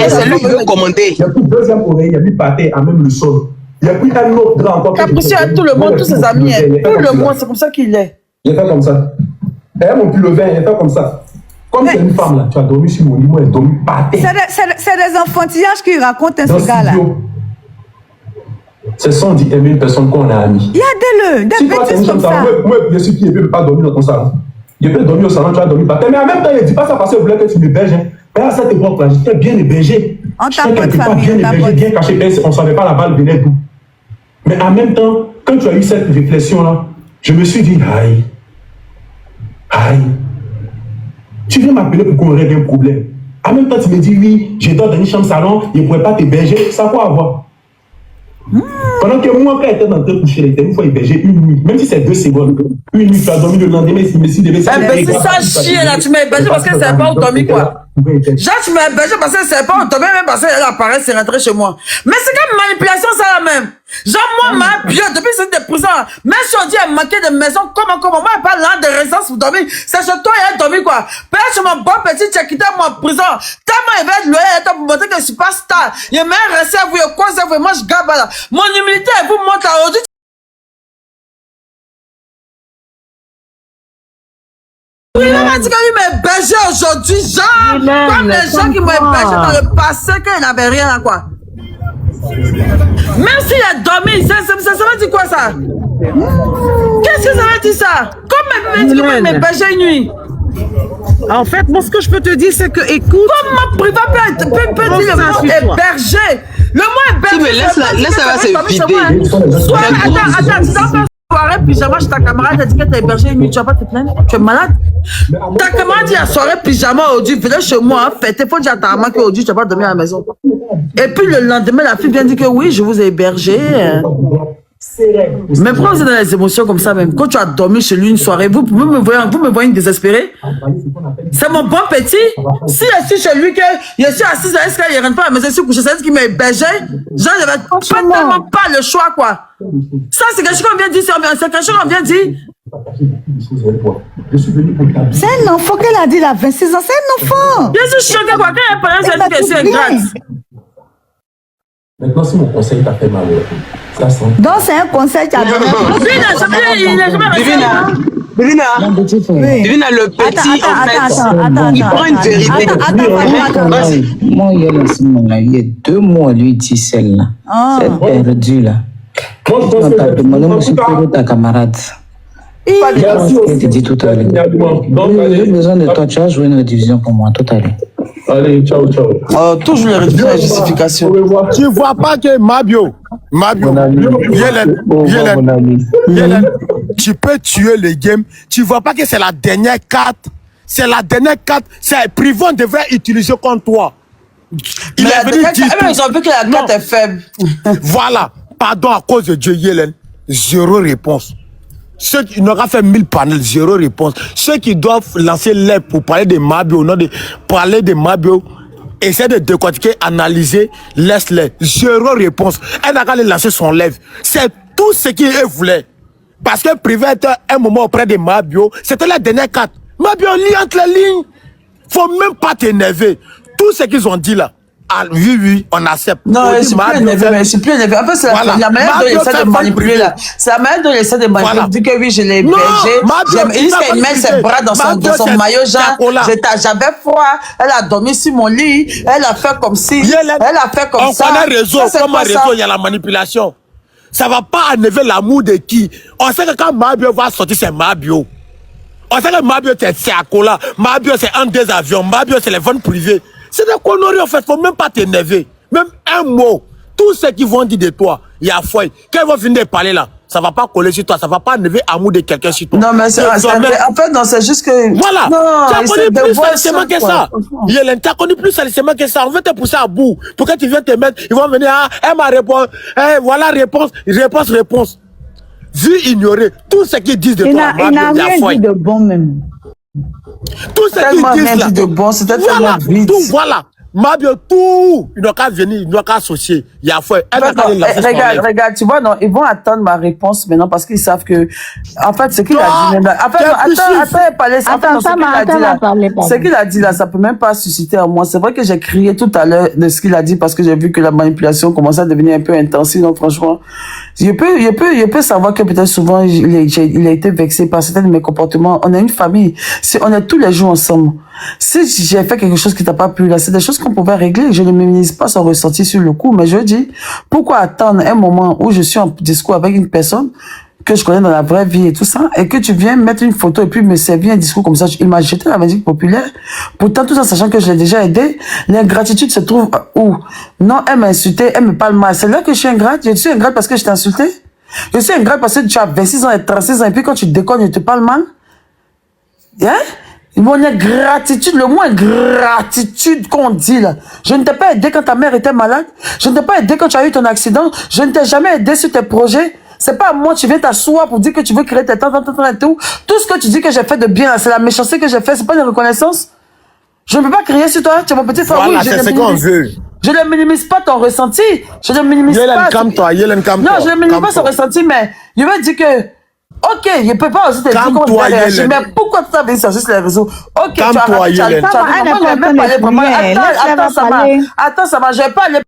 c'est lui qui veut commander. Il y a plus de deuxième oreille, il y a plus pâté à même le sol. Il y a plus un autre grand encore. Capricieux à tout le monde, tous ses amis. Tout le monde, c'est comme ça qu'il est. Il est fait comme ça. D'ailleurs, mon pull vin, il est fait comme ça. Comme c'est une femme là, tu as dormi sur mon lit, moi, elle a dormi pâté. C'est des enfantillages qu'il raconte un ce gars là. C'est sans dire aimer une personne qu'on a amie. Il y a des bêtises comme ça. Moi, je suis qui ne peut pas dormir dans ton salon. Il peut dormir au salon, tu as dormi pâté. Mais en même temps, il ne dit pas ça parce qu'il voulait que tu m'héberges. Mais à cette époque-là, j'étais bien hébergé. On tapote famille, bien caché, on ne savait pas la balle venait d'où. Mais en même temps, quand tu as eu cette réflexion-là, je me suis dit, aïe, tu viens m'appeler pour qu'on règle un problème. En même temps, tu me dis, oui, je dors dans une chambre salon, je ne pourrais pas t'héberger, ça quoi avoir? Pendant que moi, quand elle était en train de coucher, elle était une fois hébergée une nuit. Même si c'est 2 secondes. Une nuit, tu as dormi le lendemain, mais si devait c'est ça chier là, tu m'as hébergé parce que c'est pas où dormi quoi. Genre, tu m'as hébergé parce que c'est pas où dormi, même parce qu'elle apparaît, c'est rentré chez moi. Mais c'est comme manipulation, ça là même. Genre, moi, ma bio, depuis que c'est des prisons, même si on dit elle manquait de maison, comment, moi, elle pas là de résidence pour dormir. C'est chez toi, elle a dormi quoi. Peut-être sur mon bon petit, tu as quitté mon prison. Tellement il va être loyal, pour montrer que je suis pas star. Il est même resté à vous, il quoi, ça, vous, moi, je gabe là. Mon humilité, elle vous montre là, aujourd'hui. Il m'a dit qu'il m'a hébergé aujourd'hui, genre, comme les gens qui m'ont hébergé dans le passé, qu'il n'avait rien à quoi. Même s'il a dormi, ça veut dire quoi ça? Qu'est-ce que ça veut dire ça? Comme il m'a hébergé une nuit. En fait, moi, ce que je peux te dire, c'est que, écoute... Comment privé peut dire le mot hébergé? Le mot hébergé... Mais laisse-la va se vider. Soit, attends, soirée pyjama chez ta camarade, elle dit que t'as hébergé une nuit, tu vas pas te plaindre? Tu es malade? Ta camarade dit à soirée pyjama aujourd'hui, venez chez moi, fêtez, faut dire à ta maman qu'aujourd'hui tu vas pas dormir à la maison. Et puis le lendemain, la fille vient dire que oui, je vous ai hébergé. Mais pourquoi vous êtes dans les émotions comme ça même? Quand tu as dormi chez lui une soirée, vous me voyez désespérée? C'est mon bon petit. Si je suis chez lui, que je suis assise, est-ce qu'il ne rentre pas à la maison, je suis couché, c'est qu'il m'a hébergé? Genre, je n'avais tellement pas le choix, quoi. Ça, c'est quelque chose qu'on vient de dire, c'est quelque chose qu'on vient de dire. C'est un enfant qu'elle a dit, il a 26 ans, c'est un enfant. Bien sûr, je suis quoi, quand elle parle, elle dit que c'est ingrate. Maintenant, si mon conseil t'a fait mal, ça sent. Donc, c'est un conseil qui a donné. Divina, le petit, il prend une vérité. Moi, il y a 2 mois, lui dit celle-là. C'est perdu, là. On t'a demandé, moi, c'est plus ta camarade. Je t'ai dit tout à l'heure. J'ai besoin de toi, tu as joué une rédivision pour moi tout à l'heure. Allez, ciao. Toujours la justification. Tu vois pas que Mabio, Yelen, tu peux tuer le game. Tu vois pas que c'est la dernière carte. C'est la dernière carte. C'est Privon devrait utiliser contre toi. Il est venu dire. Ils ont vu que la carte est faible. Voilà. Pardon à cause de Dieu, Yelen. 0 réponse. Ceux qui n'auront fait 1000 panels, 0 réponse. Ceux qui doivent lancer l'air pour parler de Mabio, non de parler de Mabio, essayer de décortiquer, analyser, laisse-les. 0 réponse. Elle n'a qu'à aller lancer son lèvre. C'est tout ce qu'il voulait. Parce que privé était un moment auprès de Mabio, c'était la dernière carte. Mabio lit entre les lignes. Faut même pas t'énerver. Tout ce qu'ils ont dit là. Ah, oui, on accepte. Non, je suis plus énervé, mais je suis plus énervé. En fait, c'est la manière dont il essaie de manipuler là. C'est la manière dont il essaie de manipuler. Il dit que oui, je l'ai hébergé. Il dit qu'elle met ses bras dans son maillot, genre, j'avais froid, elle a dormi sur mon lit, elle a fait comme si, elle a fait comme ça. On connaît réseau, comme un réseau, il y a la manipulation. Ça va pas enlever l'amour de qui. On sait que quand Mabio va sortir, c'est Mabio. On sait que Mabio, c'est Akola. Mabio, c'est un des avions. Mabio, c'est les ventes privées. C'est des conneries en fait, faut même pas t'énerver. Même un mot. Tout ce qu'ils vont dire de toi, il y a foi. Quand ils vont finir de parler là, ça va pas coller sur toi, ça va pas enlever l'amour de quelqu'un sur toi. Non, mais c'est en fait, non, c'est juste que. Voilà. Tu as connu plus sérieusement que ça. Yélène, tu as connu plus sérieusement que ça. On veut te pousser à bout. Pour que tu viennes te mettre, ils vont venir, elle m'a répondu, voilà réponse. Vu ignorer tout ce qu'ils disent de toi, il n'a rien dit de bon même. Tout ce qu'ils disent là. De bon, c'était tellement vite. Tout, voilà. Mabio, tout. Il n'a qu'à venir, il n'a qu'à associer. Il y a foi. Regarde, tu vois, non, ils vont attendre ma réponse maintenant parce qu'ils savent que, en fait, ce qu'il a dit maintenant. Ce qu'il a dit là, ça peut même pas susciter en moi. C'est vrai que j'ai crié tout à l'heure de ce qu'il a dit parce que j'ai vu que la manipulation commençait à devenir un peu intensive. Donc, franchement, je peux savoir que peut-être souvent, il a été vexé par certains de mes comportements. On est une famille. On est tous les jours ensemble. Si j'ai fait quelque chose qui t'a pas plu, là, c'est des choses qu'on pouvait régler. Je ne minimise pas son ressenti sur le coup, mais je dis, pourquoi attendre un moment où je suis en discours avec une personne que je connais dans la vraie vie et tout ça, et que tu viens mettre une photo et puis me servir un discours comme ça. Il m'a jeté la musique populaire. Pourtant, tout ça, sachant que je l'ai déjà aidé, l'ingratitude se trouve où? Non, elle m'a insulté, elle me parle mal. C'est là que je suis ingrate. Je suis ingrate parce que je t'ai insulté. Je suis ingrate parce que tu as 26 ans et 36 ans, et puis quand tu déconnes, je te parle mal. Hein? Mon gratitude, le moins gratitude qu'on dit là. Je ne t'ai pas aidé quand ta mère était malade. Je ne t'ai pas aidé quand tu as eu ton accident. Je ne t'ai jamais aidé sur tes projets. C'est pas à moi, tu viens t'asseoir pour dire que tu veux créer tes temps et tout. Tout ce que tu dis que j'ai fait de bien, c'est la méchanceté que j'ai fait, c'est pas une reconnaissance. Je ne peux pas crier sur toi, tu es mon petit frère. Voilà, oui, c'est ce qu'on veut. Je ne minimise pas ton ressenti. Je ne minimise pas. Non, je ne minimise pas son ressenti, mais je veux dire que ok, je peux pas aussi te dire comment je vais réagir, mais pourquoi tu as vu ça sur les réseaux? Ok, tu as raté, attends, ça va, je vais pas aller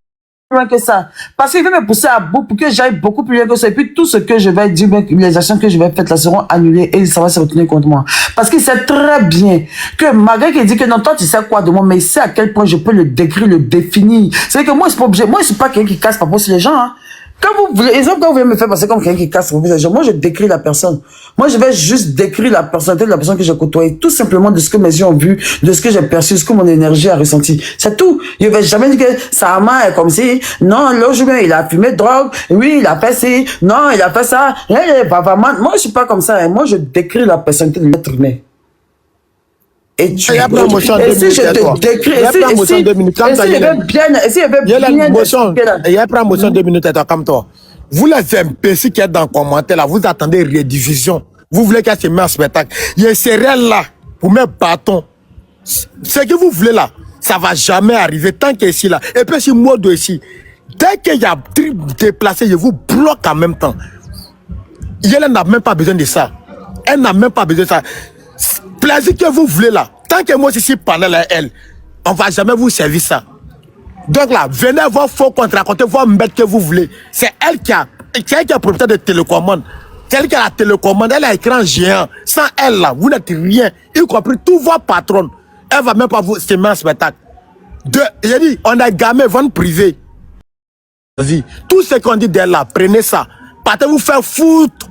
plus loin que ça. Parce qu'il veut me pousser à bout pour que j'aille beaucoup plus loin que ça. Et puis tout ce que je vais dire, les actions que je vais faire là seront annulées et ça va se retourner contre moi. Parce qu'il sait très bien que malgré qu'il dit que non, toi tu sais quoi de moi, mais il sait à quel point je peux le décrire, le définir. C'est que moi, c'est pas obligé. Moi, je suis pas quelqu'un qui casse pas pour les gens, hein. Quand vous voulez me faire passer comme quelqu'un qui casse les gens, moi je décris la personne. Moi je vais juste décrire la personnalité de la personne que j'ai côtoyée, tout simplement de ce que mes yeux ont vu, de ce que j'ai perçu, de ce que mon énergie a ressenti. C'est tout. Je vais jamais dire que sa main est comme si, non, l'autre jour il a fumé de drogue, oui il a fait ci, non il a fait ça. Moi je suis pas comme ça. Hein. Moi je décris la personnalité de l'être humain. Et tu si je te décris, il y a pas motion 2 minutes à toi comme toi. Vous les imbéciles qui êtes dans le commentaire là, vous attendez rediffusion. Vous voulez qu'elle se mette en spectacle. Il y a ces règles là pour mettre bâton. Ce que vous voulez là, ça va jamais arriver tant qu'il est ici là. Et puis si moi de ici, dès qu'il y a déplacé, je vous bloque en même temps. Elle n'a même pas besoin de ça. Elle n'a même pas besoin de ça. Plaisir que vous voulez là, tant que moi ici parler à elle, on va jamais vous servir ça. Donc là, venez voir, faut contre-raconter, voir mettre que vous voulez. C'est elle qui est propriétaire de télécommande. C'est elle qui a la télécommande, elle a un écran géant. Sans elle là, vous n'êtes rien, y compris tous vos patrons. Elle va même pas vous se mettre en spectacle. J'ai dit, on a gamin, vente privée. Tout ce qu'on dit d'elle là, prenez ça. Partez vous faire foutre.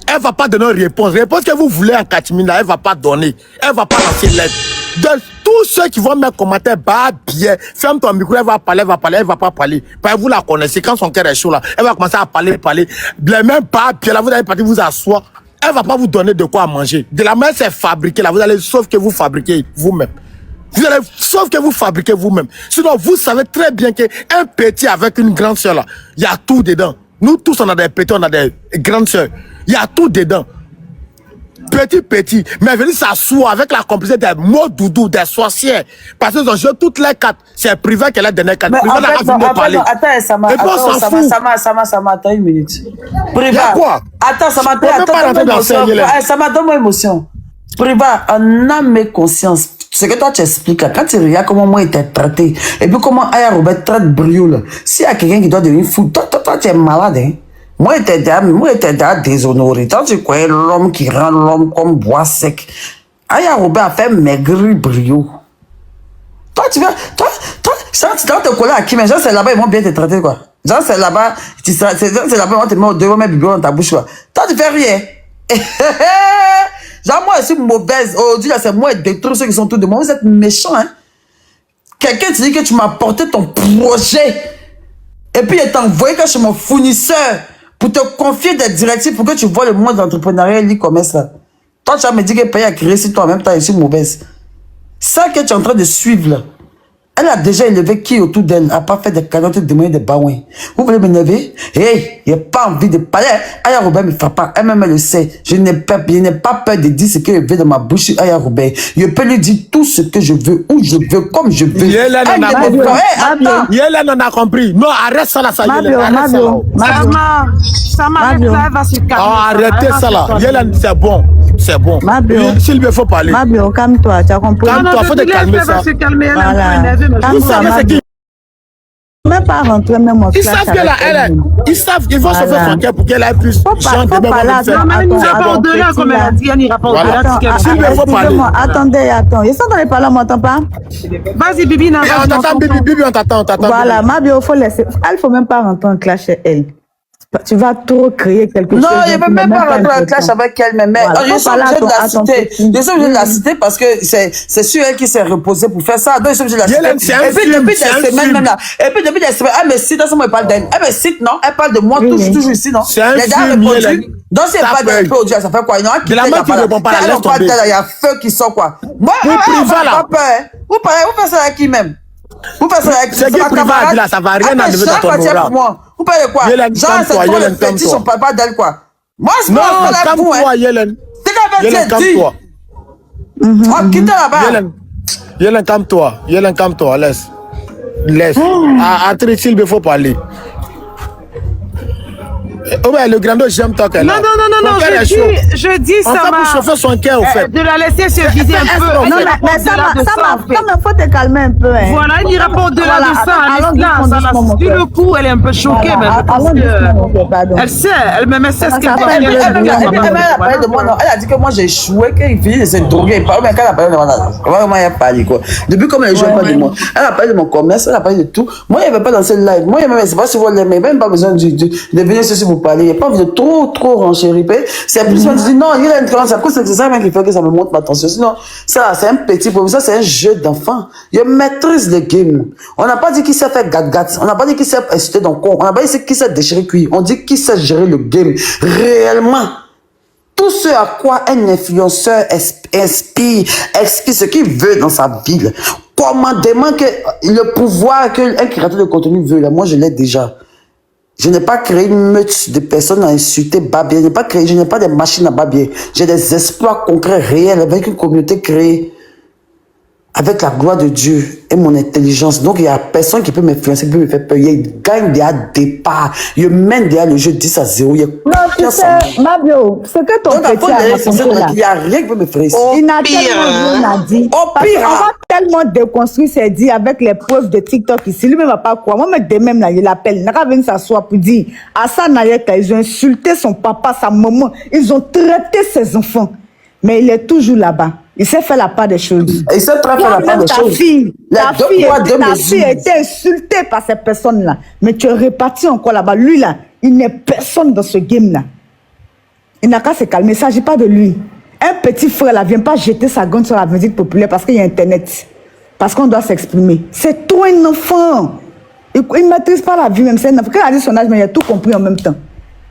Elle va pas donner une réponse. Réponse que vous voulez en Katimina, elle va pas donner. Elle va pas lancer l'aide. De tous ceux qui vont mettre commentaire, bah bien, ferme ton micro, elle va parler, elle va pas parler. Parce que vous la connaissez, quand son cœur est chaud là, elle va commencer à parler. Les mêmes pas bien là, vous allez partir vous asseoir. Elle va pas vous donner de quoi manger. De la manière c'est fabriqué là, vous allez sauf que vous fabriquez vous-même. Vous allez sauf que vous fabriquez vous-même. Sinon, vous savez très bien qu'un petit avec une grande soeur là, il y a tout dedans. Nous tous on a des petits, on a des grandes soeurs. Il y a tout dedans. Petit. Mais venir s'asseoir avec la complicité des mots doudou, des sorcières. Parce qu'ils ont joué toutes les cartes. C'est privé qu'elle a donné 4. Privé n'a pas vu me parler. Attends, ça m'a attends une minute. Privé. Quoi? Attends, ça m'a donné émotion. Privé, en âme et conscience. Ce que toi tu expliques, quand tu regardes comment moi il t'a traité, et puis comment Aya Robert traite Brio là. S'il y a quelqu'un qui doit devenir fou, toi tu es malade, hein. Moi, il était déshonoré. Tant tu crois l'homme qui rend l'homme comme bois sec. Aya Robert a fait maigrir Brio. Toi, tu vas, toi, tu dois te coller à qui, mais genre, c'est là-bas, ils vont bien te traiter, quoi. Genre, c'est là-bas, c'est là-bas, ils vont te mettre devant mes bibelots dans ta bouche, quoi. Toi, tu fais rien. Genre, moi, je suis mauvaise. Aujourd'hui, là, c'est moi, détruire ceux qui sont autour de moi. Vous êtes méchants, hein. Quelqu'un te dit que tu m'as apporté ton projet. Et puis, il t'a envoyé chez mon fournisseur. Pour te confier des directives pour que tu vois le monde d'entrepreneuriat et l'e-commerce là. Toi, tu vas me dire que payer à créer si toi en même temps, je suis mauvaise. Ça que tu es en train de suivre là, elle a déjà élevé qui autour d'elle, n'a pas fait des canottes de moyens de baouins. Vous voulez m'énerver? Hey, il n'y a pas envie de parler. Aya Robert me frappe pas. Elle-même, elle le sait. Je n'ai pas peur de dire ce que je veux dans ma bouche sur Aya Robert. Je peux lui dire tout ce que je veux, où je veux, comme je veux. Elle n'en a compris. Non, arrête ça là, ça y est. Ça m'a elle va se calmer. Arrêtez ça là. C'est bon. C'est bon. S'il me faut parler. Mabio, calme-toi, tu as compris. Calme-toi, faut te calmer ça. Elle va se calmer, elle est un peu énervée. Même pas rentrer, même au ils savent qu'elle a, ils savent qu'ils vont se faire son cœur pour qu'elle ait plus de gens de même. Non, mais elle nous a pas au-delà, comme elle a dit, elle n'ira pas au-delà. Attendez, ils sont dans les parlants, on m'entend pas? Vas-y, Bibi, on t'attend, Bibi, on t'attend. Voilà, Mabio, faut laisser. Elle, faut même pas rentrer en clash chez elle. Tu vas trop créer quelque chose. Non, je ne peux même pas rentrer en clash avec elle, mais je suis obligée de la citer. Je suis obligée de la citer parce que c'est sur elle qui s'est reposée pour faire ça. Donc, je suis obligée de la citer. Et puis, depuis des semaines, même là. Et puis, depuis des semaines, elle me cite, elle me parle d'elle. Elle me cite, non? Elle parle de moi toujours ici, non? C'est un film, Donc, c'est pas de peu, ça fait quoi? Il y a de la main qui ne répond pas, laisse tomber. Il y a feu qui sort, quoi. Moi, pas peur. Vous faites ça avec qui même? Vous faites ça avec c'est qui privé, là, ça va rien enlever dans ton moral. Vous parlez quoi? Genre, c'est toi le petit, son papa d'elle, quoi. Moi, c'est pas la pour, hein. Yelen. C'est qu'elle va dire, calme-toi. Oh, quitte là-bas. Yelen, calme-toi. Yelen, calme-toi, laisse. Laisse. À Trichil, il faut parler. Oh ouais, le grand j'aime toi qu'elle a. Non, je dis ça m'a... pour chauffer son cœur, au fait. De la laisser se vider un peu. Non, mais ça m'a faut te calmer un peu. Hein. Voilà, il ira pas au-delà de ça. Sur le coup, elle est un peu choquée, mais je pense que... Elle sait, elle sait ce qu'elle doit faire. Elle a dit que moi, j'ai échoué, qu'il finit de se droguer. Mais quand elle a parlé de moi, vraiment, elle a parlé, quoi. Depuis, comme elle ne joue pas de moi, elle a parlé de mon commerce, elle a parlé de tout. Moi, il n'y avait pas dans ce live. Moi, je ne sais pas si vous l'aimez, même pas besoin de venir ceci pour parler. Il n'y a pas besoin de trop renchérir. C'est plus moi, je dis non, il y a une différence. C'est ça même qui fait que ça me monte ma tension. Sinon, ça, c'est un petit problème. Ça, c'est un jeu d'enfant. Je maîtrise le game. On n'a pas dit qu'il sait faire gat-gat. On n'a pas dit qu'il sait insulter dans le con. On n'a pas dit qu'il sait déchirer cuir. On dit qu'il sait gérer le game. Réellement. Tout ce à quoi un influenceur inspire ce qu'il veut dans sa vie. Commandément que le pouvoir qu'un créateur de contenu veut, là, moi, je l'ai déjà. Je n'ai pas créé une meute de personnes à insulter Babien. Je n'ai pas des machines à Babien. J'ai des exploits concrets, réels, avec une communauté créée. Avec la gloire de Dieu et mon intelligence. Donc, il n'y a personne qui peut m'influencer, qui peut me faire peur. Il gagne déjà départ. Il mène déjà le jeu 10-0. Non, tu sais, Mabio, c'est que ton petit a raconté là. Il n'y a rien qui peut me faire ici. Il n'a tellement bien dit. Au pire. On va tellement déconstruire ses dits avec les preuves de TikTok ici. Lui-même ne va pas croire. Moi, de même, là, il l'appelle. Il n'a pas venu s'asseoir pour dire à Sanayeka, ils ont insulté son papa, sa maman. Ils ont traité ses enfants. Mais il est toujours là-bas. Il sait faire la part des choses. Il sait très faire la part des choses. Ta fille a été insultée par ces personnes-là. Mais tu es réparti encore là-bas. Lui, là, il n'est personne dans ce game-là. Il n'a qu'à se calmer. Il ne s'agit pas de lui. Un petit frère, là, ne vient pas jeter sa gomme sur la musique populaire parce qu'il y a Internet. Parce qu'on doit s'exprimer. C'est toi un enfant. Il ne maîtrise pas la vie même. C'est un enfant. Quand il a dit son âge, mais il a tout compris en même temps.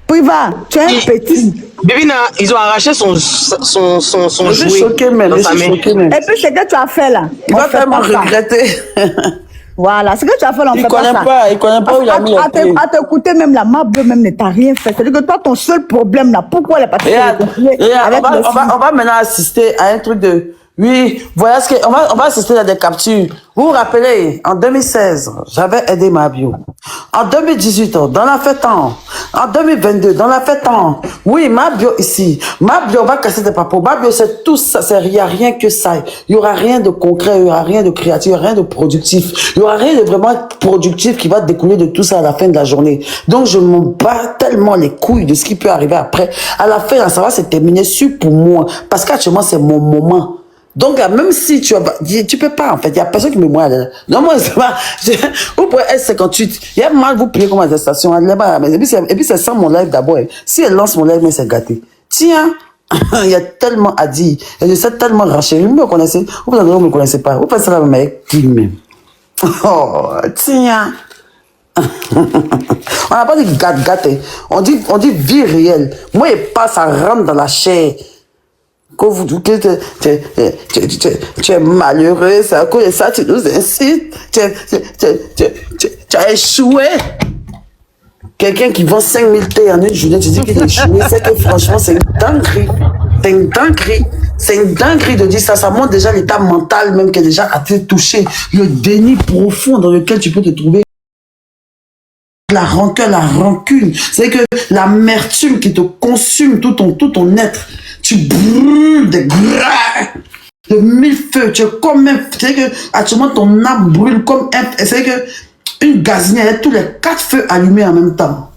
Priva, tu es un petit. Bébina, ils ont arraché son jouet. Je suis choqué, même. Et puis, ce que tu as fait là. Il va tellement regretter. Voilà, ce que tu as fait là, on fait pas ça. Il connaît pas où il a mis les pieds. À t'écouter, même la Mabio même ne t'a rien fait. C'est-à-dire que toi, ton seul problème là, pourquoi elle est partie on va maintenant assister à un truc de... Oui, voilà ce que... On va assister à des captures. Vous vous rappelez, en 2016, j'avais aidé Mabio. En 2018, dans la fête en 2022, dans la fête en... Oui, Mabio ici. Mabio, on va casser des papos. Mabio, c'est tout ça. Il n'y a rien que ça. Il n'y aura rien de concret, il n'y aura rien de créatif, il n'y aura rien de productif. Il n'y aura rien de vraiment productif qui va découler de tout ça à la fin de la journée. Donc, je m'en bats tellement les couilles de ce qui peut arriver après. À la fin, ça va se terminer sur pour moi. Parce qu'actuellement, c'est mon moment. Donc, même si tu peux pas, en fait, il y a personne qui me voit là. Non, moi, c'est pas, vous pouvez S58, il y a mal, vous payez comme à des stations, et puis c'est ça mon live d'abord. Si elle lance mon live, mais c'est gâté. Tiens, il y a tellement à dire, et je sais tellement racheter, vous me connaissez, vous ne me connaissez pas, vous pensez là, mais qui même? Oh, tiens. On n'a pas dit gâté, on dit vie réelle. Moi, il passe, ça rentre dans la chair. Que tu es malheureux, c'est à cause de ça, tu nous incites, tu as échoué. Quelqu'un qui vend 5000 thé en une journée, tu dis qu'il a échoué, c'est que franchement, c'est une dinguerie. C'est une dinguerie. C'est une dinguerie de dire ça. Ça montre déjà l'état mental même qui est déjà à te toucher. Le déni profond dans lequel tu peux te trouver. La rancœur, la rancune. C'est que l'amertume qui te consume tout ton être. Tu brûles de mille feux. Tu es comme un... C'est que actuellement ton âme brûle comme un... C'est que une gazinière, il y a tous les 4 feux allumés en même temps.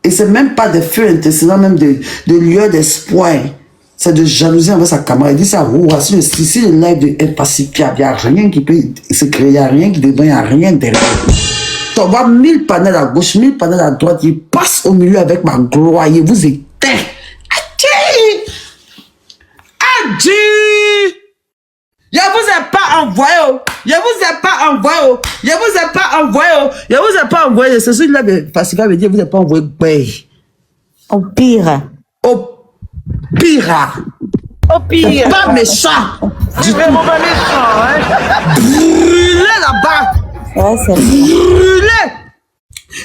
Et c'est même pas des feux intestinaux, même de lueurs d'espoir. C'est de jalousie envers sa camarade. Il dit ça, si le live est pacifiable, il n'y a rien qui peut se créer, il n'y a rien qui devient, il n'y a rien derrière. Tu vois 1000 panels à gauche, 1000 panels à droite, il passe au milieu avec ma gloire, il vous éteint. Adi! Je vous ai pas envoyé. Je vous ai pas envoyé. Je vous ai pas envoyé. Je vous ai pas envoyé. C'est celui-là de Facica veut dire, vous n'avez pas envoyé. Au pire. Au pire. Au pire. Pas méchant. Tu es mauvais méchant, hein. Brûlé là-bas. Ouais, c'est brûlé.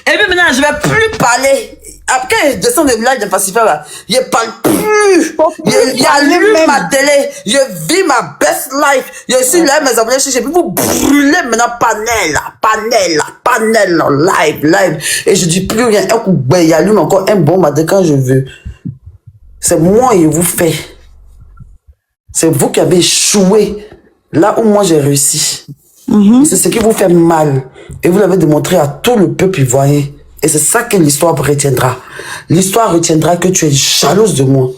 Et puis maintenant, je vais plus parler. Après, je descends de village de Pacifique, là, je parle plus. J'allume ma télé. Je vis ma best life. Je suis là, mes abonnés, je vais vous brûler maintenant, panel, live. Et je dis plus rien. Un coup, il allume encore un bon matin quand je veux. C'est moi et vous fait. C'est vous qui avez échoué là où moi j'ai réussi. C'est ce qui vous fait mal. Et vous l'avez démontré à tout le peuple ivoirien. Et c'est ça que l'histoire retiendra. L'histoire retiendra que tu es jalouse de moi.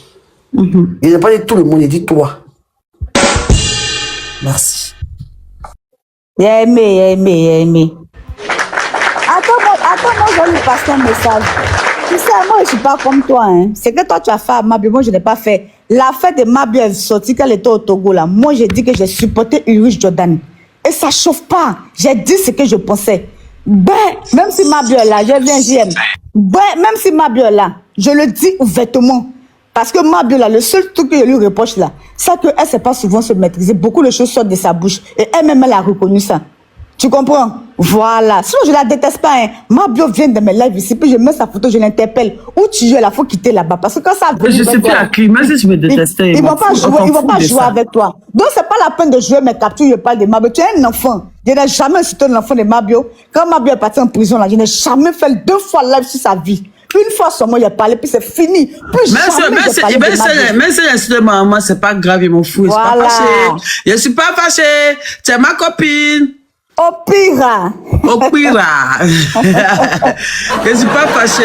Il n'a pas dit tout le monde, il dit toi. Merci. Il a aimé. Attends, moi, je vais lui passer un message. Tu sais, moi, je ne suis pas comme toi. Hein. C'est que toi, tu as fait à Mabio, moi, je n'ai pas fait. L'affaire de Mabio est sortie quand elle était au Togo, là. Moi, j'ai dit que j'ai supporté Ulrich Jordan. Et ça ne chauffe pas. J'ai dit ce que je pensais. Ben, même si Mabio est là, je viens, j'aime. Ben, même si Mabio est là, je le dis ouvertement. Parce que Mabio, là, le seul truc que je lui reproche, là, c'est qu'elle ne sait pas souvent se maîtriser. Beaucoup de choses sortent de sa bouche. Et elle-même, elle a reconnu ça. Tu comprends? Voilà. Sinon, je la déteste pas. Hein. Mabio vient de mes lives ici, puis je mets sa photo, je l'interpelle. Où tu es là, faut quitter là-bas. Parce que quand ça... Je sais plus à qui, même si je me détestais. Ils vont pas jouer avec toi. Donc, c'est pas la peine de jouer mes captures, je parle de Mabio. Tu es un enfant. Je n'ai jamais insulté l'enfant de Mabio. Quand Mabio est parti en prison, là, je n'ai jamais fait 2 fois live sur sa vie. Une fois seulement, il a parlé, puis c'est fini. Même si l'insulte de maman, c'est pas grave, je m'en fous. Voilà. Je suis pas fâché. Tu es ma copine. Au pire. Je suis pas fâché.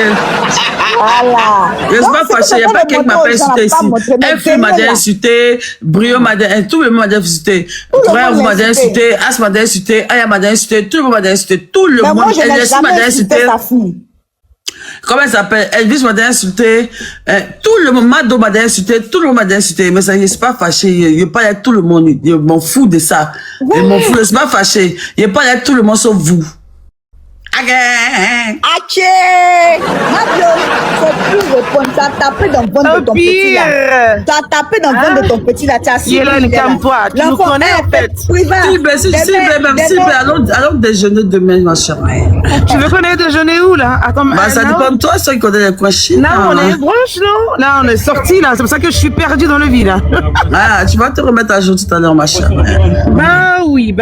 Voilà. Je suis pas fâché. Il n'y a pas quelqu'un qui m'a fait insulter ici. Un fille m'a insulté, Brio m'a insulté, tout le monde m'a insulté. Frère m'a insulté, As m'a insulté, Aya m'a insulté, tout le monde m'a insulté, tout le monde m'a insulté. Comment elle s'appelle? Elvis m'a insulté, tout le monde, Mado m'a insulté, tout le monde m'a insulté, mais ça, je ne suis pas fâché, je parle avec tout le monde, je m'en fous de ça. Je m'en fous, je ne suis pas fâché, je parle avec tout le monde sauf vous. Mabio, faut plus répondre. Tu as tapé dans le ventre de ton petit là. Tu as tapé dans le ventre de ton petit là. Tu as suivi. Calme-toi, tu nous connais en fait. Allons déjeuner demain, ma chère. Tu veux qu'on aille déjeuner où là? Attends, ça dépend de toi, ceux qui connaissent les coins chics. Non, on est branche, non? Là, on est sortis là, c'est pour ça que je suis perdue dans le vide là. Ah, tu vas te remettre à jour tout à l'heure, ma chère. Bah oui.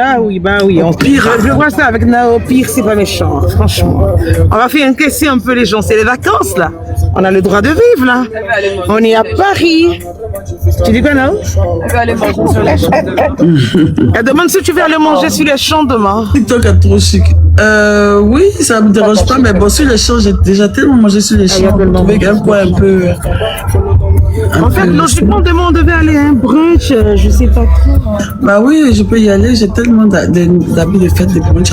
On pire, je vois ça avec Nao, pire, c'est pas méchant. Franchement, on va faire encaisser un peu les gens. C'est les vacances là. On a le droit de vivre là. On est à Paris. Tu dis quoi là? Elle va aller manger sur les champs demain. Elle demande si tu veux aller manger sur les champs demain. TikTok est trop chic. Oui, ça me dérange pas, mais bon, sur les champs, j'ai déjà tellement mangé sur les champs. Avec un poids un peu. En fait, logiquement, demain on devait aller à un brunch, je sais pas trop. Bah oui, je peux y aller, j'ai tellement d'habits de fête de brunch.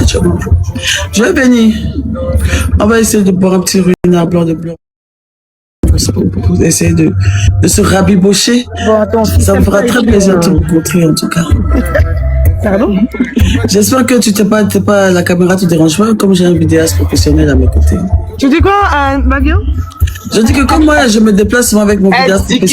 Je vais venir. On va essayer de boire un petit ruinard blanc de blanc. Pour essayer de se rabibocher. Bon, attends, ça me fera très plaisir de te rencontrer en tout cas. Pardon? J'espère que tu t'es pas, la caméra te dérange pas, comme j'ai un vidéaste professionnel à mes côtés. Tu dis quoi, Mabio? Je dis que comme moi, je me déplace souvent avec mon vidéaste professionnel.